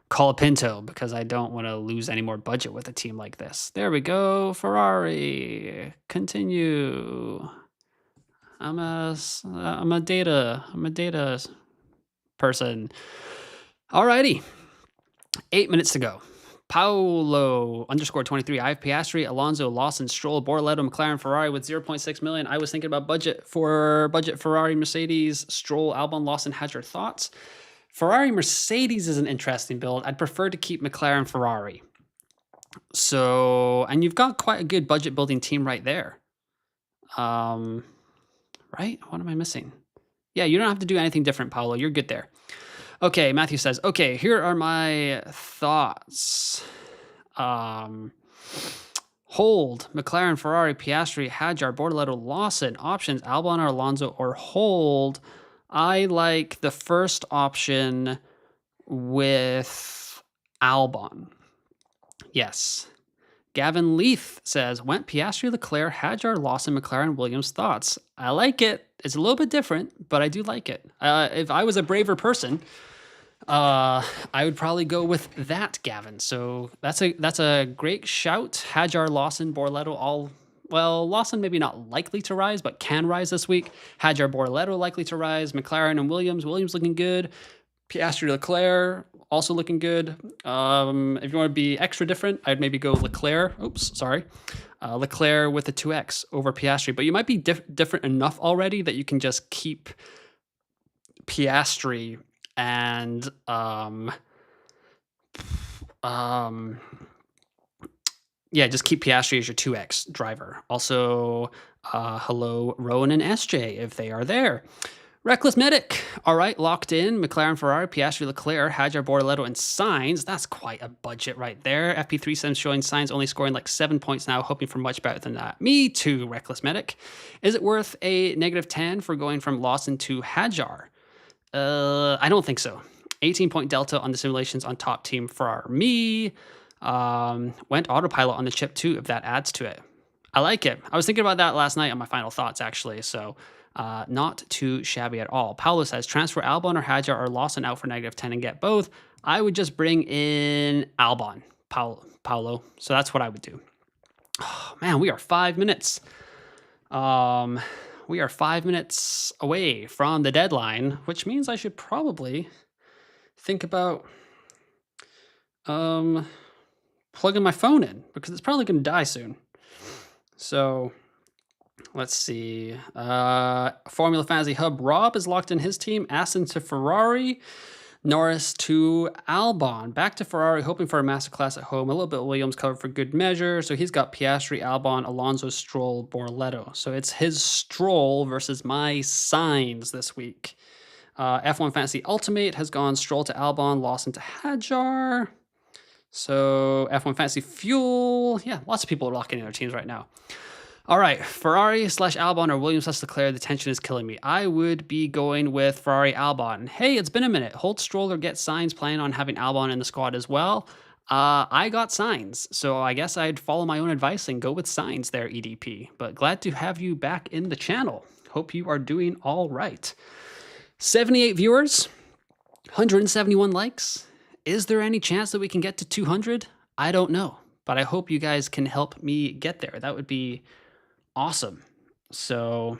Colapinto because I don't want to lose any more budget with a team like this. There we go. Ferrari. Continue. I'm a data person. Alrighty. 8 minutes to go. Paolo _23. I have Piastri, Alonso, Lawson, Stroll, Bortoleto, McLaren, Ferrari with 0.6 million. I was thinking about budget Ferrari, Mercedes, Stroll, Albon, Lawson. Had your thoughts? Ferrari, Mercedes is an interesting build. I'd prefer to keep McLaren, Ferrari. So, and you've got quite a good budget building team right there. Right? What am I missing? Yeah, you don't have to do anything different, Paolo. You're good there. Okay, Matthew says, okay, here are my thoughts. Hold, McLaren, Ferrari, Piastri, Hadjar, Bortoleto, Lawson. Options, Albon or Alonso or hold. I like the first option with Albon. Yes. Gavin Leith says, went Piastri, Leclerc, Hadjar, Lawson, McLaren, Williams. Thoughts? I like it. It's a little bit different, but I do like it. If I was a braver person, I would probably go with that, Gavin. So that's a great shout. Hadjar, Lawson, Bortoleto, Lawson maybe not likely to rise, but can rise this week. Hadjar, Bortoleto likely to rise. McLaren and Williams. Williams looking good. Piastri, Leclerc also looking good. If you want to be extra different, I'd maybe go Leclerc. Leclerc with a 2x over Piastri. But you might be different enough already that you can just keep Piastri and just keep Piastri as your 2x driver. Also, hello, Rowan and SJ, if they are there. Reckless Medic. All right, locked in. McLaren, Ferrari, Piastri, Leclerc, Hadjar, Bortoleto, and Sainz. That's quite a budget right there. FP3 Sims showing Sainz only scoring like 7 points now, hoping for much better than that. Me too, Reckless Medic. Is it worth a -10 for going from Lawson to Hadjar? I don't think so. 18-point delta on the simulations on top team Ferrari. Me went autopilot on the chip too, if that adds to it. I like it. I was thinking about that last night on my final thoughts, actually, so not too shabby at all. Paolo says, transfer Albon or Hadjar or Lawson out for -10 and get both. I would just bring in Albon, Paolo. So that's what I would do. Oh, man, we are 5 minutes. We are 5 minutes away from the deadline, which means I should probably think about plugging my phone in, because it's probably going to die soon. So let's see. Formula Fantasy Hub Rob is locked in his team. Aston to Ferrari. Norris to Albon. Back to Ferrari, hoping for a masterclass at home. A little bit of Williams covered for good measure. So he's got Piastri, Albon, Alonso, Stroll, Bortoleto. So it's his Stroll versus my Sainz this week. F1 Fantasy Ultimate has gone Stroll to Albon, Lawson to Hadjar. So F1 Fantasy Fuel. Yeah, lots of people are locking in their teams right now. All right, Ferrari / Albon or Williams / Leclerc. The tension is killing me. I would be going with Ferrari Albon. Hey, it's been a minute. Hold Stroll or get Sainz, planning on having Albon in the squad as well. I got Sainz, so I guess I'd follow my own advice and go with Sainz there, EDP. But glad to have you back in the channel. Hope you are doing all right. 78 viewers, 171 likes. Is there any chance that we can get to 200? I don't know, but I hope you guys can help me get there. That would be awesome. So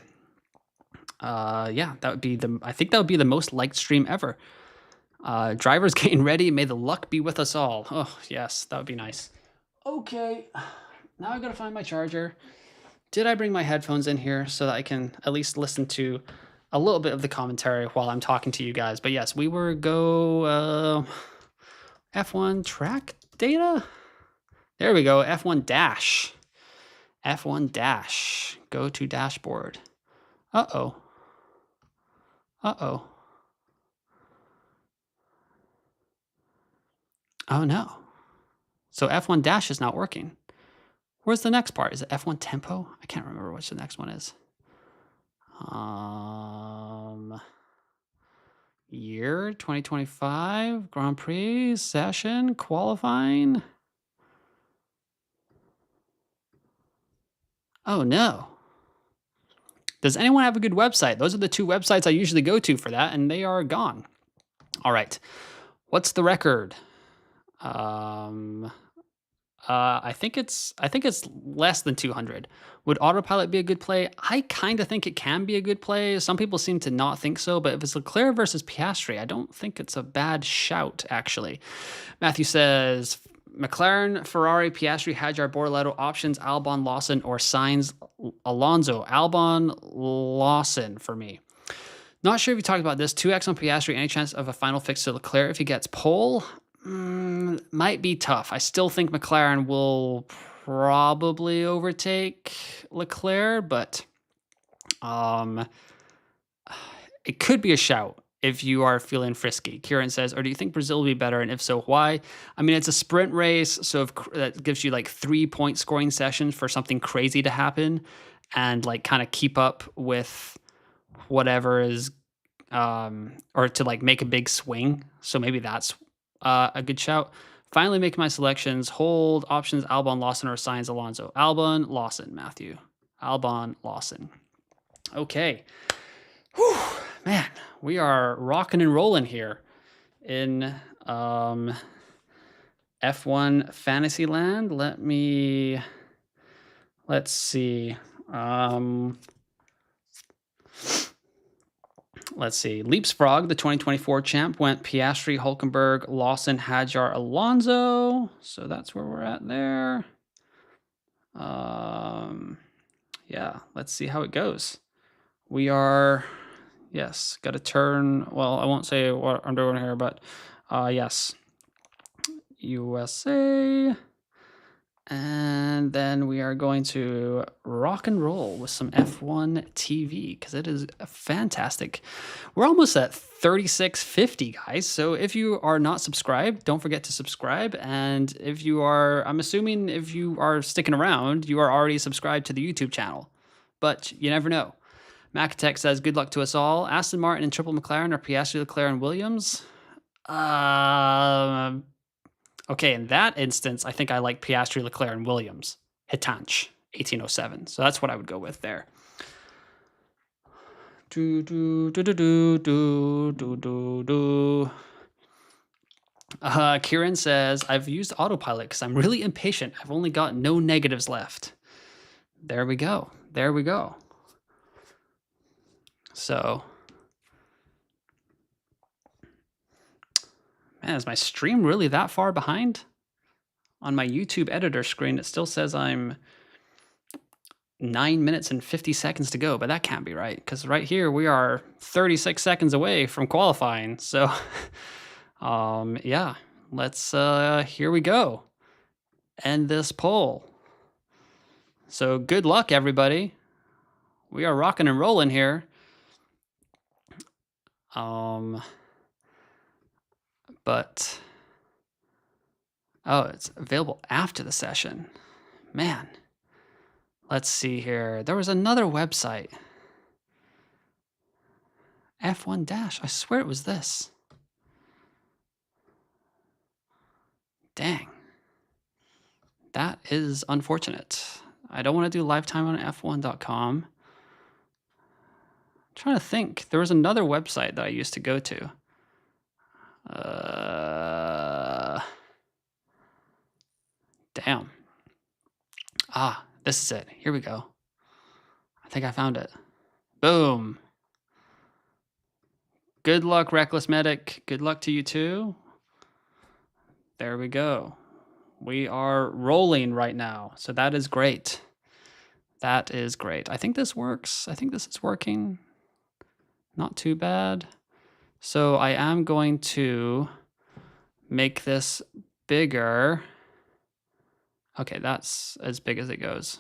yeah, that would be I think that would be the most liked stream ever. Drivers getting ready. May the luck be with us all. Oh yes, that would be nice. Okay, now I gotta find my charger. Did I bring my headphones in here so that I can at least listen to a little bit of the commentary while I'm talking to you guys? But yes, we were go F1 track data. There we go. F1 dash. F1 dash. Go to dashboard. Uh-oh. Uh-oh. Oh no. So F1 dash is not working. Where's the next part? Is it F1 tempo? I can't remember which the next one is. Year 2025 Grand Prix session qualifying. Oh no. Does anyone have a good website? Those are the two websites I usually go to for that, and they are gone. All right. What's the record? I think it's less than 200. Would autopilot be a good play? I kind of think it can be a good play. Some people seem to not think so, but if it's Leclerc versus Piastri, I don't think it's a bad shout, actually. Matthew says, McLaren, Ferrari, Piastri, Hadjar, Bortoleto, options, Albon, Lawson, or Sainz, Alonso. Albon, Lawson for me. Not sure if you talked about this. 2x on Piastri, any chance of a final fix to Leclerc if he gets pole? Might be tough. I still think McLaren will probably overtake Leclerc, but it could be a shout if you are feeling frisky. Kieran says, or do you think Brazil will be better? And if so, why? I mean, it's a sprint race, so if that gives you like 3-point scoring sessions for something crazy to happen and like kind of keep up with whatever is, or to like make a big swing. So maybe that's a good shout. Finally making my selections. Hold options, Albon, Lawson, or Sainz, Alonso. Albon, Lawson, Matthew. Albon, Lawson. Okay. Whew, man, we are rocking and rolling here in F1 Fantasyland. Let's see. Let's see. Leapsfrog, the 2024 champ, went Piastri, Hulkenberg, Lawson, Hadjar, Alonso. So that's where we're at there. Yeah, let's see how it goes. We are, yes, got to turn, well, I won't say what I'm doing here, but yes. USA And then we are going to rock and roll with some F1 TV because it is fantastic. We're almost at 3650, guys. So if you are not subscribed, don't forget to subscribe. And if you are, I'm assuming if you are sticking around, you are already subscribed to the YouTube channel. But you never know. Macatech says, good luck to us all. Aston Martin and Triple McLaren or Piastri, Leclerc, and Williams? Okay, in that instance, I think I like Piastri, Leclerc, and Williams. Hitanch, 1807. So that's what I would go with there. Kieran says, I've used autopilot because I'm really impatient. I've only got no negatives left. There we go. There we go. So, man, is my stream really that far behind? On my YouTube editor screen, it still says I'm 9 minutes and 50 seconds to go, but that can't be right because right here we are 36 seconds away from qualifying. So, yeah, let's, here we go. End this poll. So good luck, everybody. We are rocking and rolling here. But, oh, it's available after the session. Man, let's see here. There was another website. F1 Dash. I swear it was this. Dang. That is unfortunate. I don't want to do lifetime on f1.com. I'm trying to think. There was another website that I used to go to. Damn. Ah, this is it. Here we go. I think I found it. Boom. Good luck, Reckless Medic. Good luck to you too. There we go. We are rolling right now. So that is great. That is great. I think this works. I think this is working. Not too bad. So I am going to make this bigger. Okay, that's as big as it goes.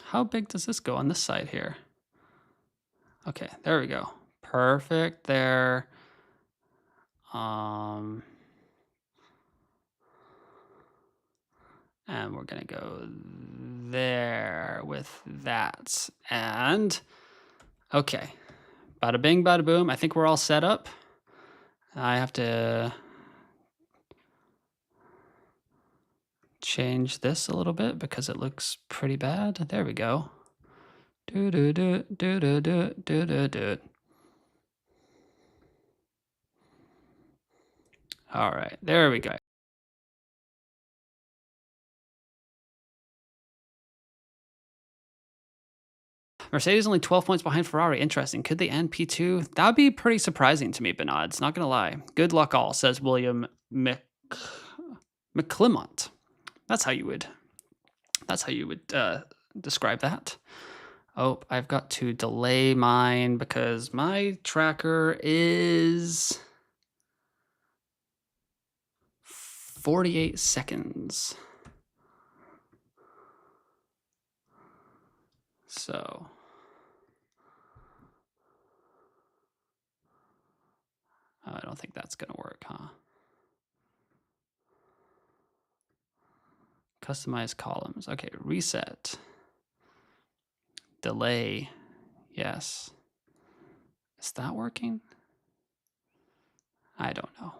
How big does this go on this side here? Okay, there we go. Perfect there. And we're gonna go there with that. And okay, bada bing, bada boom. I think we're all set up. I have to change this a little bit because it looks pretty bad. There we go. Do do do do do do do do do. All right, there we go. Mercedes only 12 points behind Ferrari. Interesting. Could they end P2? That would be pretty surprising to me, Bernard. Not going to lie. Good luck all, says William McClemont. That's how you would describe that. Oh, I've got to delay mine because my tracker is 48 seconds. So I don't think that's going to work, huh? Customize columns. Okay, reset. Delay. Yes. Is that working? I don't know.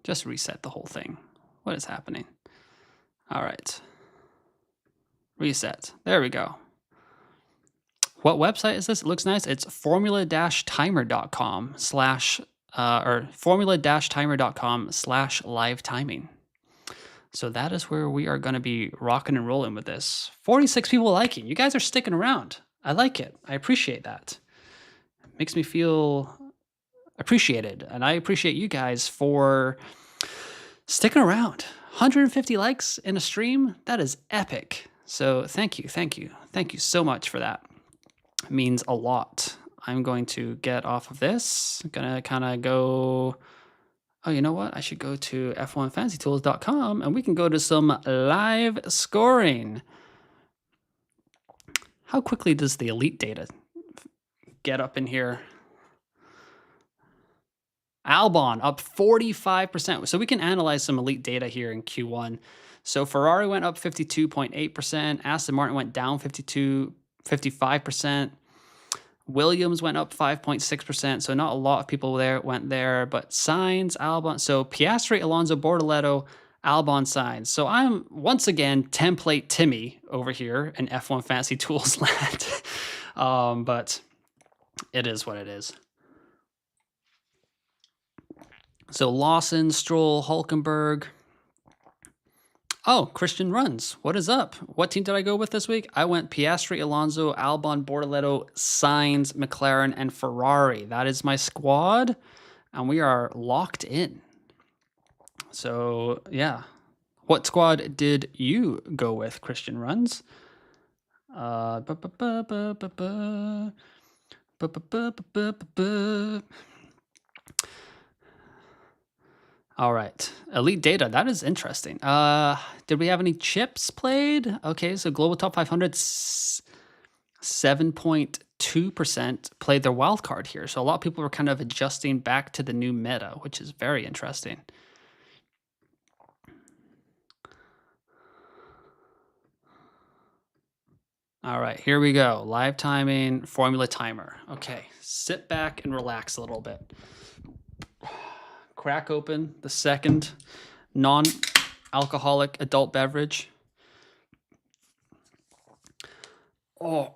Just reset the whole thing. What is happening? All right. Reset. There we go. What website is this? It looks nice. It's formula-timer.com or formula-timer.com/live timing. So that is where we are going to be rocking and rolling with this. 46 people liking. You guys are sticking around. I like it. I appreciate that. It makes me feel appreciated. And I appreciate you guys for sticking around. 150 likes in a stream. That is epic. So thank you. Thank you. Thank you so much for that. It means a lot. I'm going to get off of this. I'm going to kind of go Oh, you know what? I should go to f1fantasytools.com and we can go to some live scoring. How quickly does the elite data get up in here? Albon up 45%. So we can analyze some elite data here in Q1. So Ferrari went up 52.8%. Aston Martin went down 55%. Williams went up 5.6%. So not a lot of people there went there, but Sainz, Albon. So Piastri, Alonso, Bortoleto, Albon, Sainz. So I'm once again template Timmy over here in F1 Fantasy Tools land. But it is what it is. So Lawson, Stroll, Hulkenberg. Oh, Christian runs. What is up? What team did I go with this week? I went Piastri, Alonso, Albon, Bortoleto, Sainz, McLaren, and Ferrari. That is my squad, and we are locked in. So, yeah. What squad did you go with, Christian runs? All right. Elite data. That is interesting. Did we have any chips played? Okay, so Global Top 500, 7.2% played their wild card here. So a lot of people were kind of adjusting back to the new meta, which is very interesting. All right, here we go. Live timing, formula timer. Okay, sit back and relax a little bit. Crack open the second non-alcoholic adult beverage. Oh,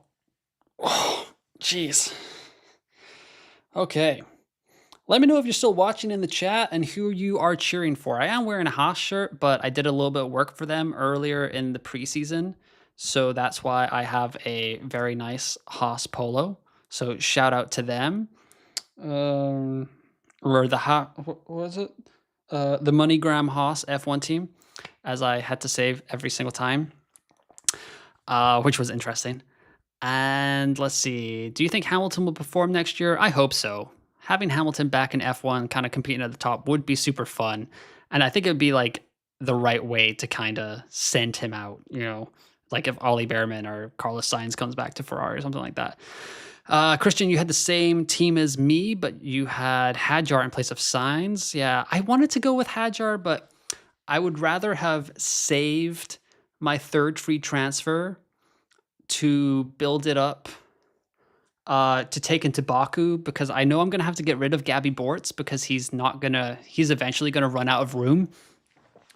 jeez. Okay. Let me know if you're still watching in the chat and who you are cheering for. I am wearing a Haas shirt, but I did a little bit of work for them earlier in the preseason. So that's why I have a very nice Haas polo. So shout out to them. Or what was it? The MoneyGram Haas F1 team, as I had to save every single time, which was interesting. And let's see. Do you think Hamilton will perform next year? I hope so. Having Hamilton back in F1 kind of competing at the top would be super fun. And I think it would be like the right way to kind of send him out, you know, like if Ollie Behrman or Carlos Sainz comes back to Ferrari or something like that. Christian, you had the same team as me, but you had Hadjar in place of Sainz. Yeah, I wanted to go with Hadjar, but I would rather have saved my third free transfer to build it up to take into Baku, because I know I'm going to have to get rid of Gabby Bortz because he's eventually going to run out of room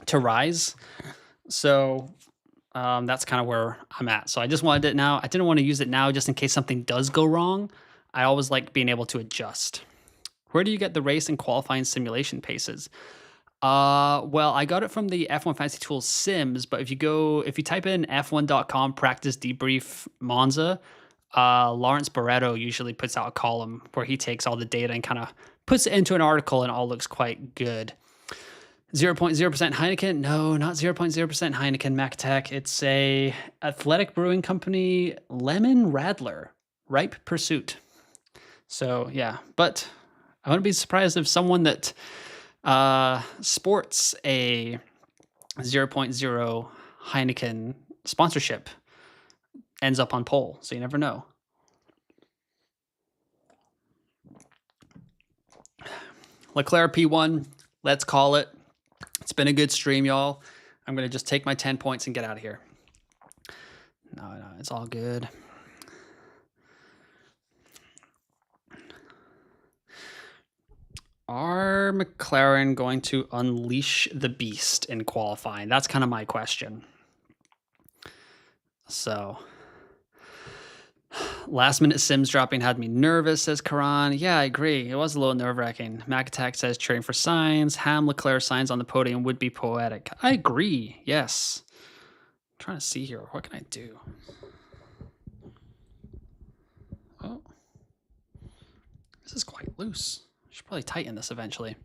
to rise. So that's kind of where I'm at. So I just wanted it now. I didn't want to use it now just in case something does go wrong. I always like being able to adjust. Where do you get the race and qualifying simulation paces? Well, I got it from the F1 Fantasy Tools Sims, but if you type in f1.com practice debrief Monza, Lawrence Barreto usually puts out a column where he takes all the data and kind of puts it into an article, and it all looks quite good. 0.0% Heineken? No, not 0.0% Heineken MacTech. It's a Athletic Brewing Company Lemon Radler Ripe Pursuit. So yeah, but I wouldn't be surprised if someone that sports a 0.0 Heineken sponsorship ends up on pole. So you never know. Leclerc P1, let's call it. It's been a good stream, y'all. I'm going to just take my 10 points and get out of here. No, it's all good. Are McLaren going to unleash the beast in qualifying? That's kind of my question. So, last minute Sims dropping had me nervous, says Karan. Yeah, I agree. It was a little nerve-wracking. MacAttack says cheering for Sainz. Ham Leclerc Sainz on the podium would be poetic. I agree. Yes. I'm trying to see here. What can I do? Oh. This is quite loose. I should probably tighten this eventually.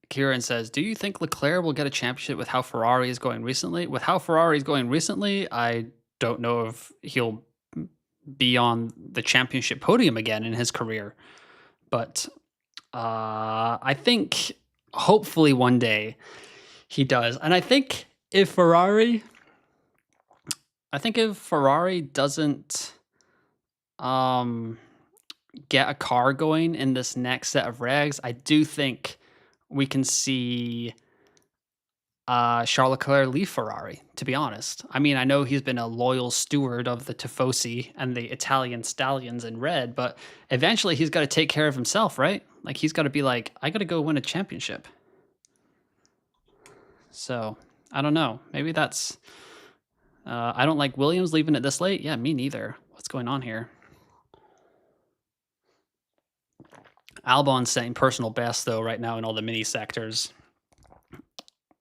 Kieran says, do you think Leclerc will get a championship with how Ferrari is going recently? With how Ferrari is going recently, I don't know if he'll be on the championship podium again in his career. But I think hopefully one day he does. And if Ferrari if Ferrari doesn't get a car going in this next set of regs, I do think we can see Charles Leclerc leave Ferrari, to be honest. I mean, I know he's been a loyal steward of the Tifosi and the Italian stallions in red, but eventually he's got to take care of himself, right? Like, he's got to be like, I got to go win a championship. So, I don't know. Maybe that's... I don't like Williams leaving it this late. Yeah, me neither. What's going on here? Albon's setting personal best, though, right now in all the mini sectors.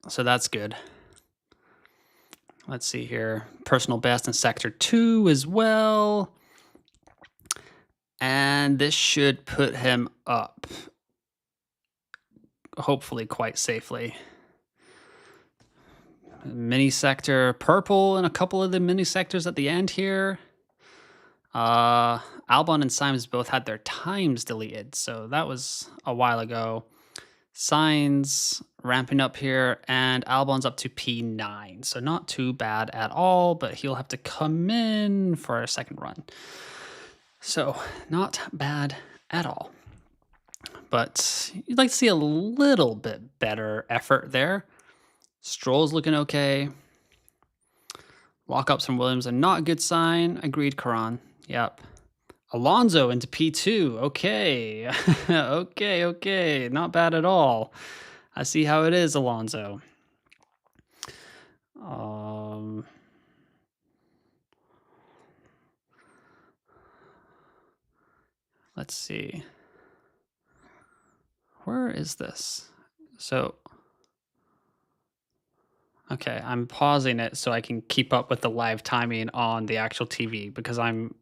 So that's good. Let's see here. Personal best in Sector 2 as well. And this should put him up, hopefully quite safely. Mini sector purple in a couple of the mini sectors at the end here. Albon and Sainz both had their times deleted, so that was a while ago. Sainz ramping up here, and Albon's up to P9, so not too bad at all, but he'll have to come in for a second run. So not bad at all. But you'd like to see a little bit better effort there. Stroll's looking okay. Walk-ups from Williams are not a good sign. Agreed, Karan. Yep. Alonso into P2. Okay. okay. Not bad at all. I see how it is, Alonso. Let's see. Where is this? So... Okay, I'm pausing it so I can keep up with the live timing on the actual TV because I'm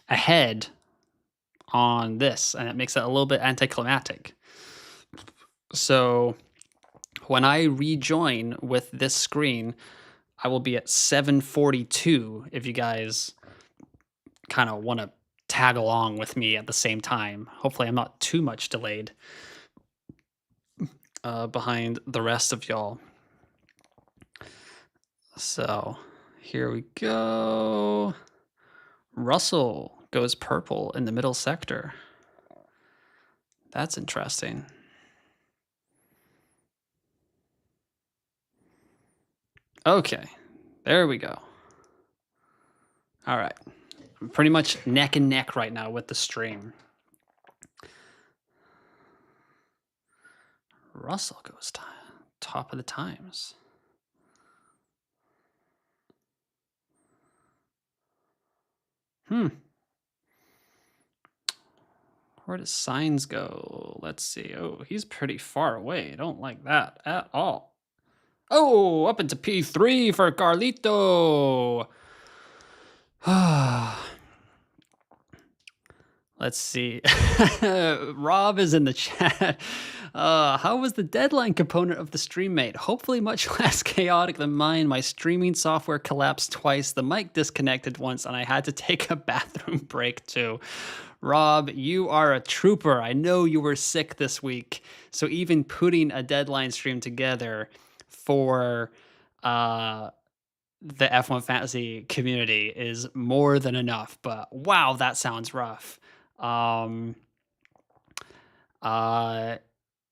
ahead on this and it makes it a little bit anticlimactic. So when I rejoin with this screen, I will be at 7:42 if you guys kind of want to tag along with me at the same time. Hopefully I'm not too much delayed behind the rest of y'all. So here we go. Russell goes purple in the middle sector. That's interesting. Okay, there we go. All right. I'm pretty much neck and neck right now with the stream. Russell goes top of the times. Where does Sainz go? Let's see. Oh, he's pretty far away. I don't like that at all. Oh, up into P3 for Carlito. Let's see. Rob is in the chat. How was the deadline component of the stream made? Hopefully much less chaotic than mine. My streaming software collapsed twice. The mic disconnected once, and I had to take a bathroom break too. Rob, you are a trooper. I know you were sick this week. So even putting a deadline stream together for the F1 Fantasy community is more than enough. But wow, that sounds rough.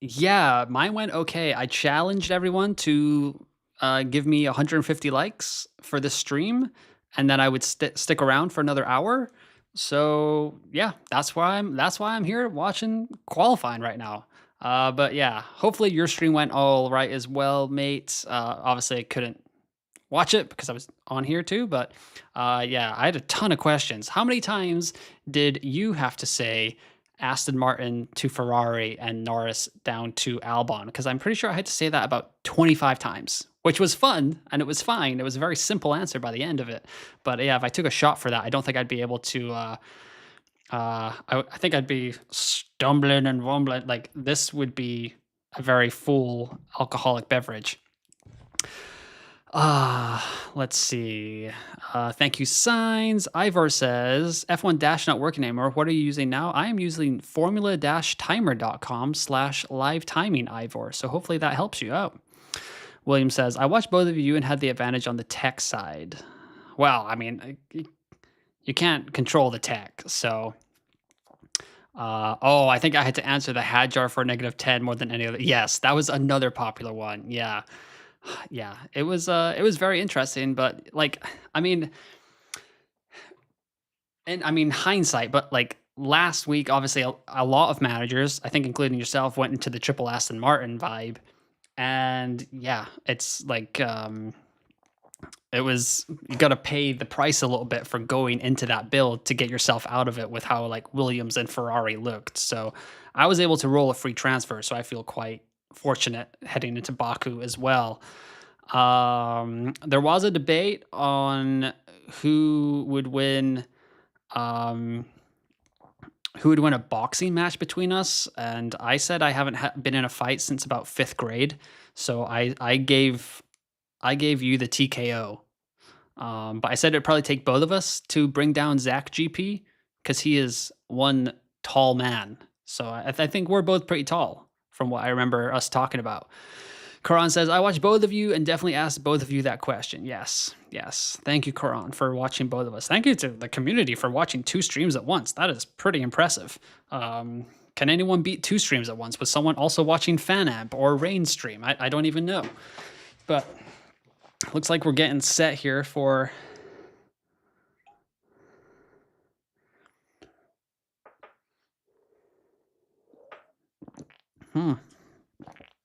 Yeah, mine went okay. I challenged everyone to give me 150 likes for this stream, and then I would stick around for another hour. So yeah, that's why I'm here watching qualifying right now. But yeah, hopefully your stream went all right as well, mate. Obviously I couldn't watch it because I was on here too, but yeah, I had a ton of questions. How many times did you have to say Aston Martin to Ferrari and Norris down to Albon? Because I'm pretty sure I had to say that about 25 times, which was fun and it was fine. It was a very simple answer by the end of it. But yeah, if I took a shot for that, I don't think I'd be able to. I think I'd be stumbling and wumbling. Like, this would be a very full alcoholic beverage. Let's see. Thank you, Signs. Ivor says, F1 Dash not working anymore. What are you using now? I am using formula-timer.com/live timing, Ivor. So hopefully that helps you out. William says, I watched both of you and had the advantage on the tech side. Well, I mean, you can't control the tech, so... I think I had to answer the Hadjar for -10 more than any other. Yes, that was another popular one. Yeah. Yeah, it was very interesting, but like, I mean, hindsight, but like last week, obviously a lot of managers, I think including yourself, went into the triple Aston Martin vibe. And yeah, it's like, it was, you got to pay the price a little bit for going into that build to get yourself out of it with how like Williams and Ferrari looked. So I was able to roll a free transfer. So I feel quite fortunate heading into Baku as well. There was a debate on who would win, a boxing match between us, and I said I haven't been in a fight since about 5th grade, so I gave you the TKO. But I said it'd probably take both of us to bring down Zach GP because he is one tall man. So I think we're both pretty tall from what I remember us talking about. Karan says, I watched both of you and definitely asked both of you that question. Yes. Thank you, Karan, for watching both of us. Thank you to the community for watching 2 streams at once. That is pretty impressive. Can anyone beat 2 streams at once with someone also watching FanAmp or Rain stream? I don't even know. But looks like we're getting set here for...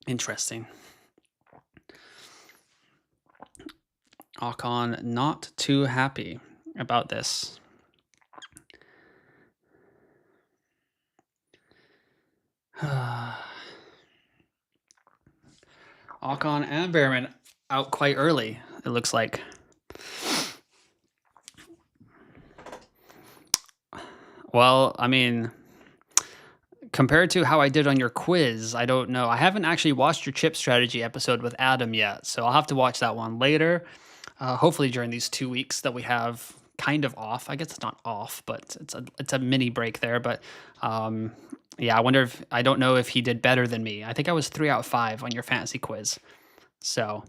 Interesting. Ocon not too happy about this. Ocon and Behrman out quite early, it looks like. Well, I mean, compared to how I did on your quiz, I don't know. I haven't actually watched your chip strategy episode with Adam yet, so I'll have to watch that one later. Hopefully during these 2 weeks that we have kind of off. I guess it's not off, but it's a mini break there. But yeah, I don't know if he did better than me. I think I was 3 out of 5 on your fantasy quiz. So,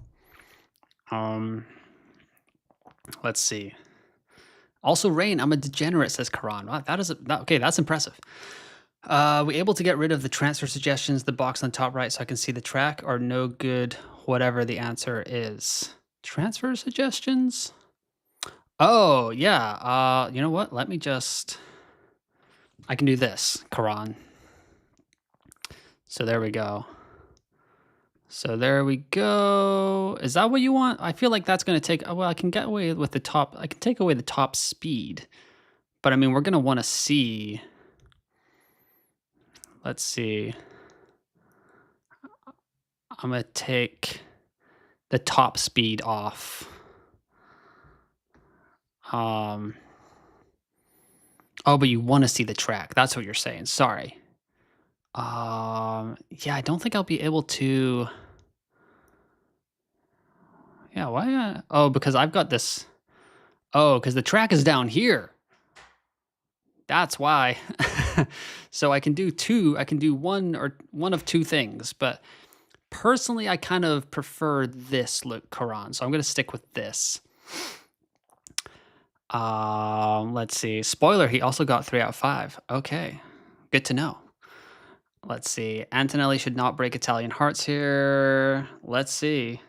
let's see. Also, Rain, I'm a degenerate, says Karan. Wow, okay, that's impressive. We able to get rid of the transfer suggestions, the box on the top right, so I can see the track, or no good, whatever the answer is. Transfer suggestions? Oh, yeah. You know what? Let me just... I can do this, Karan. So there we go. Is that what you want? I feel like that's going to take... Well, I can get away with the top... I can take away the top speed. But, I mean, we're going to want to see... Let's see. I'm going to take the top speed off. Oh, but you want to see the track. That's what you're saying. Sorry. Yeah, I don't think I'll be able to... Yeah, why? Oh, because I've got this... Oh, because the track is down here. That's why. So I can do one of 2 things, but personally I kind of prefer this look, Karan. So I'm going to stick with this. Let's see. Spoiler, he also got 3 out of 5. Okay. Good to know. Let's see. Antonelli should not break Italian hearts here. Let's see.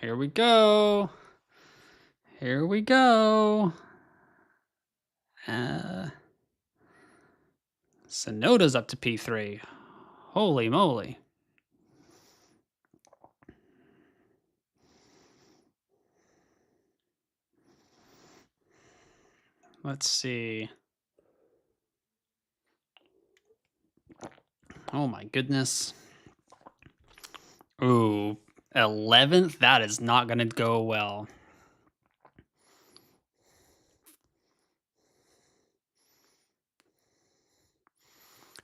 Here we go. Sonoda's up to P3. Holy moly. Let's see. Oh my goodness. Ooh, 11th? That is not going to go well.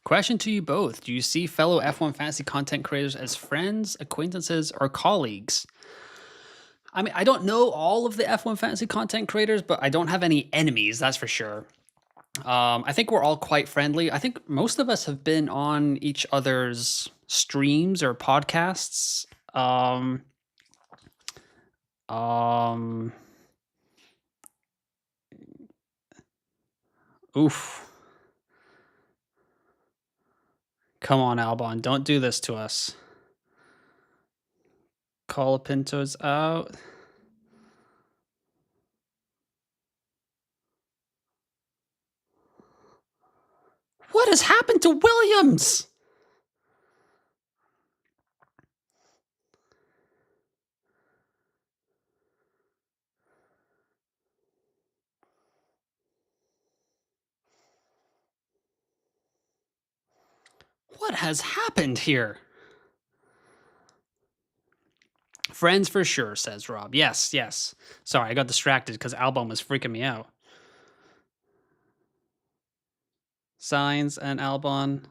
Question to you both. Do you see fellow F1 fantasy content creators as friends, acquaintances, or colleagues? I mean, I don't know all of the F1 fantasy content creators, but I don't have any enemies, that's for sure. I think we're all quite friendly. I think most of us have been on each other's streams or podcasts. Oof. Come on, Albon. Don't do this to us. Colapinto's out. What has happened to Williams? What has happened here? Friends for sure, says Rob. Yes, yes. Sorry, I got distracted because Albon was freaking me out. Sainz and Albon.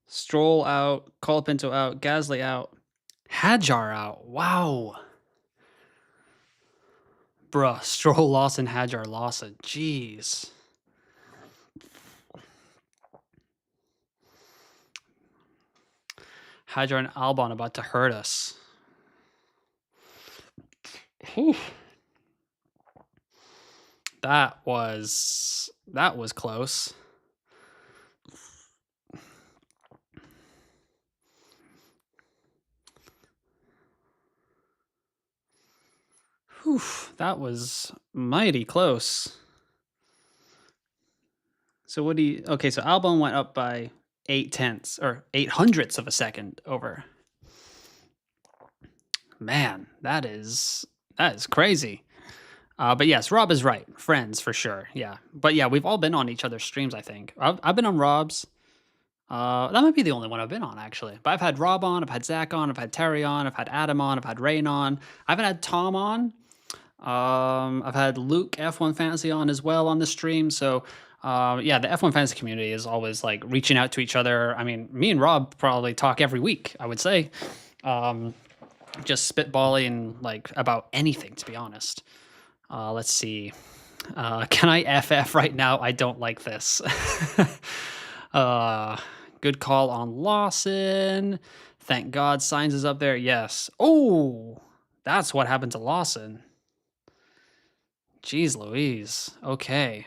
Stroll out. Colapinto out. Gasly out. Hadjar out. Wow. Bruh, Stroll, Lawson, Hadjar, Lawson. Jeez. Hadjar and Albon about to hurt us. Whew. That was close. Whew, that was mighty close. So what do you... Okay, so Albon went up by 0.8 or 0.08 of a second over. Man, that is crazy. But yes, Rob is right. Friends for sure. Yeah. But yeah, we've all been on each other's streams, I think. I've been on Rob's. That might be the only one I've been on, actually. But I've had Rob on, I've had Zach on, I've had Terry on, I've had Adam on, I've had Rain on. I haven't had Tom on. I've had Luke F1 Fantasy on as well on the stream. So yeah, the F1 Fantasy community is always like reaching out to each other. I mean, me and Rob probably talk every week, I would say. Just spitballing like about anything, to be honest. Let's see. Can I FF right now? I don't like this. Good call on Lawson. Thank God Sainz is up there. Yes. Oh, that's what happened to Lawson. Jeez Louise. Okay.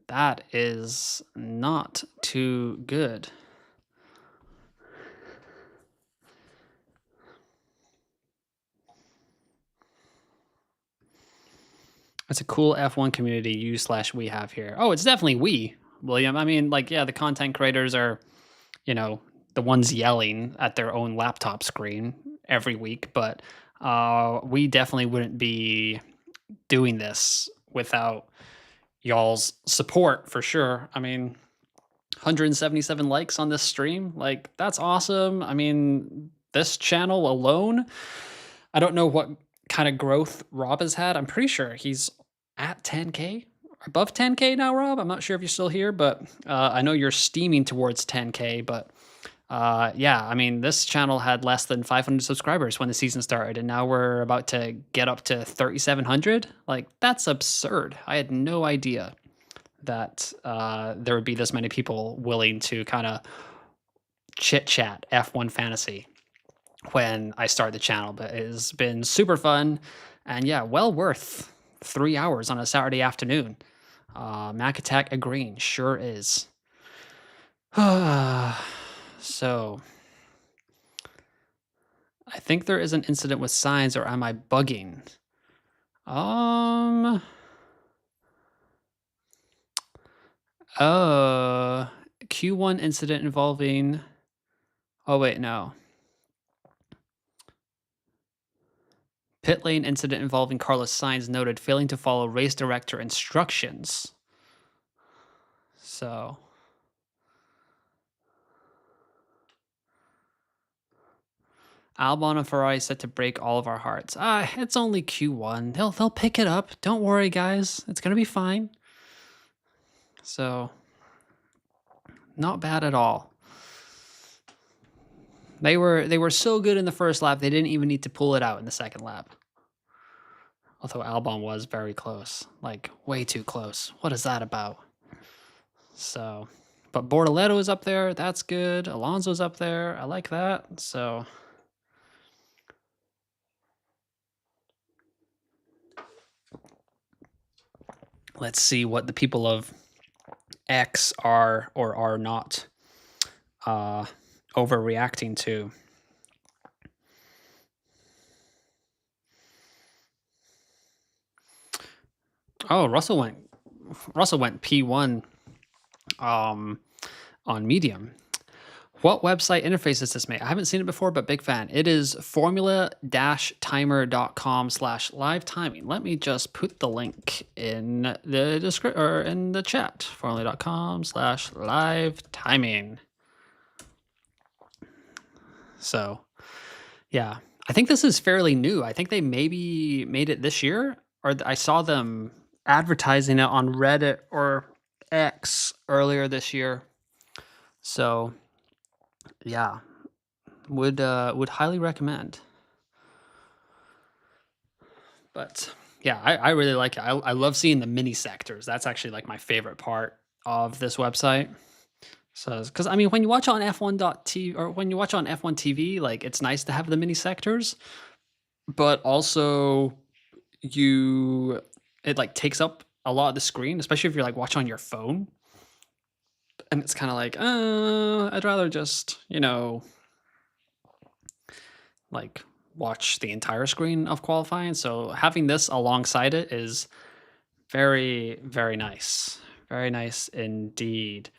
That is not too good. It's a cool F1 community you/we have here. Oh, it's definitely we, William. I mean, like, yeah, the content creators are, you know, the ones yelling at their own laptop screen every week, but we definitely wouldn't be doing this without y'all's support for sure. I mean, 177 likes on this stream, like, that's awesome. I mean, this channel alone, I don't know what kind of growth Rob has had. I'm pretty sure he's at 10K, above 10K now, Rob. I'm not sure if you're still here, but I know you're steaming towards 10K, but yeah, I mean, this channel had less than 500 subscribers when the season started, and now we're about to get up to 3,700. Like, that's absurd. I had no idea that there would be this many people willing to kind of chit-chat F1 Fantasy when I started the channel, but it has been super fun, and yeah, well worth 3 hours on a Saturday afternoon. Mac Attack agreeing, sure is. So, I think there is an incident with Sainz, or am I bugging? Q1 incident involving... Oh, wait, no. Pit lane incident involving Carlos Sainz noted failing to follow race director instructions. So... Albon and Ferrari set to break all of our hearts. It's only Q1. They'll pick it up. Don't worry, guys. It's gonna be fine. So not bad at all. They were so good in the first lap, they didn't even need to pull it out in the second lap. Although Albon was very close, like way too close. What is that about? So, but Bortoletto is up there. That's good. Alonso's up there. I like that. So, let's see what the people of X are or are not overreacting to. Oh, Russell went P1 on medium. What website interface does this make? I haven't seen it before, but big fan. It is formula-timer.com/live timing. Let me just put the link in the description or in the chat. Formula.com/live timing. So, yeah, I think this is fairly new. I think they maybe made it this year, or I saw them advertising it on Reddit or X earlier this year. So, yeah, would highly recommend. But yeah, I really like it. I love seeing the mini sectors. That's actually like my favorite part of this website. So, because I mean, when you watch on F1.tv or when you watch on F1 TV, like it's nice to have the mini sectors, but also it like takes up a lot of the screen, especially if you're like watching on your phone. And it's kind of like, I'd rather just, like watch the entire screen of qualifying. So having this alongside it is very, very nice. Very nice indeed.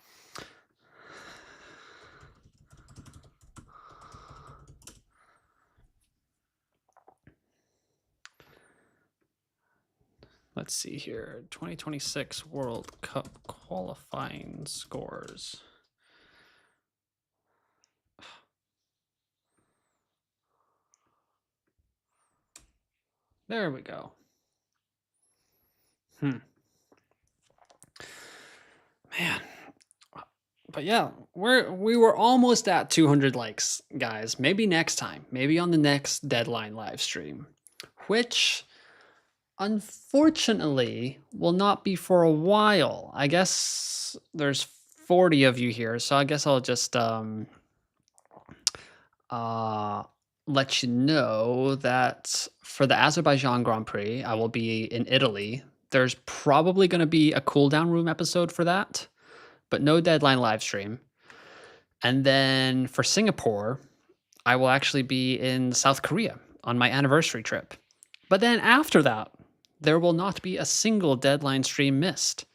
Let's see here. 2026 World Cup qualifying scores. There we go. Man. But yeah, we were almost at 200 likes, guys. Maybe next time. Maybe on the next deadline live stream, which unfortunately will not be for a while. I guess there's 40 of you here, so I guess I'll just let you know that for the Azerbaijan Grand Prix, I will be in Italy. There's probably going to be a cool down room episode for that, but no deadline live stream. And then for Singapore, I will actually be in South Korea on my anniversary trip. But then after that, there will not be a single deadline stream missed.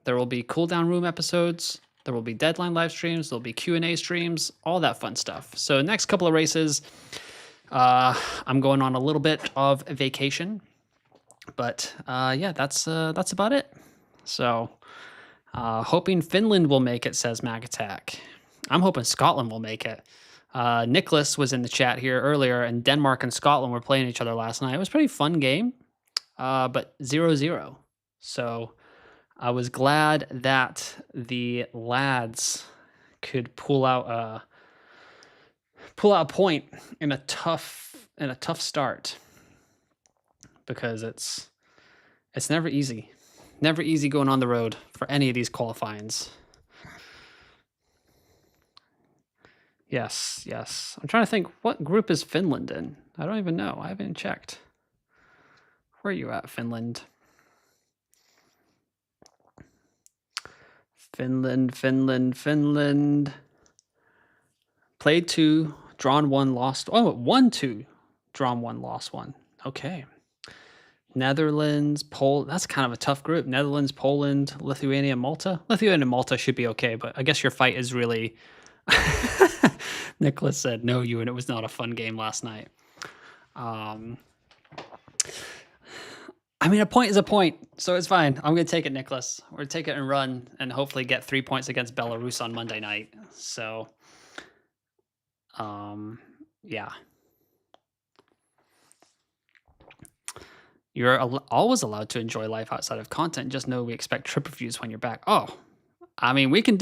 There will be cool down room episodes. There will be deadline live streams. There'll be Q&A streams, all that fun stuff. So next couple of races, I'm going on a little bit of a vacation. But yeah, that's about it. So hoping Finland will make it, says Mag Attack. I'm hoping Scotland will make it. Nicholas was in the chat here earlier, and Denmark and Scotland were playing each other last night. It was a pretty fun game, but 0-0. So I was glad that the lads could pull out a point in a tough start, because it's never easy. Never easy going on the road for any of these qualifyings. Yes. I'm trying to think, what group is Finland in? I don't even know. I haven't checked. Where are you at, Finland? Finland. Played 2, drawn 1, lost. Oh, 1-2, drawn 1, lost 1. Okay. Netherlands, Poland. That's kind of a tough group. Netherlands, Poland, Lithuania, Malta. Lithuania and Malta should be okay, but I guess your fight is really... Nicholas said, no, Ewan, it was not a fun game last night. I mean, a point is a point, so it's fine. I'm going to take it, Nicholas. We're going to take it and run and hopefully get 3 points against Belarus on Monday night. So, yeah. You're always allowed to enjoy life outside of content. Just know we expect trip reviews when you're back. Oh, I mean, we can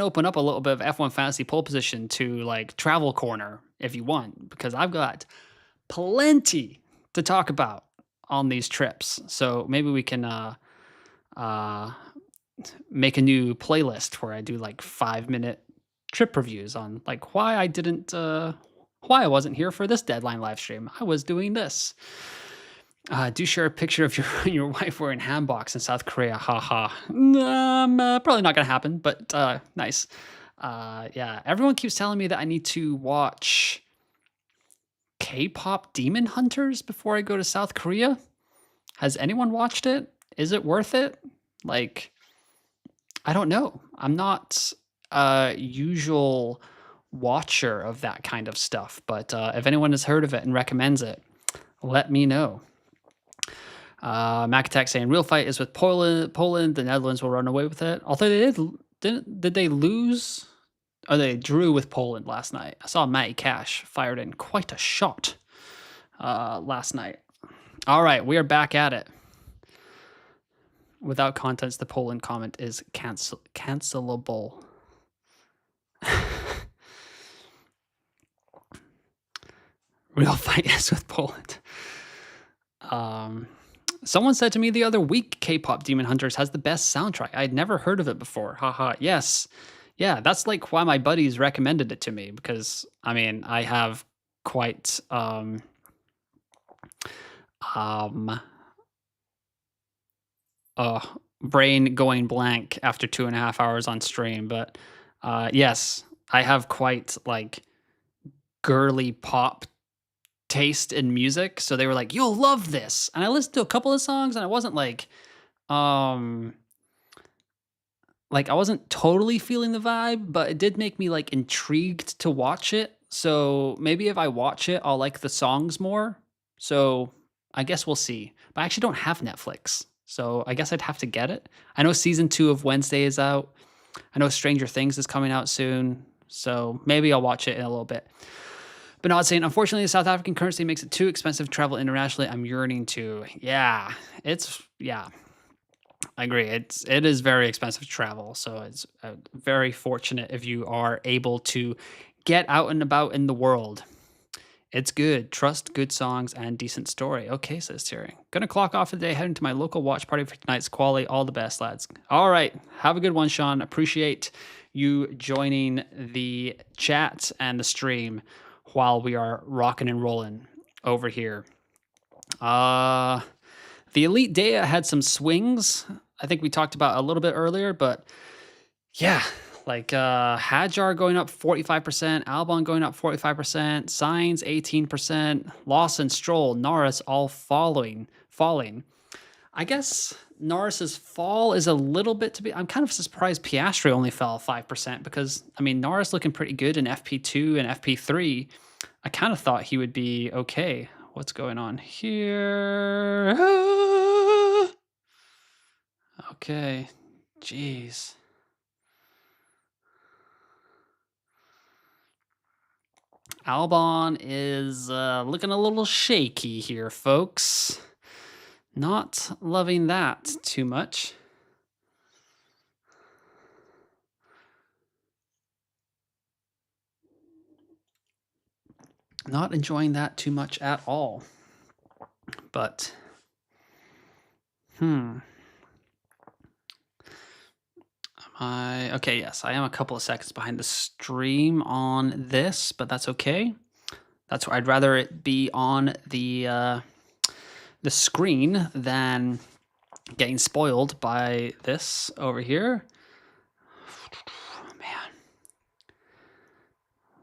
open up a little bit of F1 fantasy pole position to like travel corner if you want, because I've got plenty to talk about on these trips. So maybe we can make a new playlist where I do like 5-minute trip reviews on like why I wasn't here for this deadline live stream. I was doing this. Do share a picture of your wife wearing handbox in South Korea. Haha. Probably not gonna happen, but nice. Yeah, everyone keeps telling me that I need to watch K-pop Demon Hunters before I go to South Korea. Has anyone watched it? Is it worth it? Like, I don't know. I'm not a usual watcher of that kind of stuff, but if anyone has heard of it and recommends it, let me know. Mac Attack saying real fight is with Poland. The Netherlands will run away with it. Although did they lose? Or they drew with Poland last night. I saw Matty Cash fired in quite a shot last night. All right, we are back at it. Without contents, the Poland comment is cancelable. Real fight is with Poland. Someone said to me the other week, K-pop Demon Hunters has the best soundtrack. I'd never heard of it before. Haha. Yes. Yeah, that's like why my buddies recommended it to me, because I mean, I have quite brain going blank after 2.5 hours on stream, but yes, I have quite like girly pop taste in music, so they were like, you'll love this, and I listened to a couple of songs and I wasn't like I wasn't totally feeling the vibe, but it did make me like intrigued to watch it. So maybe if I watch it, I'll like the songs more. So I guess we'll see. But I actually don't have Netflix, so I guess I'd have to get it. I know season 2 of Wednesday is out. I know Stranger Things is coming out soon, so maybe I'll watch it in a little bit. But not saying, unfortunately, the South African currency makes it too expensive to travel internationally. I'm yearning to. Yeah, I agree. It is very expensive to travel, so it's very fortunate if you are able to get out and about in the world. It's good. Trust, good songs, and decent story. Okay, says Thierry. Gonna clock off for the day, heading to my local watch party for tonight's quali. All the best, lads. All right, have a good one, Sean. Appreciate you joining the chat and the stream while we are rocking and rolling over here. The Elite Dea had some swings. I think we talked about a little bit earlier, but yeah, like Hadjar going up 45%, Albon going up 45%, Sainz 18%, Lawson, Stroll, Norris all falling. I guess Norris's fall is a little bit to be. I'm kind of surprised Piastri only fell 5%, because I mean Norris looking pretty good in FP2 and FP3. I kind of thought he would be okay. What's going on here? Okay, jeez. Albon is looking a little shaky here, folks. Not loving that too much. Not enjoying that too much at all. But, okay, yes, I am a couple of seconds behind the stream on this, but that's okay. That's where I'd rather it be on the screen than getting spoiled by this over here. Man.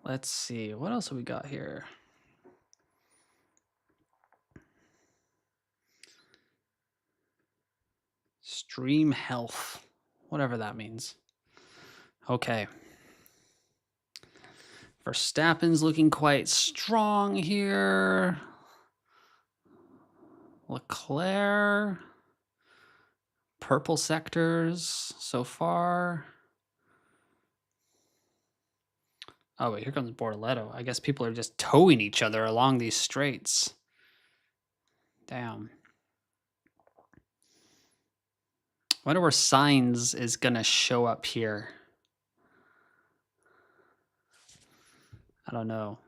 Let's see, what else have we got here? Stream health, whatever that means. Okay. Verstappen's looking quite strong here. Leclerc. Purple sectors so far. Oh, wait, here comes Bortoletto. I guess people are just towing each other along these straights. Damn. Wonder where Signs is gonna show up here. I don't know.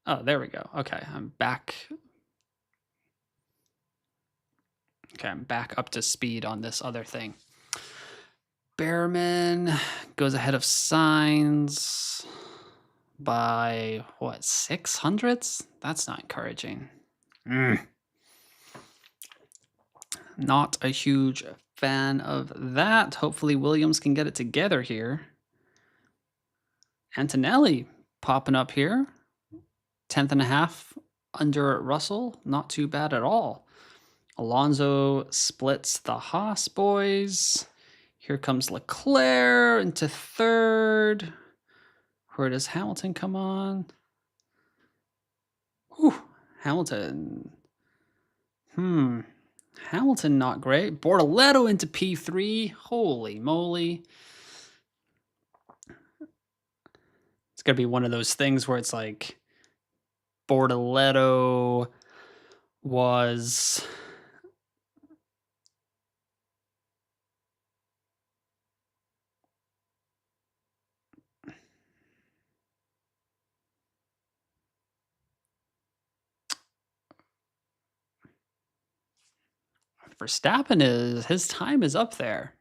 Oh, there we go. Okay, I'm back. Okay, I'm back up to speed on this other thing. Behrman goes ahead of Signs by what, 600ths? That's not encouraging. Not a huge fan of that. Hopefully Williams can get it together here. Antonelli popping up here. 10th and a half under Russell. Not too bad at all. Alonso splits the Haas boys. Here comes Leclerc into third. Where does Hamilton come on? Whew, Hamilton. Hamilton not great. Bortoletto into P3. Holy moly. It's going to be one of those things where it's like Bortoletto was... Verstappen his time is up there.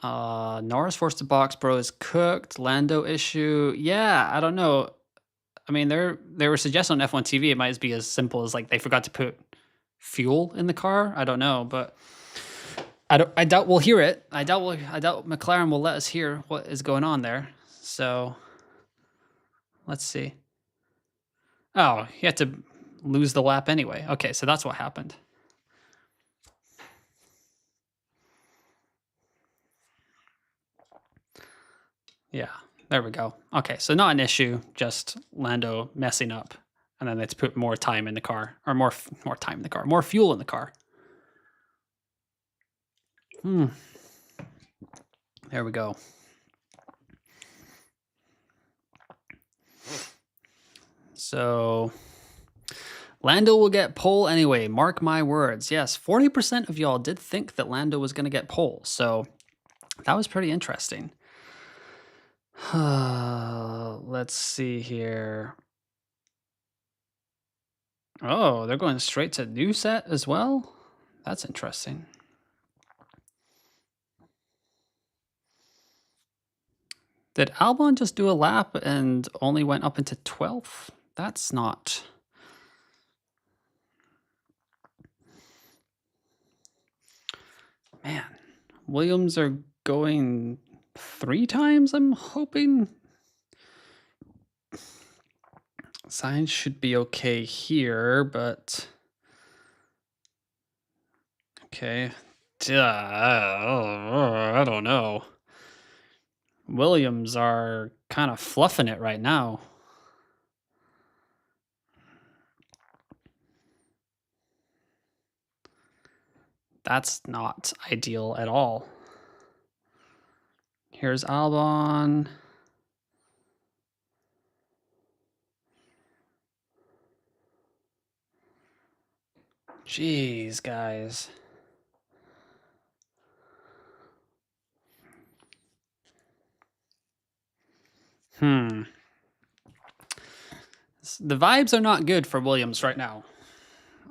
Norris forced to box, bro, is cooked. Lando issue. Yeah, I don't know. I mean, they were suggesting on F1 TV it might be as simple as like they forgot to put fuel in the car. I don't know, but I doubt we'll hear it. I doubt McLaren will let us hear what is going on there. So let's see. Oh, he had to lose the lap anyway. Okay, so that's what happened. Yeah, there we go. Okay, so not an issue, just Lando messing up. And then let's put more time in the car, or more time in the car, more fuel in the car. There we go. So Lando will get pole anyway. Mark my words. Yes, 40% of y'all did think that Lando was going to get pole. So that was pretty interesting. Let's see here. Oh, they're going straight to new set as well? That's interesting. Did Albon just do a lap and only went up into 12th? That's not... Man, Williams are going 3 times, I'm hoping. Signs should be okay here, but... Okay. I don't know. Williams are kind of fluffing it right now. That's not ideal at all. Here's Albon. Jeez, guys. The vibes are not good for Williams right now.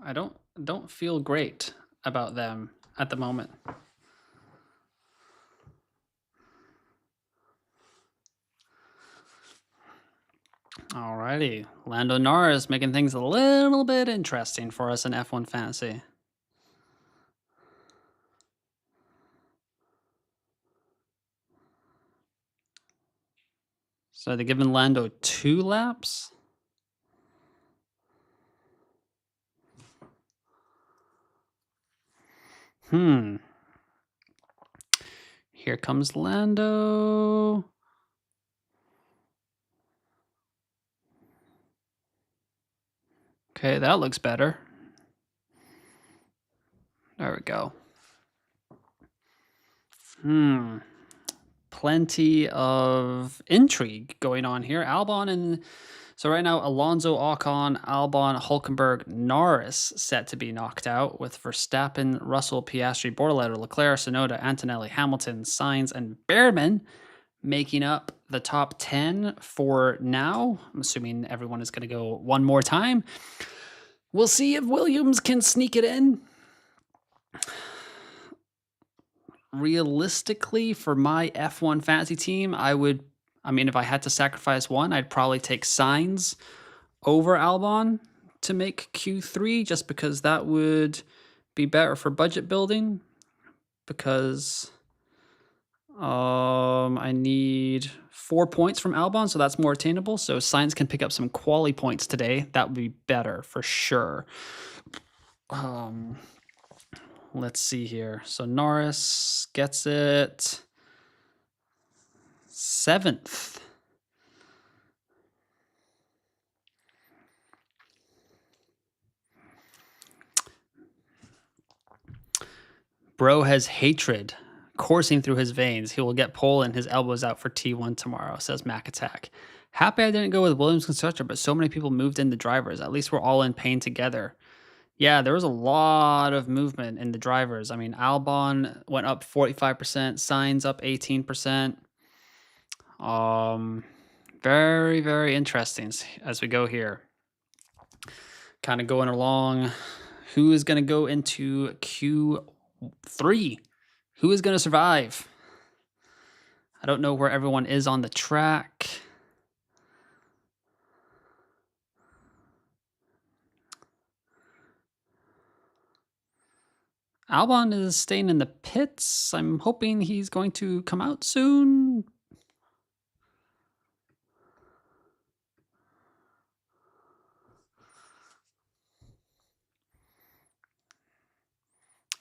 I don't feel great about them at the moment. Alrighty, Lando Norris making things a little bit interesting for us in F1 Fantasy. So they're giving Lando 2 laps? Here comes Lando. Okay, that looks better. There we go. plenty of intrigue going on here. Albon and so right now Alonso, Ocon, Albon, Hulkenberg, Norris set to be knocked out, with Verstappen, Russell, Piastri, Bortoleto, Leclerc, Tsunoda, Antonelli, Hamilton, Sainz, and Behrman making up the top 10 for now. I'm assuming everyone is going to go one more time. We'll see if Williams can sneak it in. Realistically, for my F1 fantasy team, if I had to sacrifice one, I'd probably take Sainz over Albon to make Q3, just because that would be better for budget building, because I need 4 points from Albon, so that's more attainable. So Sainz can pick up some quali points today. That would be better for sure. Let's see here. So Norris gets it 7th. Bro has hatred coursing through his veins. He will get pole and his elbows out for T1 tomorrow, says Mac Attack. Happy I didn't go with Williams Constructor, but so many people moved in the drivers. At least we're all in pain together. Yeah, there was a lot of movement in the drivers. I mean, Albon went up 45%, Sainz up 18%. Very, very interesting as we go here. Kind of going along. Who is going to go into Q3? Who is going to survive? I don't know where everyone is on the track. Albon is staying in the pits. I'm hoping he's going to come out soon.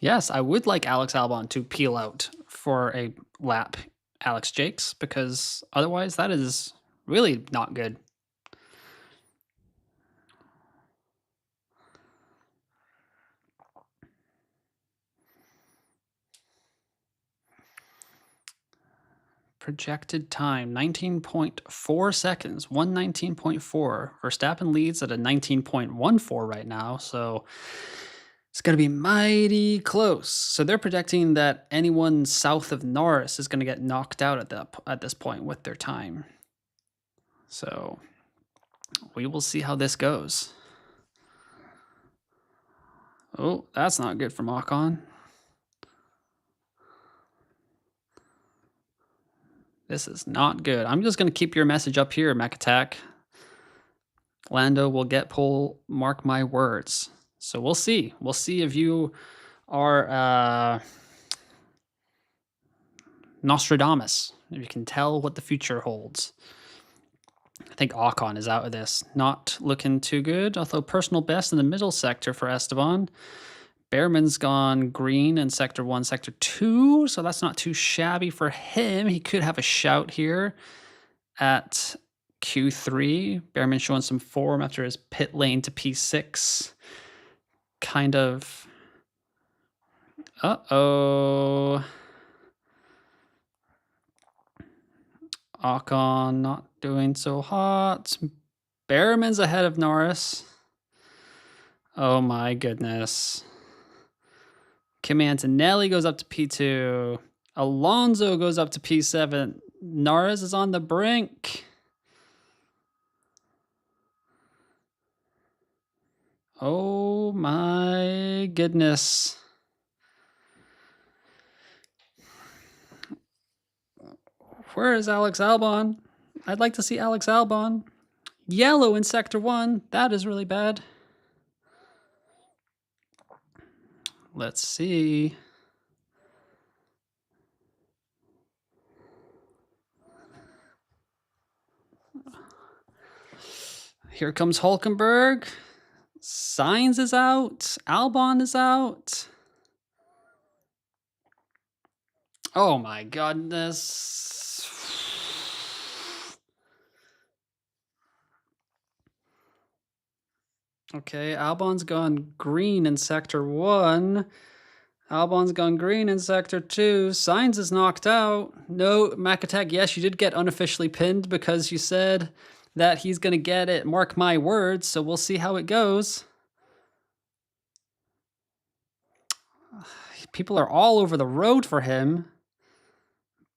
Yes, I would like Alex Albon to peel out for a lap, Alex Jakes, because otherwise that is really not good. Projected time, 19.4 seconds, 119.4. Verstappen leads at a 19.14 right now, so it's going to be mighty close. So they're projecting that anyone south of Norris is going to get knocked out at this point with their time. So we will see how this goes. Oh, that's not good for Ocon. This is not good. I'm just going to keep your message up here, Mech Attack. Lando will get pole, mark my words. So we'll see. We'll see if you are Nostradamus, if you can tell what the future holds. I think Ocon is out of this. Not looking too good, although personal best in the middle sector for Esteban. Behrman's gone green in Sector 1, Sector 2, so that's not too shabby for him. He could have a shout here at Q3. Behrman showing some form after his pit lane to P6. Kind of... Uh-oh. Ocon not doing so hot. Behrman's ahead of Norris. Oh my goodness. Kimi Antonelli goes up to P2. Alonso goes up to P7. Norris is on the brink. Oh my goodness. Where is Alex Albon? I'd like to see Alex Albon. Yellow in Sector 1. That is really bad. Let's see. Here comes Hulkenberg. Sainz is out. Albon is out. Oh my goodness. Okay, Albon's gone green in Sector 1. Albon's gone green in Sector 2. Sainz is knocked out. No, Makatek, yes, you did get unofficially pinned because you said that he's going to get it. Mark my words, so we'll see how it goes. People are all over the road for him.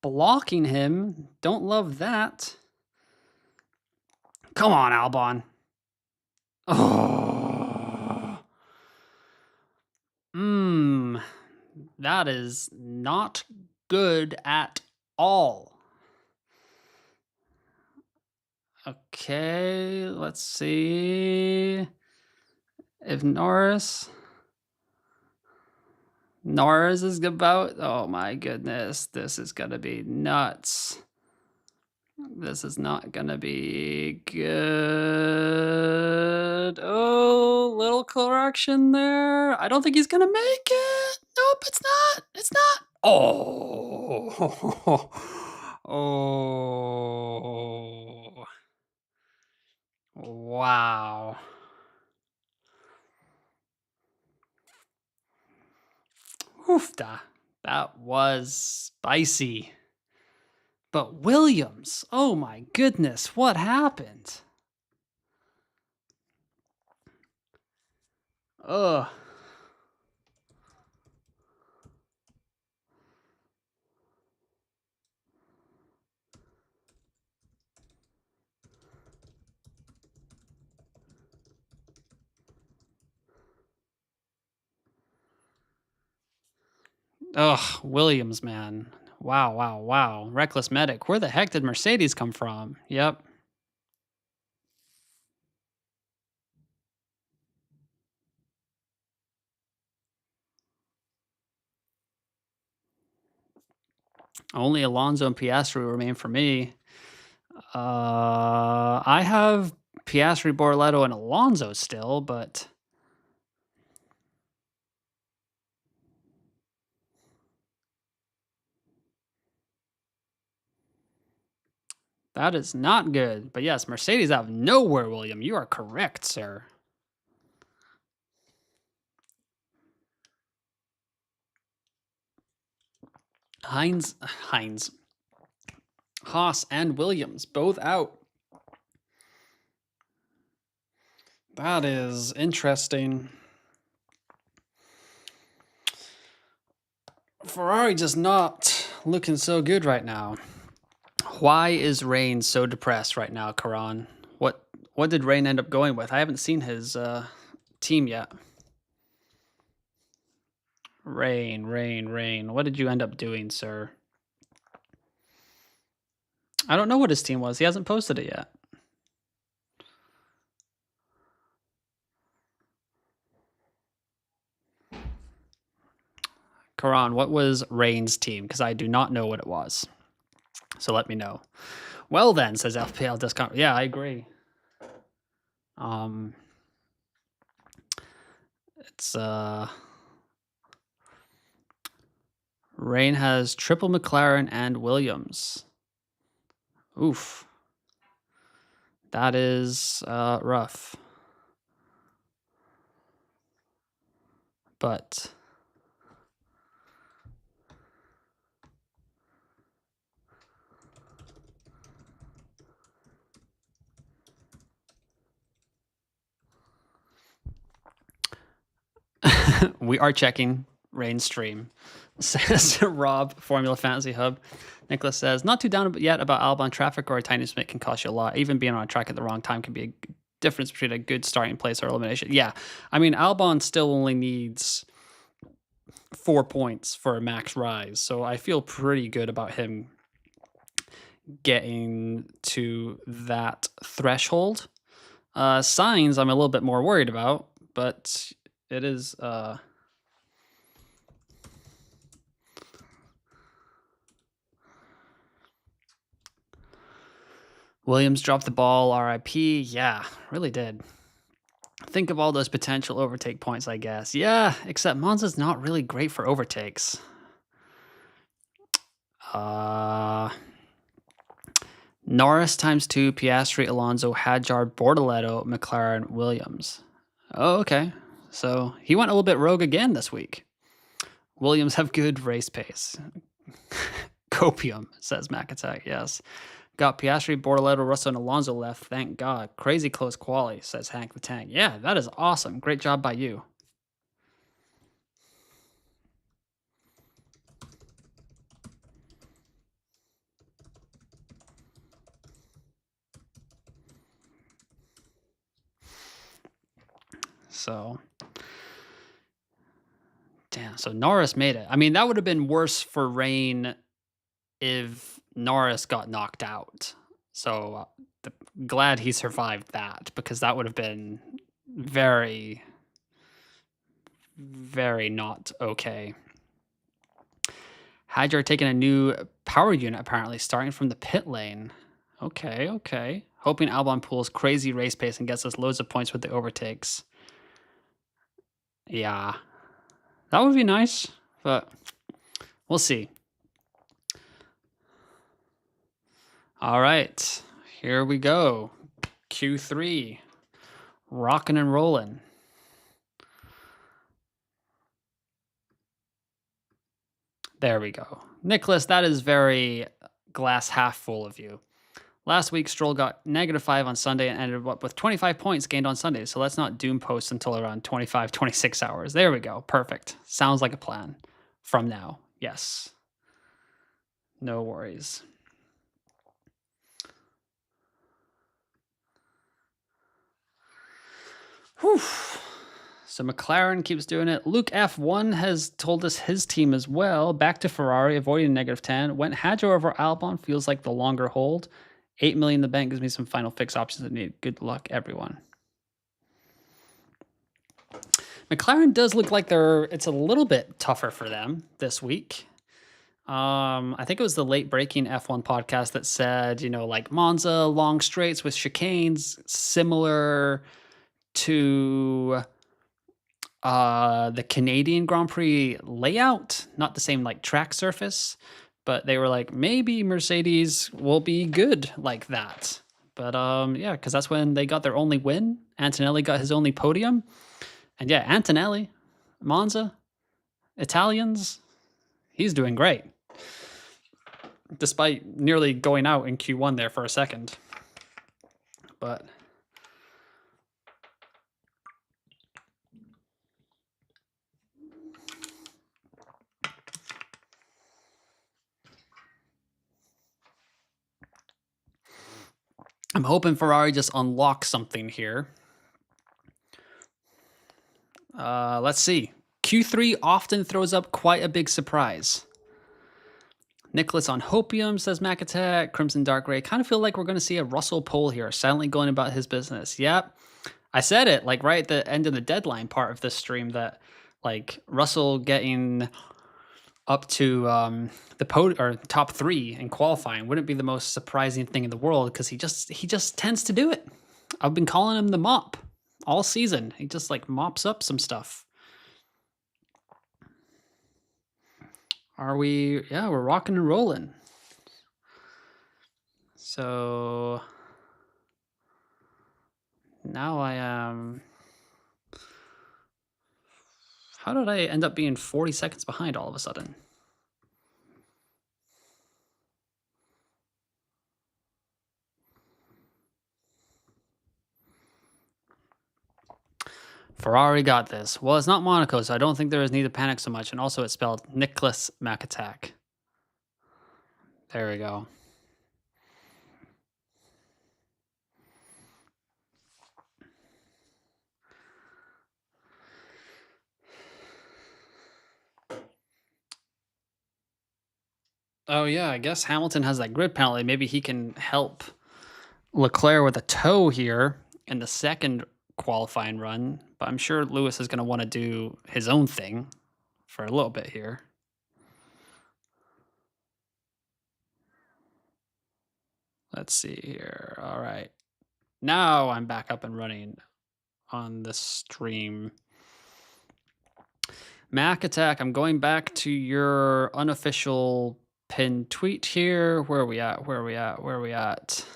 Blocking him. Don't love that. Come on, Albon. Oh. That is not good at all. Okay, let's see if Norris is about, oh my goodness, this is gonna be nuts. This is not gonna be good. Oh, little correction there. I don't think he's gonna make it. Nope, it's not. It's not. Oh. Oh. Wow. Oofda. That was spicy. But Williams, oh my goodness, what happened? Ugh. Ugh, Williams, man. Wow, wow, wow. Reckless Medic. Where the heck did Mercedes come from? Yep. Only Alonso and Piastri remain for me. I have Piastri, Borletto, and Alonso still, but that is not good. But yes, Mercedes out of nowhere, William. You are correct, sir. Haas and Williams both out. That is interesting. Ferrari just not looking so good right now. Why is Rain so depressed right now, Karan? What did Rain end up going with? I haven't seen his team yet. Rain. What did you end up doing, sir? I don't know what his team was. He hasn't posted it yet. Karan, what was Rain's team? Because I do not know what it was. So let me know. Well then, says FPL discount. Yeah, I agree. It's Rain has triple McLaren and Williams. Oof. That is rough. But we are checking Rain's stream, says Rob, Formula Fantasy Hub. Nicholas says, not too down yet about Albon. Traffic or a tiny split can cost you a lot. Even being on a track at the wrong time can be a difference between a good starting place or elimination. Yeah, I mean, Albon still only needs 4 points for a max rise, so I feel pretty good about him getting to that threshold. Signs I'm a little bit more worried about, but it is Williams dropped the ball, RIP. Yeah, really did. Think of all those potential overtake points, I guess. Yeah, except Monza's not really great for overtakes. Norris times 2, Piastri, Alonso, Hadjar, Bortoletto, McLaren, Williams. Oh, okay. So he went a little bit rogue again this week. Williams have good race pace. Copium, says McAttack, yes. Got Piastri, Bortoleto, Russell, and Alonso left. Thank God. Crazy close quali, says Hank the Tank. Yeah, that is awesome. Great job by you. So, damn. So Norris made it. I mean, that would have been worse for Rain if Norris got knocked out. So glad he survived that, because that would have been very, very not okay. Hadjar taking a new power unit, apparently, starting from the pit lane. Okay. Hoping Albon pulls crazy race pace and gets us loads of points with the overtakes. Yeah. That would be nice, but we'll see. All right. Here we go. Q3. Rocking and rolling. There we go. Nicholas, that is very glass half full of you. Last week, Stroll got -5 on Sunday and ended up with 25 points gained on Sunday. So let's not doom post until around 25, 26 hours. There we go. Perfect. Sounds like a plan. From now. Yes. No worries. Whew. So McLaren keeps doing it. Luke F1 has told us his team as well. Back to Ferrari, avoiding -10. Went Hadjar over Albon, feels like the longer hold. 8 million in the bank gives me some final fix options that need. Good luck, everyone. McLaren does look like it's a little bit tougher for them this week. I think it was the late breaking F1 podcast that said, like Monza, long straights with chicanes, similar to the Canadian Grand Prix layout, not the same like track surface, but they were like, maybe Mercedes will be good like that. But yeah, because that's when they got their only win. Antonelli got his only podium. And yeah, Antonelli, Monza, Italians, he's doing great. Despite nearly going out in Q1 there for a second. But I'm hoping Ferrari just unlocks something here. Let's see. Q3 often throws up quite a big surprise. Nicholas on Hopium, says McAttack. Crimson Dark Ray. Kind of feel like we're going to see a Russell pole here, silently going about his business. Yep. I said it, like, right at the end of the deadline part of this stream, that, like, Russell getting up to the top 3 in qualifying wouldn't be the most surprising thing in the world, because he just tends to do it. I've been calling him the mop all season. He just like mops up some stuff. Are we? Yeah, we're rocking and rolling. So now I am. How did I end up being 40 seconds behind all of a sudden? Ferrari got this. Well, it's not Monaco, so I don't think there is need to panic so much. And also it's spelled Nicholas McAttack. There we go. Oh, yeah, I guess Hamilton has that grid penalty. Maybe he can help Leclerc with a toe here in the second qualifying run. But I'm sure Lewis is going to want to do his own thing for a little bit here. Let's see here. All right. Now I'm back up and running on the stream. Mac Attack, I'm going back to your unofficial pinned tweet here. Where are we at?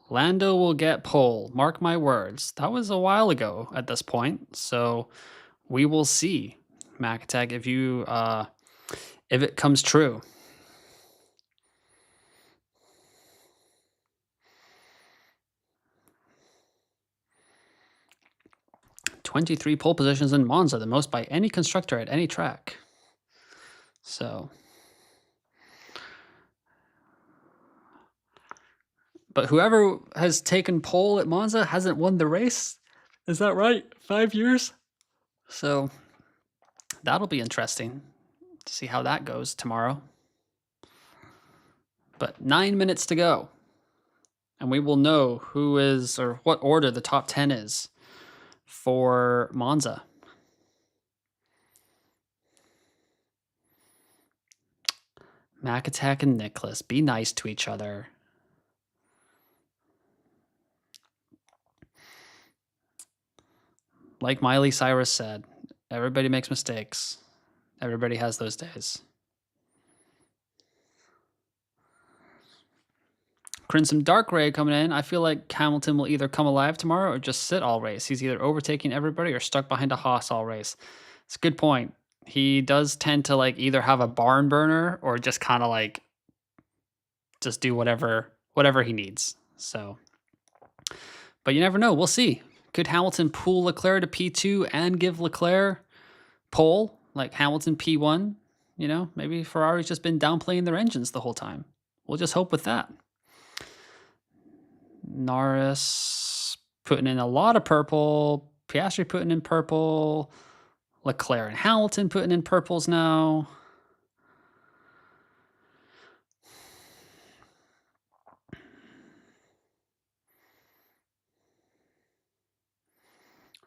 Lando will get pole. Mark my words. That was a while ago at this point. So we will see, MacAttack, if it comes true. "23 pole positions in Monza, the most by any constructor at any track." So, but whoever has taken pole at Monza hasn't won the race. Is that right? 5 years? So that'll be interesting to see how that goes tomorrow. But 9 minutes to go, and we will know who is, or what order the top 10 is for Monza. MacAttack and Nicholas, be nice to each other. Like Miley Cyrus said, everybody makes mistakes. Everybody has those days. Crimson Dark Ray coming in. I feel like Hamilton will either come alive tomorrow or just sit all race. He's either overtaking everybody or stuck behind a Haas all race. It's a good point. He does tend to like either have a barn burner or just kind of like just do whatever he needs. So, but you never know. We'll see. Could Hamilton pull Leclerc to P2 and give Leclerc pole, like Hamilton P1? You know, maybe Ferrari's just been downplaying their engines the whole time. We'll just hope with that. Norris putting in a lot of purple. Piastri putting in purple. Leclerc and Hamilton putting in purples now.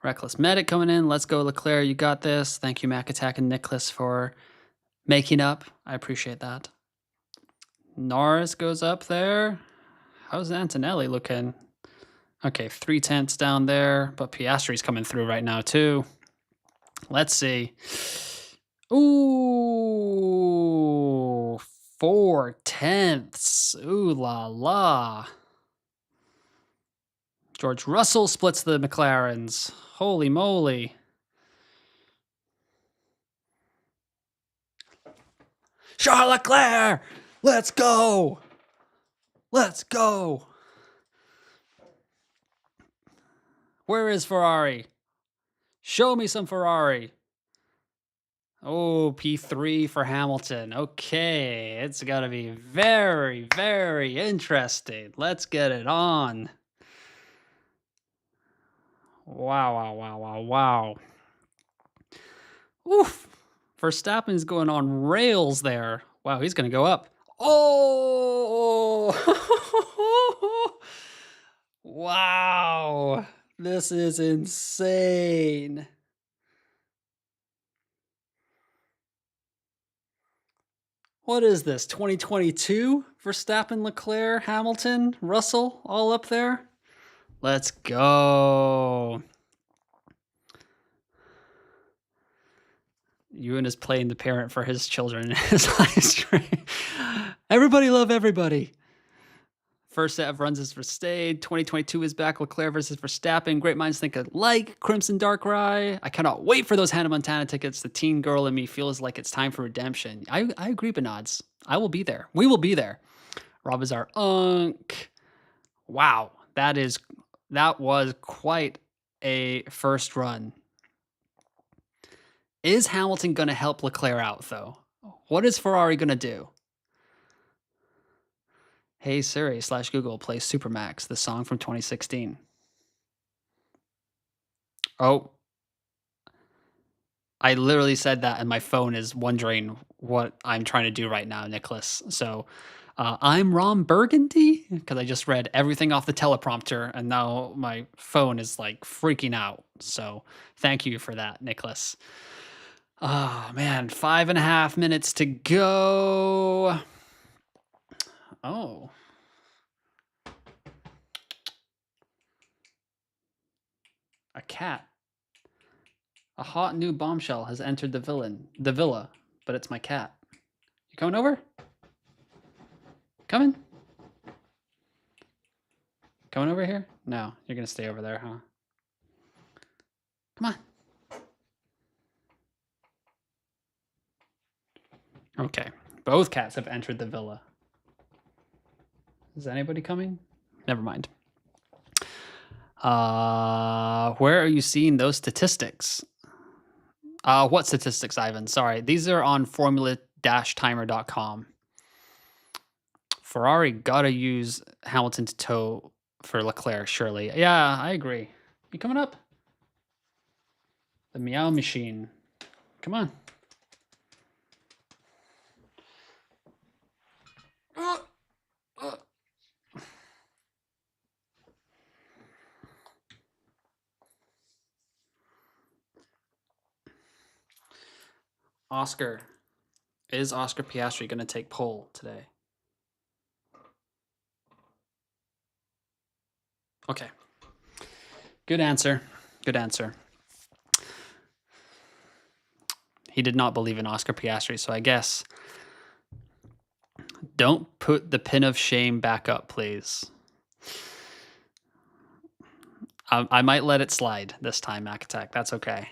Reckless Medic coming in. Let's go, Leclerc. You got this. Thank you, MacAttack and Nicholas, for making up. I appreciate that. Norris goes up there. How's Antonelli looking? Okay, 3/10 down there, but Piastri's coming through right now too. Let's see. Ooh, 4/10. Ooh la la. George Russell splits the McLarens. Holy moly. Charles Leclerc! Let's go! Let's go! Where is Ferrari? Show me some Ferrari. Oh, P3 for Hamilton. Okay, it's got to be very, very interesting. Let's get it on. Wow, wow, wow, wow, wow. Oof. Verstappen's going on rails there. Wow, he's going to go up. Oh! Wow. This is insane. What is this, 2022? Verstappen, Leclerc, Hamilton, Russell, all up there? Let's go. Ewan is playing the parent for his children in his live stream. Everybody love everybody. First set of runs is for Stade. 2022 is back. Leclerc versus Verstappen. Great minds think alike. Crimson Dark Rye. I cannot wait for those Hannah Montana tickets. The teen girl in me feels like it's time for redemption. I agree, Benods. I will be there. We will be there. Rob is our unk. Wow. That was quite a first run. Is Hamilton going to help Leclerc out, though? What is Ferrari going to do? Hey Siri / Google, play Supermax, the song from 2016. Oh. I literally said that, and my phone is wondering what I'm trying to do right now, Nicholas. So I'm Ron Burgundy, because I just read everything off the teleprompter, and now my phone is like freaking out. So thank you for that, Nicholas. Oh, man, 5.5 minutes to go. Oh. A cat. A hot new bombshell has entered the villa, but it's my cat. You coming over? Coming? Coming over here? No, you're gonna stay over there, huh? Come on. Okay. Both cats have entered the villa. Is anybody coming? Never mind. Where are you seeing those statistics? What statistics, Ivan? Sorry. These are on formula-timer.com. Ferrari gotta use Hamilton to tow for Leclerc, surely. Yeah, I agree. You coming up? The meow machine. Come on. Oscar. Is Oscar Piastri going to take pole today? Okay. Good answer. Good answer. He did not believe in Oscar Piastri, so I guess don't put the pin of shame back up, please. I might let it slide this time, Mac Attack. That's okay.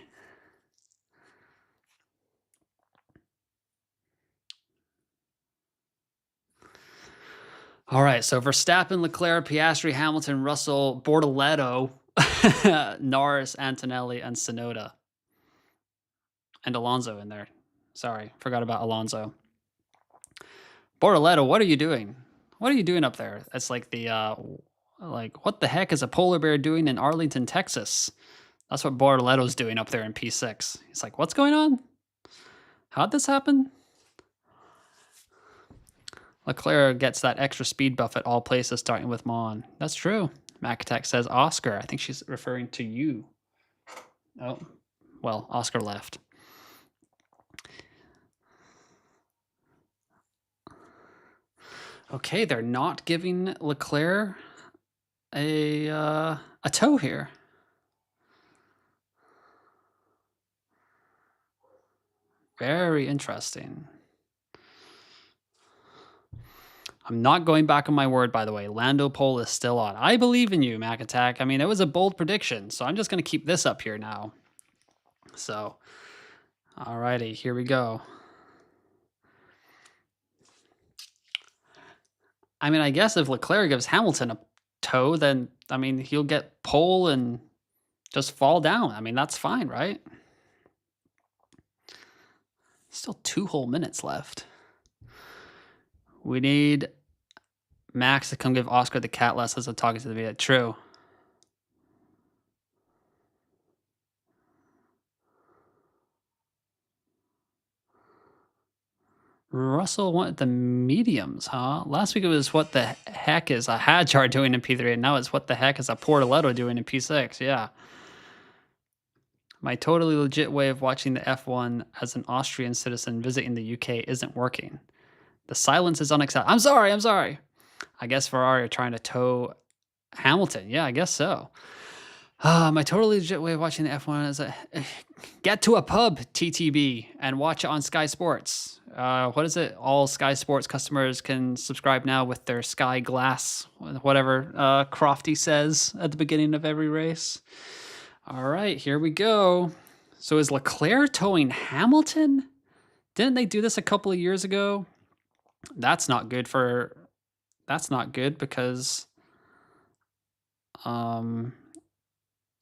All right, so Verstappen, Leclerc, Piastri, Hamilton, Russell, Bortoleto, Norris, Antonelli, and Tsunoda. And Alonso in there. Sorry, forgot about Alonso. Bortoleto, what are you doing? What are you doing up there? It's like the, what the heck is a polar bear doing in Arlington, Texas? That's what Bortoleto's doing up there in P6. He's like, what's going on? How'd this happen? Leclerc gets that extra speed buff at all places, starting with Mon. That's true. Mac Attack says Oscar. I think she's referring to you. Oh, well, Oscar left. Okay, they're not giving Leclerc a tow here. Very interesting. I'm not going back on my word, by the way. Lando pole is still on. I believe in you, Mac Attack. I mean, it was a bold prediction, so I'm just going to keep this up here now. So, alrighty, here we go. I mean, I guess if Leclerc gives Hamilton a tow, then, I mean, he'll get pole and just fall down. I mean, that's fine, right? Still 2 whole minutes left. We need Max to come give Oscar the cat lessons of talking to the video. True. Russell wanted the mediums, huh? Last week it was what the heck is a Hadjar doing in P3, and now it's what the heck is a Portoletto doing in P6. Yeah. My totally legit way of watching the F1 as an Austrian citizen visiting the UK isn't working. The silence is unacceptable. I'm sorry. I guess Ferrari are trying to tow Hamilton. Yeah, I guess so. My totally legit way of watching the F1 is get to a pub, TTB, and watch it on Sky Sports. What is it? All Sky Sports customers can subscribe now with their Sky Glass, whatever Crofty says at the beginning of every race. All right, here we go. So is Leclerc towing Hamilton? Didn't they do this a couple of years ago? That's not good because oh,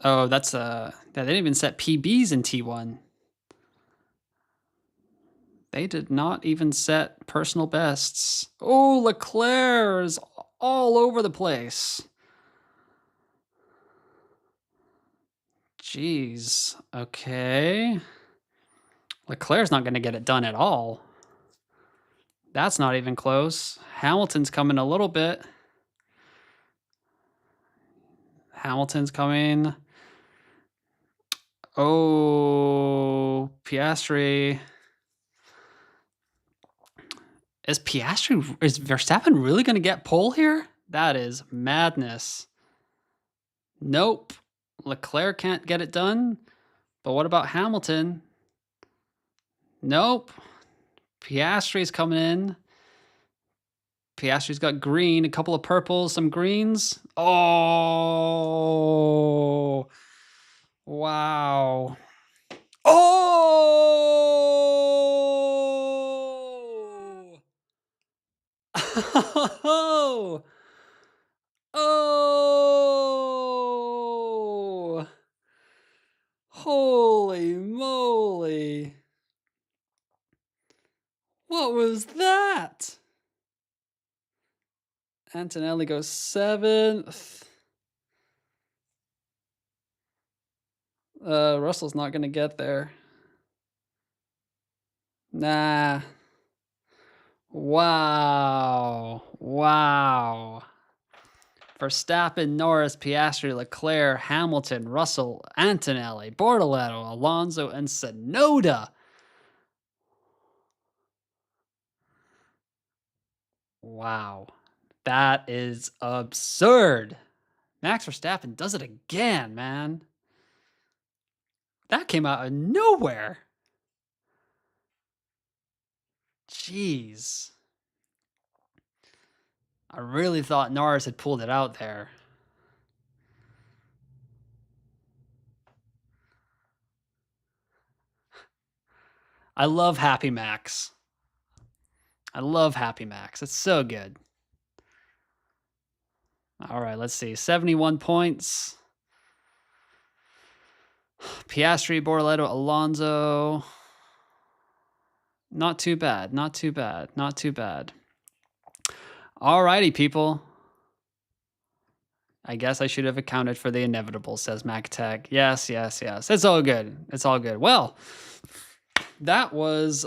that's they didn't even set PBs in T1. They did not even set personal bests. Oh, Leclerc is all over the place. Jeez. Okay. Leclerc's not going to get it done at all. That's not even close. Hamilton's coming a little bit. Hamilton's coming. Oh, Piastri. Is Verstappen really going to get pole here? That is madness. Nope. Leclerc can't get it done. But what about Hamilton? Nope. Piastri's coming in. Piastri's got green, a couple of purples, some greens. Oh. Wow. Oh! Oh! Oh! Holy moly. What was that? Antonelli goes 7th. Russell's not gonna get there. Nah. Wow. Wow. Verstappen, Norris, Piastri, Leclerc, Hamilton, Russell, Antonelli, Bortoletto, Alonso, and Tsunoda. Wow. That is absurd. Max Verstappen does it again, man. That came out of nowhere. Jeez. I really thought Norris had pulled it out there. I love Happy Max. I love Happy Max. It's so good. All right, let's see. 71 points. Piastri, Bortoletto, Alonso. Not too bad. Not too bad. Not too bad. All righty, people. I guess I should have accounted for the inevitable, says MacTech. Yes, yes, yes. It's all good. It's all good. Well, that was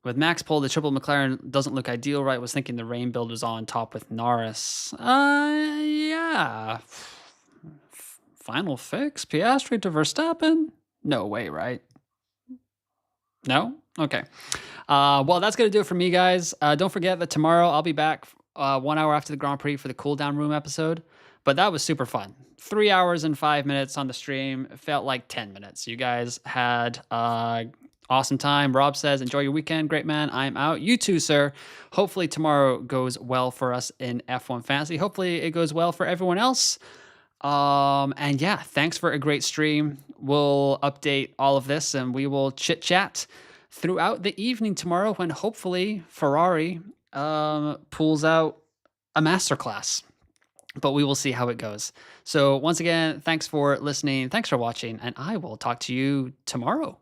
with Max pole, the triple McLaren doesn't look ideal, right? Was thinking the rain build was on top with Norris. Yeah. Final fix? Piastri to Verstappen? No way, right? No? Okay. Well, that's going to do it for me, guys. Don't forget that tomorrow I'll be back 1 hour after the Grand Prix for the cool down room episode. But that was super fun. 3 hours and 5 minutes on the stream. It felt like 10 minutes. You guys had awesome time. Rob says, enjoy your weekend. Great, man. I'm out. You too, sir. Hopefully tomorrow goes well for us in F1 Fantasy. Hopefully it goes well for everyone else. And yeah, thanks for a great stream. We'll update all of this and we will chit chat throughout the evening tomorrow when hopefully Ferrari pulls out a masterclass. But we will see how it goes. So once again, thanks for listening. Thanks for watching. And I will talk to you tomorrow.